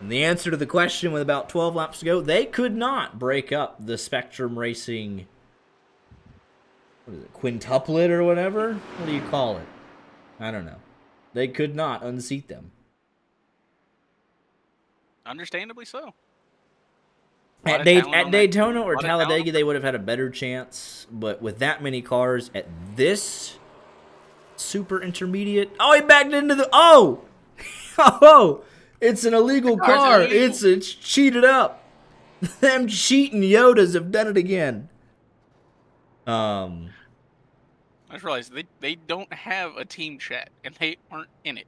And the answer to the question with about 12 laps to go, they could not break up the Spectrum Racing, what is it, quintuplet or whatever? What do you call it? I don't know. They could not unseat them. Understandably so. At Daytona or Talladega, they would have had a better chance. But with that many cars at this super intermediate... Oh, he backed into the... Oh! Oh! It's an illegal car. It's cheated up. Them cheating Yodas have done it again. I just realized they don't have a team chat, and they aren't in it.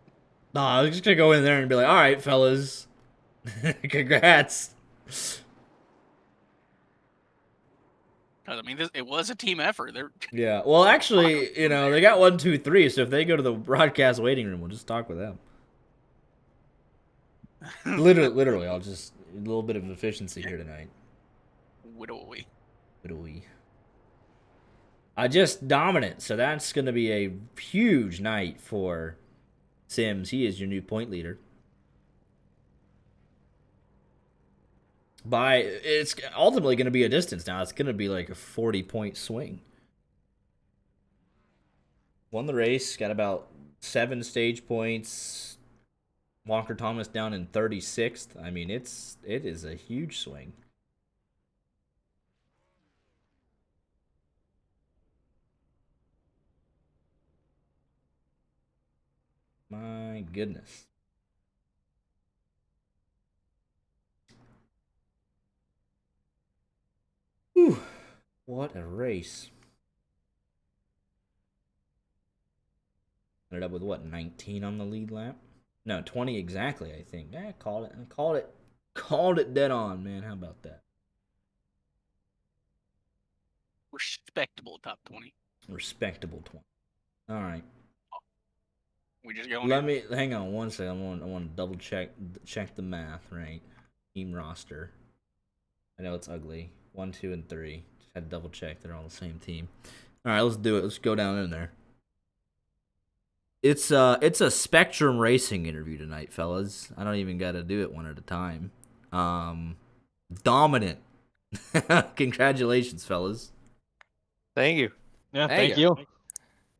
No, I was just going to go in there and be like, all right, fellas. Congrats. I mean, it was a team effort. Yeah, well, actually, they got 1, 2, 3, so if they go to the broadcast waiting room, we'll just talk with them. Literally, I'll just a little bit of efficiency here tonight. Widowy. Just dominant. So that's going to be a huge night for Sims. He is your new point leader. It's ultimately going to be a distance now. It's going to be like a 40-point swing. Won the race, got about 7 stage points. Walker Thomas down in 36th. I mean, it is a huge swing. My goodness. Whew. What a race. Ended up with what, 19 on the lead lap? No, 20 exactly, I think. Yeah, called it dead on, man. How about that? Respectable top 20. Respectable 20. All right. We just going. Let me hang on one second. I want to double check the math, right? Team roster. I know it's ugly. 1, 2, and 3. Just had to double check they're all the same team. All right, let's do it. Let's go down in there. It's a Spectrum Racing interview tonight, fellas. I don't even got to do it one at a time. Dominant. Congratulations, fellas. Thank you. Yeah, thank you.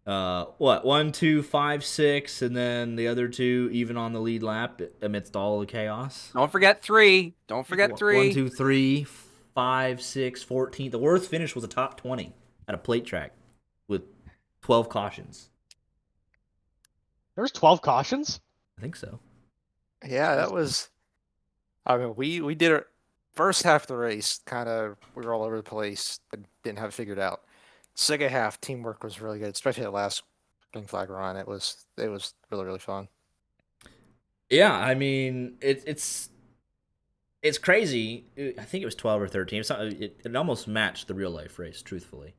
What, 1, 2, 5, 6, and then the other two even on the lead lap amidst all the chaos. Don't forget 3. Don't forget 3. 1, 2, 3, 5, 6, 14. The worst finish was a top 20 at a plate track with 12 cautions. There's 12 cautions? I think so. Yeah, that was. I mean, we did it first half of the race. We were all over the place. Didn't have it figured out. Second half, teamwork was really good, especially that last green flag run. It was really fun. Yeah, I mean it's crazy. I think it was 12 or 13. It almost matched the real life race, truthfully.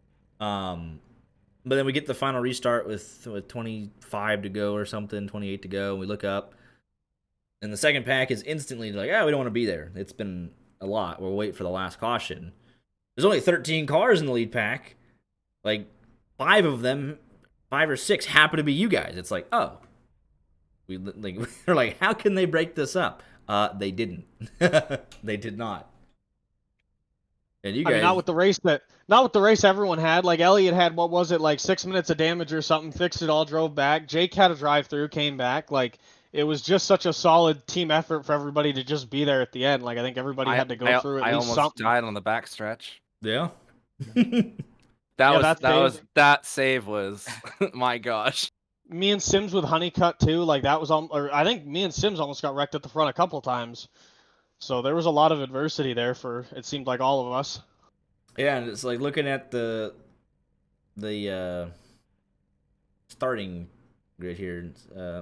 But then we get the final restart with 25 to go or something, 28 to go, and we look up, and the second pack is instantly like, we don't want to be there. It's been a lot. We'll wait for the last caution. There's only 13 cars in the lead pack. Like, 5 of them, 5 or 6, happen to be you guys. It's like, oh. They're like, how can they break this up? They didn't. They did not. And you guys, I mean, not with the race everyone had. Like Elliott had, what was it, like 6 minutes of damage or something, fixed it all, drove back. Jake had a drive through, came back. Like, it was just such a solid team effort for everybody to just be there at the end. Like, I think everybody had to go through at least almost something. died on the backstretch. yeah. That save was my gosh. Me and Sims with Honeycutt too. Like, that was or I think me and Sims almost got wrecked at the front a couple times. So there was a lot of adversity there for, it seemed like, all of us. Yeah, and it's like looking at the starting grid here.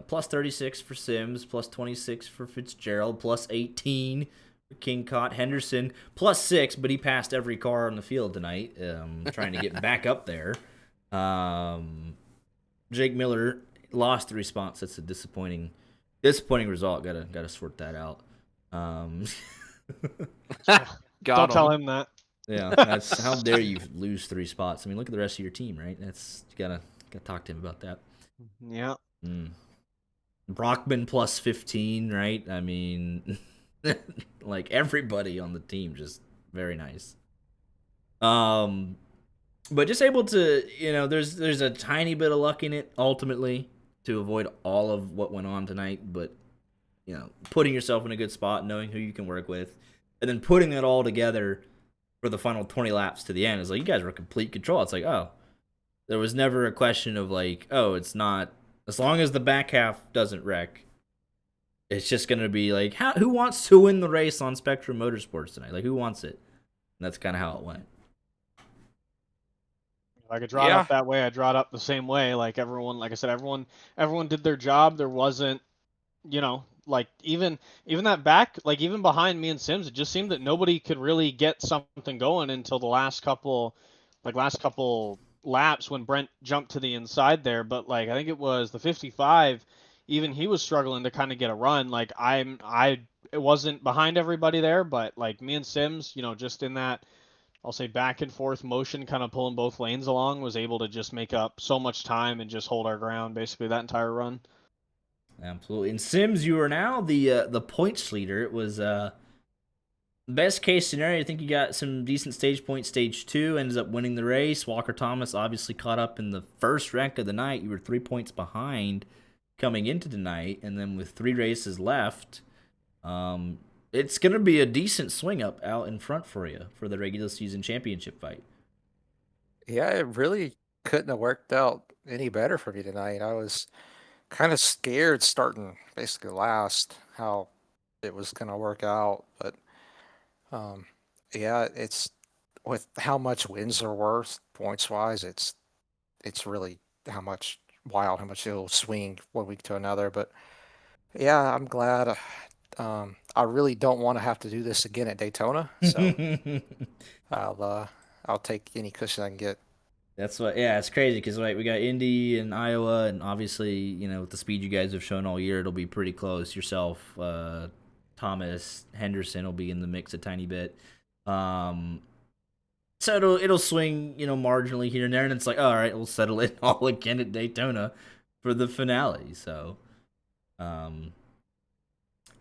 Plus 36 for Sims, plus 26 for Fitzgerald, plus 18 for King Cott. Henderson, plus 6, but he passed every car on the field tonight, trying to get back up there. Jake Miller lost the response. That's a disappointing result. Gotta sort that out. Don't tell him that. Yeah, that's how dare you lose 3 spots. I mean, look at the rest of your team, right? That's you gotta talk to him about that. Yeah. Brockman plus 15, right? I mean, like everybody on the team, just very nice. But just able to, there's a tiny bit of luck in it ultimately to avoid all of what went on tonight, but putting yourself in a good spot, knowing who you can work with, and then putting it all together for the final 20 laps to the end is like, you guys were in complete control. It's like, oh, there was never a question of like, oh, it's not, as long as the back half doesn't wreck, it's just going to be like, who wants to win the race on Spectrum Motorsports tonight? Like, who wants it? And that's kind of how it went. I could draw it up that way. I draw it up the same way. Like, everyone, like I said, everyone did their job. There wasn't, like even that back, like even behind me and Sims, it just seemed that nobody could really get something going until the last couple laps when Brent jumped to the inside there. But like, I think it was the 55, even he was struggling to kind of get a run. Like, it wasn't behind everybody there, but like me and Sims, just in that I'll say back and forth motion, kind of pulling both lanes along, was able to just make up so much time and just hold our ground basically that entire run. Absolutely. And Sims, you are now the points leader. It was best case scenario. I think you got some decent stage points. Stage 2 ends up winning the race. Walker Thomas obviously caught up in the first wreck of the night. You were 3 points behind coming into tonight, and then with 3 races left, it's gonna be a decent swing up out in front for you for the regular season championship fight. Yeah, it really couldn't have worked out any better for me tonight. I was kind of scared starting basically last how it was going to work out, but um, yeah, it's with how much wins are worth points wise. It's really how much it'll swing one week to another. But yeah, I'm glad. I really don't want to have to do this again at Daytona, so I'll take any cushion I can get. That's what, yeah, it's crazy because like we got Indy and Iowa, and obviously, you know, with the speed you guys have shown all year, it'll be pretty close. Yourself, Thomas, Henderson will be in the mix a tiny bit. So it'll swing, you know, marginally here and there, and it's like, all right, we'll settle it all again at Daytona for the finale. So,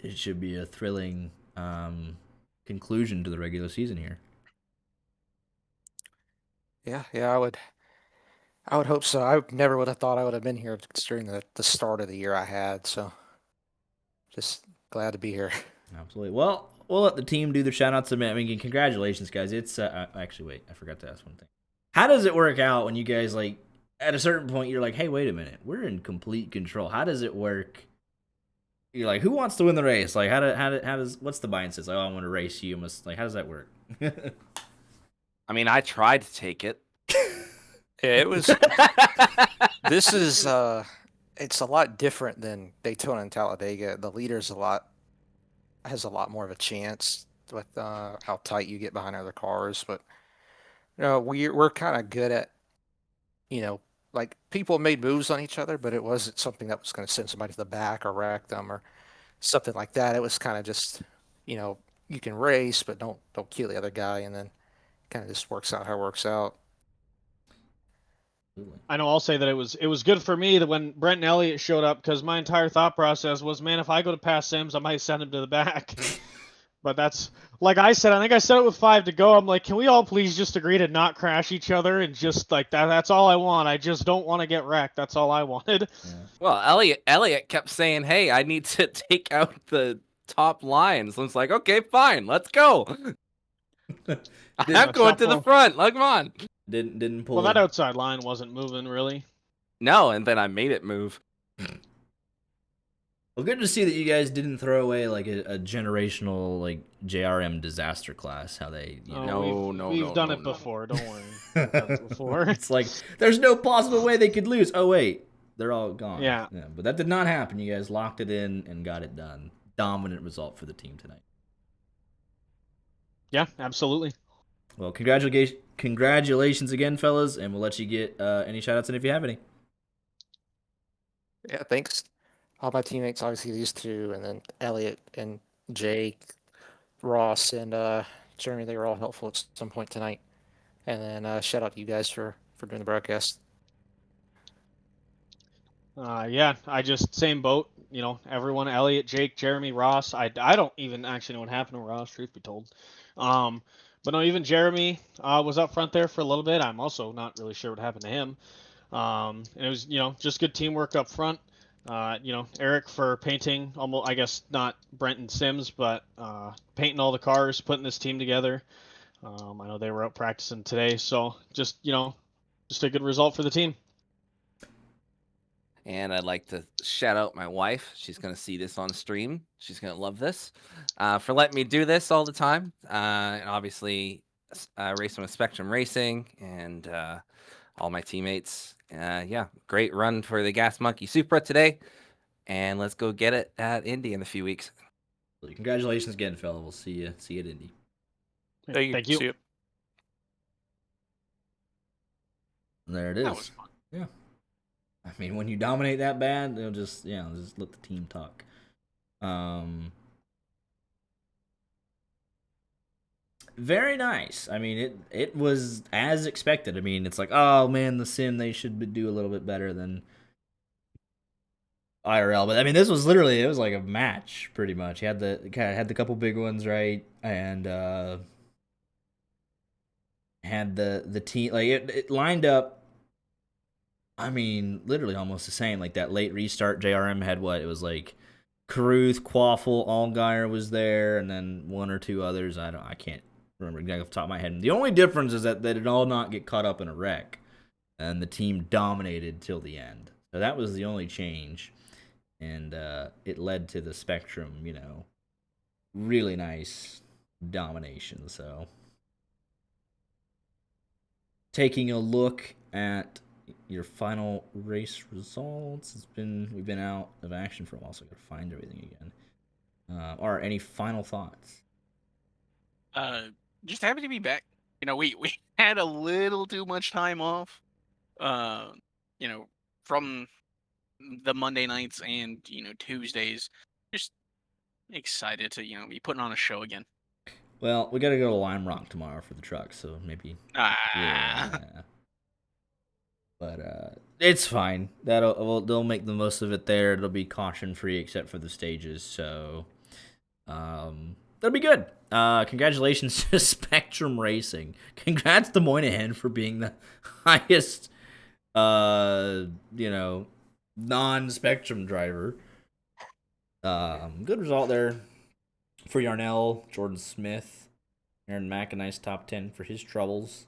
it should be a thrilling conclusion to the regular season here. Yeah, I would hope so. I never would have thought I would have been here during the start of the year I had, so just glad to be here. Absolutely. Well, we'll let the team do the shout outs. I mean, congratulations, guys. It's actually, wait, I forgot to ask one thing. How does it work out when you guys, like, at a certain point, you're like, hey, wait a minute, we're in complete control? How does it work? You're like, who wants to win the race? Like, how does what's the buy-in says? Like, oh, I want to race you. Must, like, how does that work? I mean, I tried to take it. Yeah, it was. This is it's a lot different than Daytona and Talladega. The leader's has a lot more of a chance with how tight you get behind other cars. But you know, we're kind of good at, you know, like people made moves on each other, but it wasn't something that was going to send somebody to the back or wreck them or something like that. It was kind of just, you know, you can race, but don't kill the other guy, and then kind of just works out how it works out. I know I'll say that it was good for me that when Brent and Elliott showed up, because my entire thought process was, man, if I go to pass Sims, I might send him to the back. But that's, like I said, I think I said it with 5 to go. I'm like, can we all please just agree to not crash each other and just like that? That's all I want. I just don't want to get wrecked. That's all I wanted. Yeah. Well, Elliot kept saying, "Hey, I need to take out the top lines." I was like, "Okay, fine, let's go." I'm going to the front. Like, come on. Didn't pull. Well, that outside line wasn't moving really. No, and then I made it move. Well, good to see that you guys didn't throw away like a generational like JRM disaster class. How they, you know, We've done it before. Don't worry. We've done it before. It's like there's no possible way they could lose. Oh wait, they're all gone. Yeah. But that did not happen. You guys locked it in and got it done. Dominant result for the team tonight. Yeah, absolutely. Well, congratulations again, fellas, and we'll let you get any shout outs in if you have any. Yeah, thanks. All my teammates, obviously these two, and then Elliot and Jake, Ross, and Jeremy. They were all helpful at some point tonight. And then shout out to you guys for doing the broadcast. Yeah, I just same boat. You know, everyone, Elliot, Jake, Jeremy, Ross. I don't even actually know what happened to Ross, truth be told. But no, even Jeremy was up front there for a little bit. I'm also not really sure what happened to him. And it was, you know, just good teamwork up front. You know, Eric for painting almost, I guess not Brent and Sims, but painting all the cars, putting this team together. I know they were out practicing today, so just, you know, just a good result for the team. And I'd like to shout out my wife. She's going to see this on stream. She's going to love this for letting me do this all the time. And obviously, racing with Spectrum Racing and all my teammates. Yeah, great run for the Gas Monkey Supra today. And let's go get it at Indy in a few weeks. Congratulations again, fella. We'll see you at Indy. Thank you. See you. And there it is. That was fun. Yeah. I mean, when you dominate that bad, they'll just just let the team talk. very nice. I mean, it was as expected. I mean, it's like, oh man, the sim they do a little bit better than IRL. But I mean, this was literally it was like a match pretty much. He had the couple big ones right, and had the team like it lined up. I mean, literally almost the same. Like that late restart, JRM had what it was like. Caruth, Quaffle, Allgaier was there, and then one or two others. I can't remember exactly off the top of my head. The only difference is that they did all not get caught up in a wreck, and the team dominated till the end. So that was the only change, and it led to the Spectrum, really nice domination. So taking a look at your final race results, we've been out of action for a while, so I gotta find everything again. Or any final thoughts? Just happy to be back. We had a little too much time off. Uh, from the Monday nights and Tuesdays. Just excited to be putting on a show again. Well, we gotta go to Lime Rock tomorrow for the truck, so maybe. Ah. Yeah. But it's fine. They'll make the most of it there. It'll be caution free except for the stages, so that'll be good. Congratulations to Spectrum Racing. Congrats to Moynihan for being the highest non-Spectrum driver. Good result there for Yarnell, Jordan Smith, Aaron Mack, a nice top 10 for his troubles.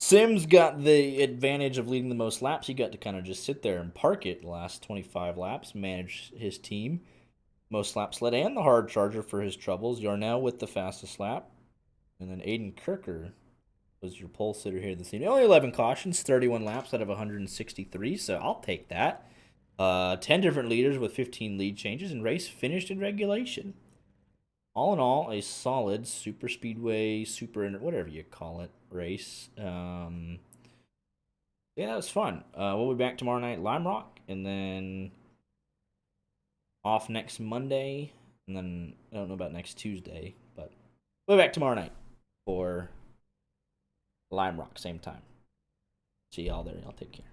Sims got the advantage of leading the most laps. He got to kind of just sit there and park it the last 25 laps, manage his team. Most laps led and the hard charger for his troubles. Yarnell with the fastest lap. And then Aiden Kirker was your pole sitter here this evening. Only 11 cautions, 31 laps out of 163, so I'll take that. 10 different leaders with 15 lead changes, and race finished in regulation. All in all, a solid super speedway, whatever you call it, race. Yeah, that was fun. We'll be back tomorrow night, Lime Rock, and then off next Monday, and then I don't know about next Tuesday, but we'll be back tomorrow night for Lime Rock, same time. See y'all there. Y'all take care.